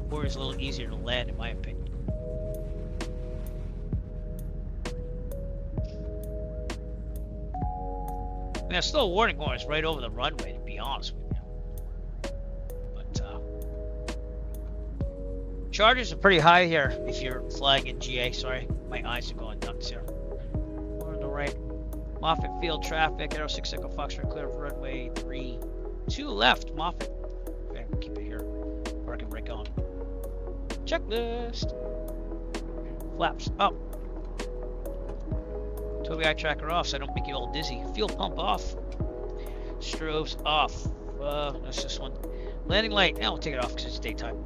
Warrior's a little easier to land, in my opinion. I mean, that's still a warning horn right over the runway, to be honest with you. But, charges are pretty high here if you're flying in GA. Sorry, my eyes are going nuts here. We're on the right. Moffett field traffic, Arrow 6 Echo Foxtrot, clear of runway 32 left, Moffett. Okay, we'll keep it here. Or I can break on. Checklist. Flaps up. Toby eye tracker off so I don't make you all dizzy. Fuel pump off. Strobes off. That's this one. Landing light. Now we'll take it off because it's daytime.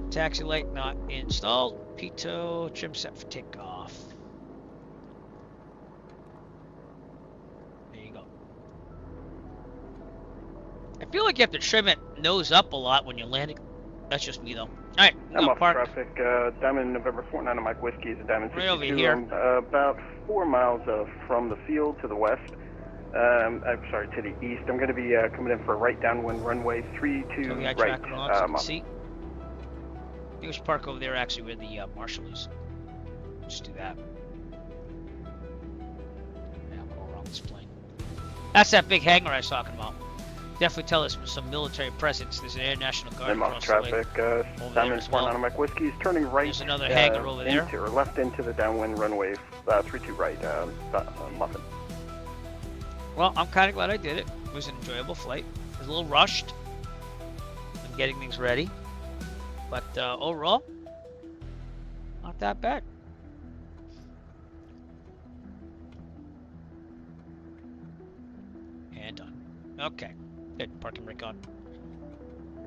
Taxi light not installed. Pitot trim set for takeoff. There you go. I feel like you have to trim it nose up a lot when you're landing. That's just me though. Alright, I'm off park. traffic. Diamond November 49 Mike Whiskey is a Diamond 62. Right over here. I'm about 4 miles from the field to the west. I'm sorry, to the east. I'm going to be coming in for a right downwind runway 32 Toby eye right. tracker on so you can see. I think we should park over there actually where the marshal is. Just do that. Yeah, I'll go around this plane. That's that big hangar I was talking about. Definitely tell us some military presence. There's an Air National Guard I'm off across the way. traffic. Diamond 49 Mike Whiskey is turning right. There's another hangar over there. Into, or left into the downwind runway 32 right. Muffin. Well, I'm kind of glad I did it. It was an enjoyable flight. It was a little rushed. I'm getting things ready. But overall, not that bad. And done. Okay. Good. Parking brake on.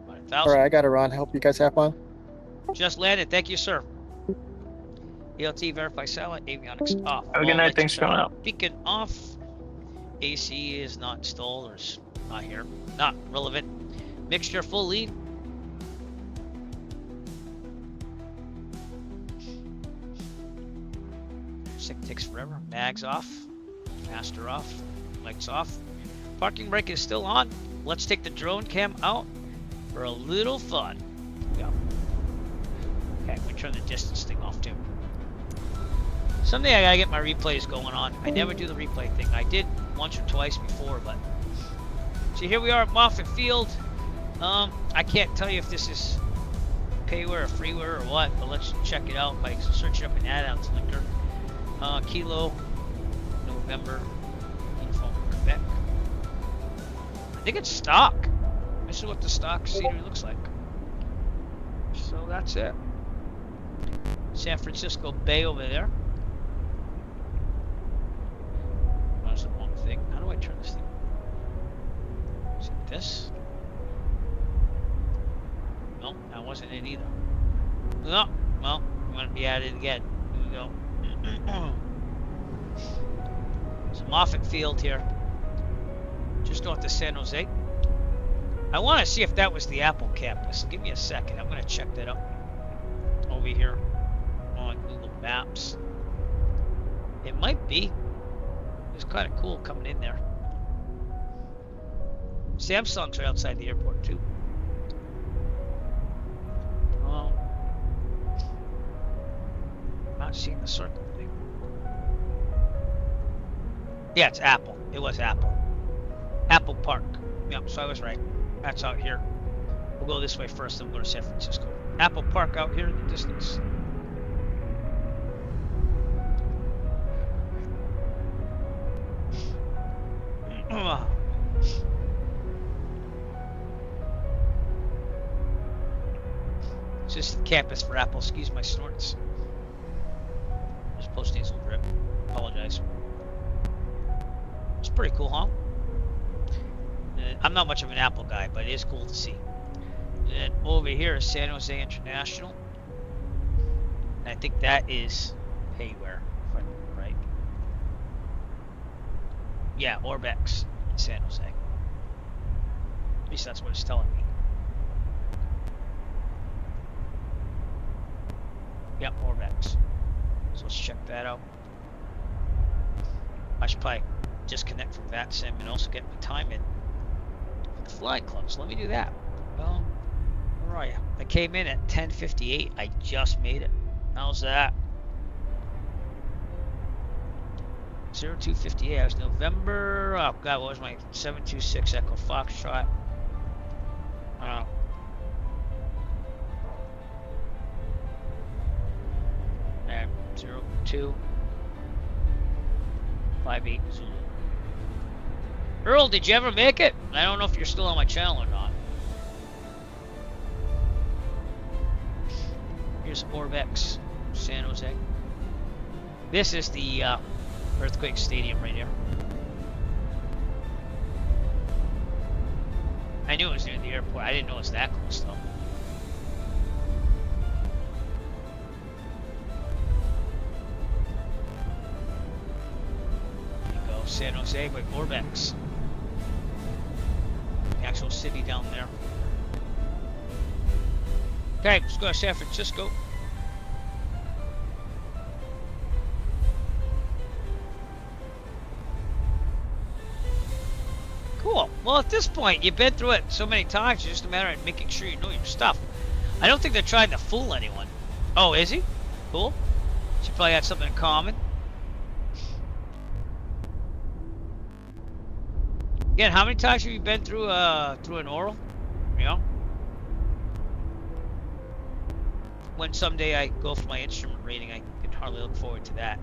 About 1,000. Alright, I gotta run. Hope you guys have fun. Just landed. Thank you, sir. ELT verify satellite. Avionics off. Have a good night. Thanks for coming out. Beacon off. AC is not installed or is not here. Not relevant. Mixture full lead. Sick takes forever. Mags off. Master off. Lights off. Parking brake is still on. Let's take the drone cam out for a little fun. Go. Okay, I'm gonna turn the distance thing off too. Someday I gotta get my replays going on. I never do the replay thing. I did once or twice before, but so here we are at Moffett Field. I can't tell you if this is payware or freeware or what, but let's check it out by searching up an add-ons linker. Kilo, November, uniform Quebec. I think it's stock. This is what the stock scenery looks like. So that's it. San Francisco Bay over there. That's the wrong thing. How do I turn this thing? Is it this? No, that wasn't it either. No, well, I'm gonna be at it again. Here we go. It's Moffett Field here, just north of San Jose. I want to see if that was the Apple campus. Give me a second. I'm going to check that out over here on Google Maps. It might be. It's kind of cool coming in there. Samsung's right outside the airport too. Not seeing the circle thing. Yeah, it's Apple. It was Apple. Apple Park. Yep, so I was right. That's out here. We'll go this way first, then we'll go to San Francisco. Apple Park out here in the distance. It's just the campus for Apple. Excuse my snorts. Just post-nasal drip. Apologize. It's pretty cool, huh? I'm not much of an Apple guy, but it is cool to see. And over here is San Jose International. And I think that is payware, if I'm right. Yeah, Orbex in San Jose. At least that's what it's telling me. Yep, Orbex. So let's check that out. I should probably disconnect from VATSIM and also get my time in for the flying club. So let me do that. Well, where are you? I came in at 10:58. I just made it. How's that? 0258. I was November. Oh God, what was my 726 Echo Foxtrot? And 0258 Zulu. Earl, did you ever make it? I don't know if you're still on my channel or not. Here's Orbex, San Jose. This is the Earthquake Stadium right here. I knew it was near the airport. I didn't know it was that close though. There you go, San Jose by Orbex. The actual city down there. Okay, let's go to San Francisco. Cool. Well, at this point, you've been through it so many times, it's just a matter of making sure you know your stuff. I don't think they're trying to fool anyone. Oh, is he? Cool. She probably had something in common. Again, how many times have you been through an oral? You know? When someday I go for my instrument rating, I can hardly look forward to that.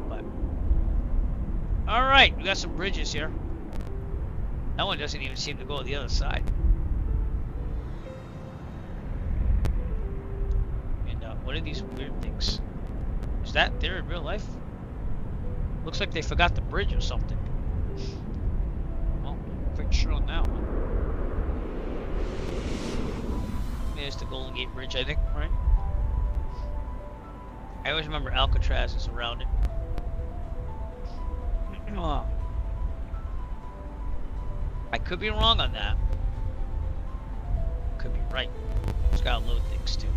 But all right, we got some bridges here. That one doesn't even seem to go to the other side. And what are these weird things? Is that there in real life? Looks like they forgot the bridge or something. Well, pretty sure on that one. There's the Golden Gate Bridge, I think, right? I always remember Alcatraz is around it. Oh. I could be wrong on that. Could be right. Just gotta load things too.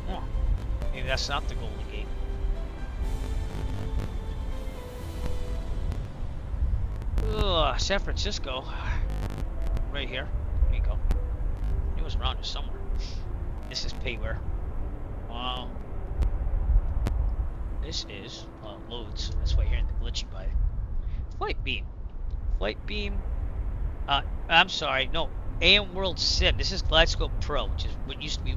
Oh. Maybe that's not the Golden Gate. Ugh, San Francisco. Right here. There you go. It was around here somewhere. This is payware. Wow. This is loads. That's why you're hearing the glitchy by it. Flight beam. Flight beam. I'm sorry. No. AM World Sim. This is GlideScope Pro, which is what used to be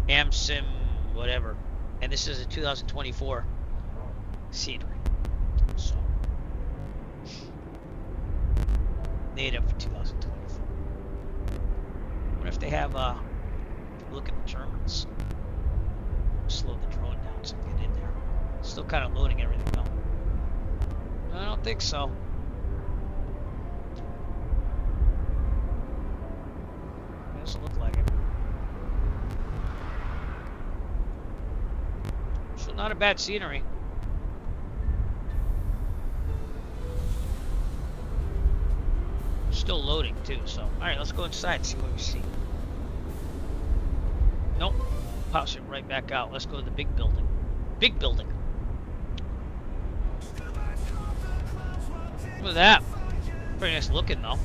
AM Sim whatever. And this is a 2024 scenery. So native for 2024. What if they have look at the terminals? Slow the drone down so we get in there. Still kind of loading everything though. I don't think so. It doesn't look like it. So not a bad scenery. Still loading too, so alright, let's go inside and see what we see. Nope. Pops it right back out. Let's go to the big building. Big building. Look at that. Pretty nice looking though.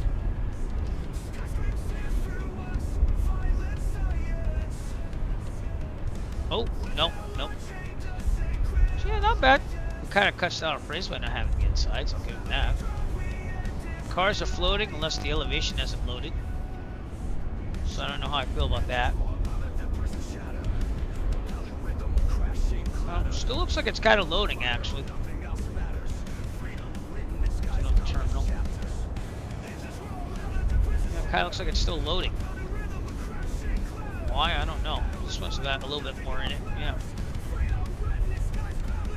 Oh, no, nope. Yeah, not bad. It kind of cuts down on praise by not having the inside, so I'll give him that. Cars are floating unless the elevation hasn't loaded. So I don't know how I feel about that. Still looks like it's kind of loading actually. Another terminal. Yeah, kind of looks like it's still loading. Why? I don't know. This one's got a little bit more in it. Yeah.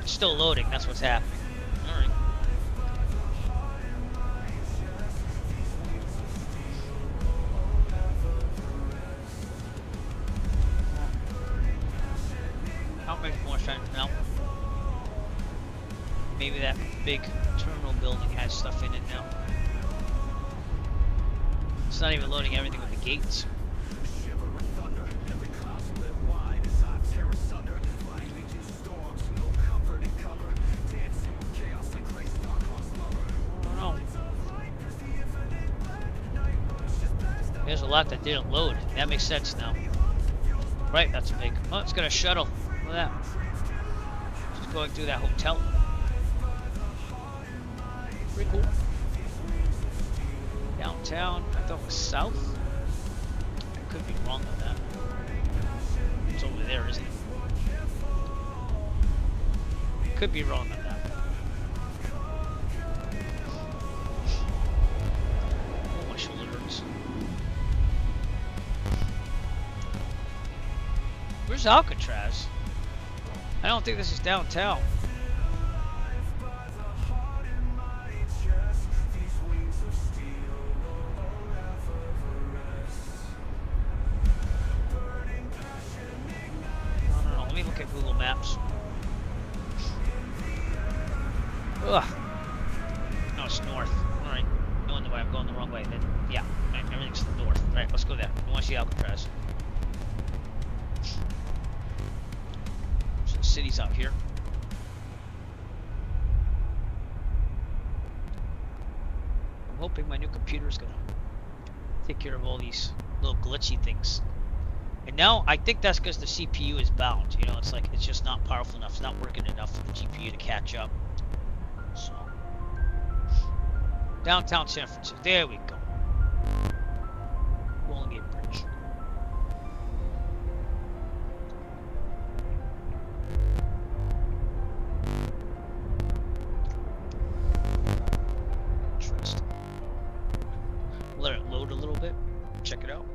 It's still loading. That's what's happening. All right. I'll make more sense now. Maybe that big terminal building has stuff in it now. It's not even loading everything with the gates. I don't know. There's a lot that didn't load. That makes sense now. Right, that's big. Oh, it's got a shuttle. Look at that. Just going through that hotel. Pretty cool. Downtown, I thought it was south. I could be wrong on that. It's over there, isn't it? Could be wrong on that. Oh, my shoulder. Where's Alcatraz? I don't think this is downtown. No. Let me look at Google Maps. Ugh. No, it's north. Alright. Going the way. I'm going the wrong way. Then, yeah. Right, everything's to the north. Alright, let's go there. I want to see Alcatraz. So the city's out here. I'm hoping my new computer is going to take care of all these little glitchy things. And now I think that's because the CPU is bound. You know, it's like it's just not powerful enough. It's not working enough for the GPU to catch up. So, downtown San Francisco. There we go. Golden Gate Bridge. Interesting. Let it load a little bit. Check it out.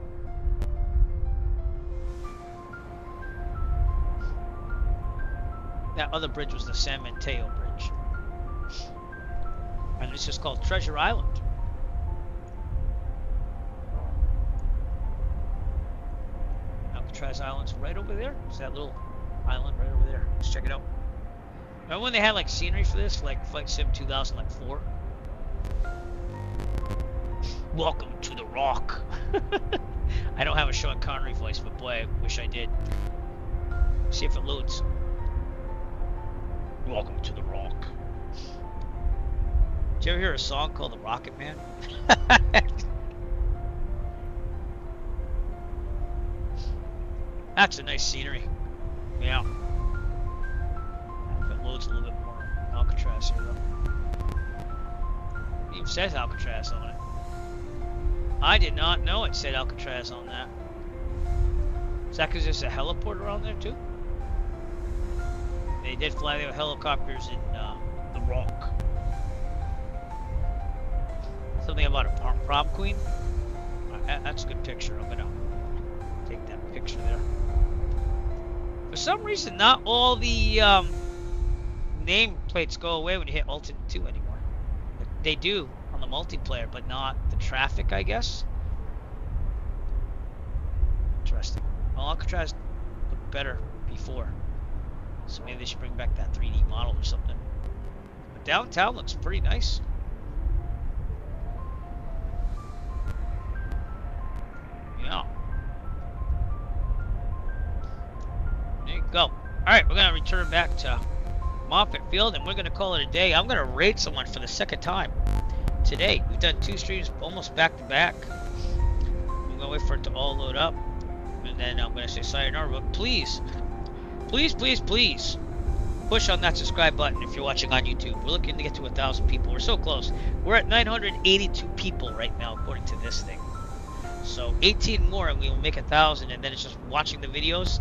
That other bridge was the San Mateo Bridge. And this is called Treasure Island. Alcatraz Island's right over there. It's that little island right over there. Let's check it out. Remember when they had like scenery for this, like Flight Sim 2004? Welcome to the Rock. I don't have a Sean Connery voice, but boy, I wish I did. See if it loads. Welcome to the Rock. Did you ever hear a song called The Rocket Man? That's a nice scenery. Yeah. If it loads a little bit more. Alcatraz here though. It even says Alcatraz on it. I did not know it said Alcatraz on that. Is that because there's a heliport around there too? They did fly their helicopters in the Rock. Something about a prom queen? That's a good picture. I'm gonna take that picture there. For some reason, not all the name plates go away when you hit Ultimate 2 anymore. They do on the multiplayer, but not the traffic, I guess. Interesting. Well, Alcatraz looked better before. So maybe they should bring back that 3D model or something. But downtown looks pretty nice. Yeah. There you go. Alright, we're going to return back to Moffett Field and we're going to call it a day. I'm going to raid someone for the second time today. We've done 2 streams almost back to back. I'm going to wait for it to all load up. And then I'm going to say sayonara. But please, push on that subscribe button if you're watching on YouTube. We're looking to get to 1,000 people. We're so close. We're at 982 people right now, according to this thing. So 18 more and we will make 1,000, and then it's just watching the videos.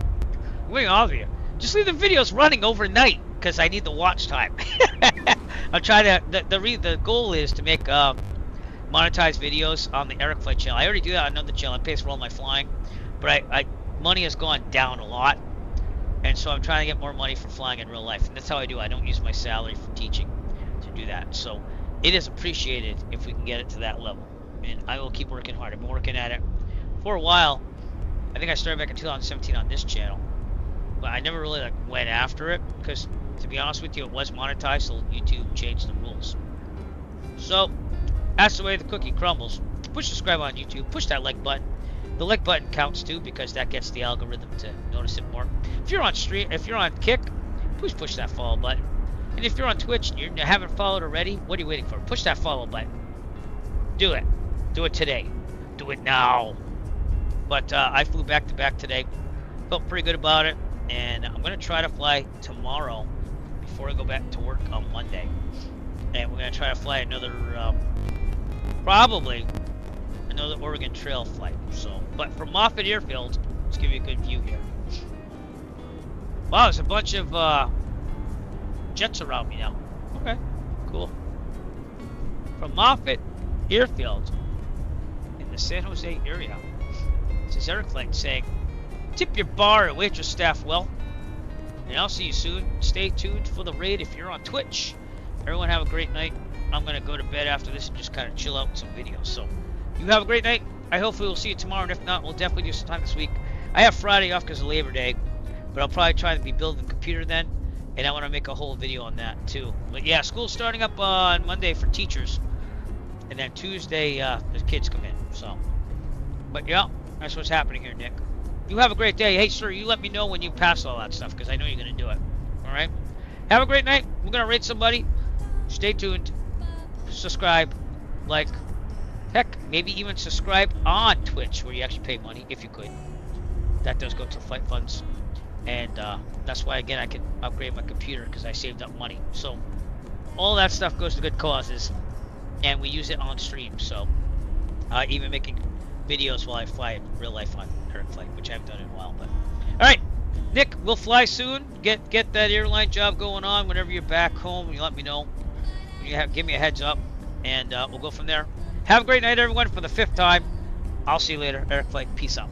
I'm going all of you. Just leave the videos running overnight because I need the watch time. I'm trying to. The goal is to make monetized videos on the Airflight channel. I already do that on another channel. It pays for all my flying, but money has gone down a lot. And so I'm trying to get more money for flying in real life. And that's how I do it. I don't use my salary for teaching to do that. So it is appreciated if we can get it to that level. And I will keep working hard. I've been working at it for a while. I think I started back in 2017 on this channel. But I never really went after it. Because to be honest with you, it was monetized. So YouTube changed the rules. So that's the way the cookie crumbles. Push subscribe on YouTube. Push that like button. The like button counts too because that gets the algorithm to notice it more. If you're on Kick, please push that follow button. And if you're on Twitch and you haven't followed already, what are you waiting for? Push that follow button. Do it. Do it today. Do it now. But I flew back to back today. Felt pretty good about it. And I'm going to try to fly tomorrow before I go back to work on Monday. And we're going to try to fly another, probably another Oregon Trail flight. So, but from Moffett Airfield, let's give you a good view here. Wow, there's a bunch of jets around me now. Okay, cool. From Moffett Airfield in the San Jose area, this is Airflight saying Tip your bar and waitress staff well. And I'll see you soon. Stay tuned for the raid if you're on Twitch. Everyone have a great night. I'm going to go to bed after this and just kind of chill out with some videos. So, you have a great night. I hopefully will see you tomorrow. And if not, we'll definitely do some time this week. I have Friday off because of Labor Day. But I'll probably try to be building the computer then. And I want to make a whole video on that too. But yeah, school's starting up on Monday for teachers. And then Tuesday, the kids come in. So, but yeah, that's what's happening here, Nick. You have a great day. Hey, sir, you let me know when you pass all that stuff because I know you're going to do it. All right? Have a great night. We're going to raid somebody. Stay tuned. Subscribe. Like. Heck, maybe even subscribe on Twitch where you actually pay money if you could. That does go to flight funds. And that's why, again, I can upgrade my computer because I saved up money. So, all that stuff goes to good causes. And we use it on stream. So, even making videos while I fly in real life on Eric Flight, which I haven't done in a while. But alright, Nick, we'll fly soon. Get that airline job going on. Whenever you're back home, you let me know. Give me a heads up. And we'll go from there. Have a great night, everyone, for the 5th time. I'll see you later. Eric Flight, peace out.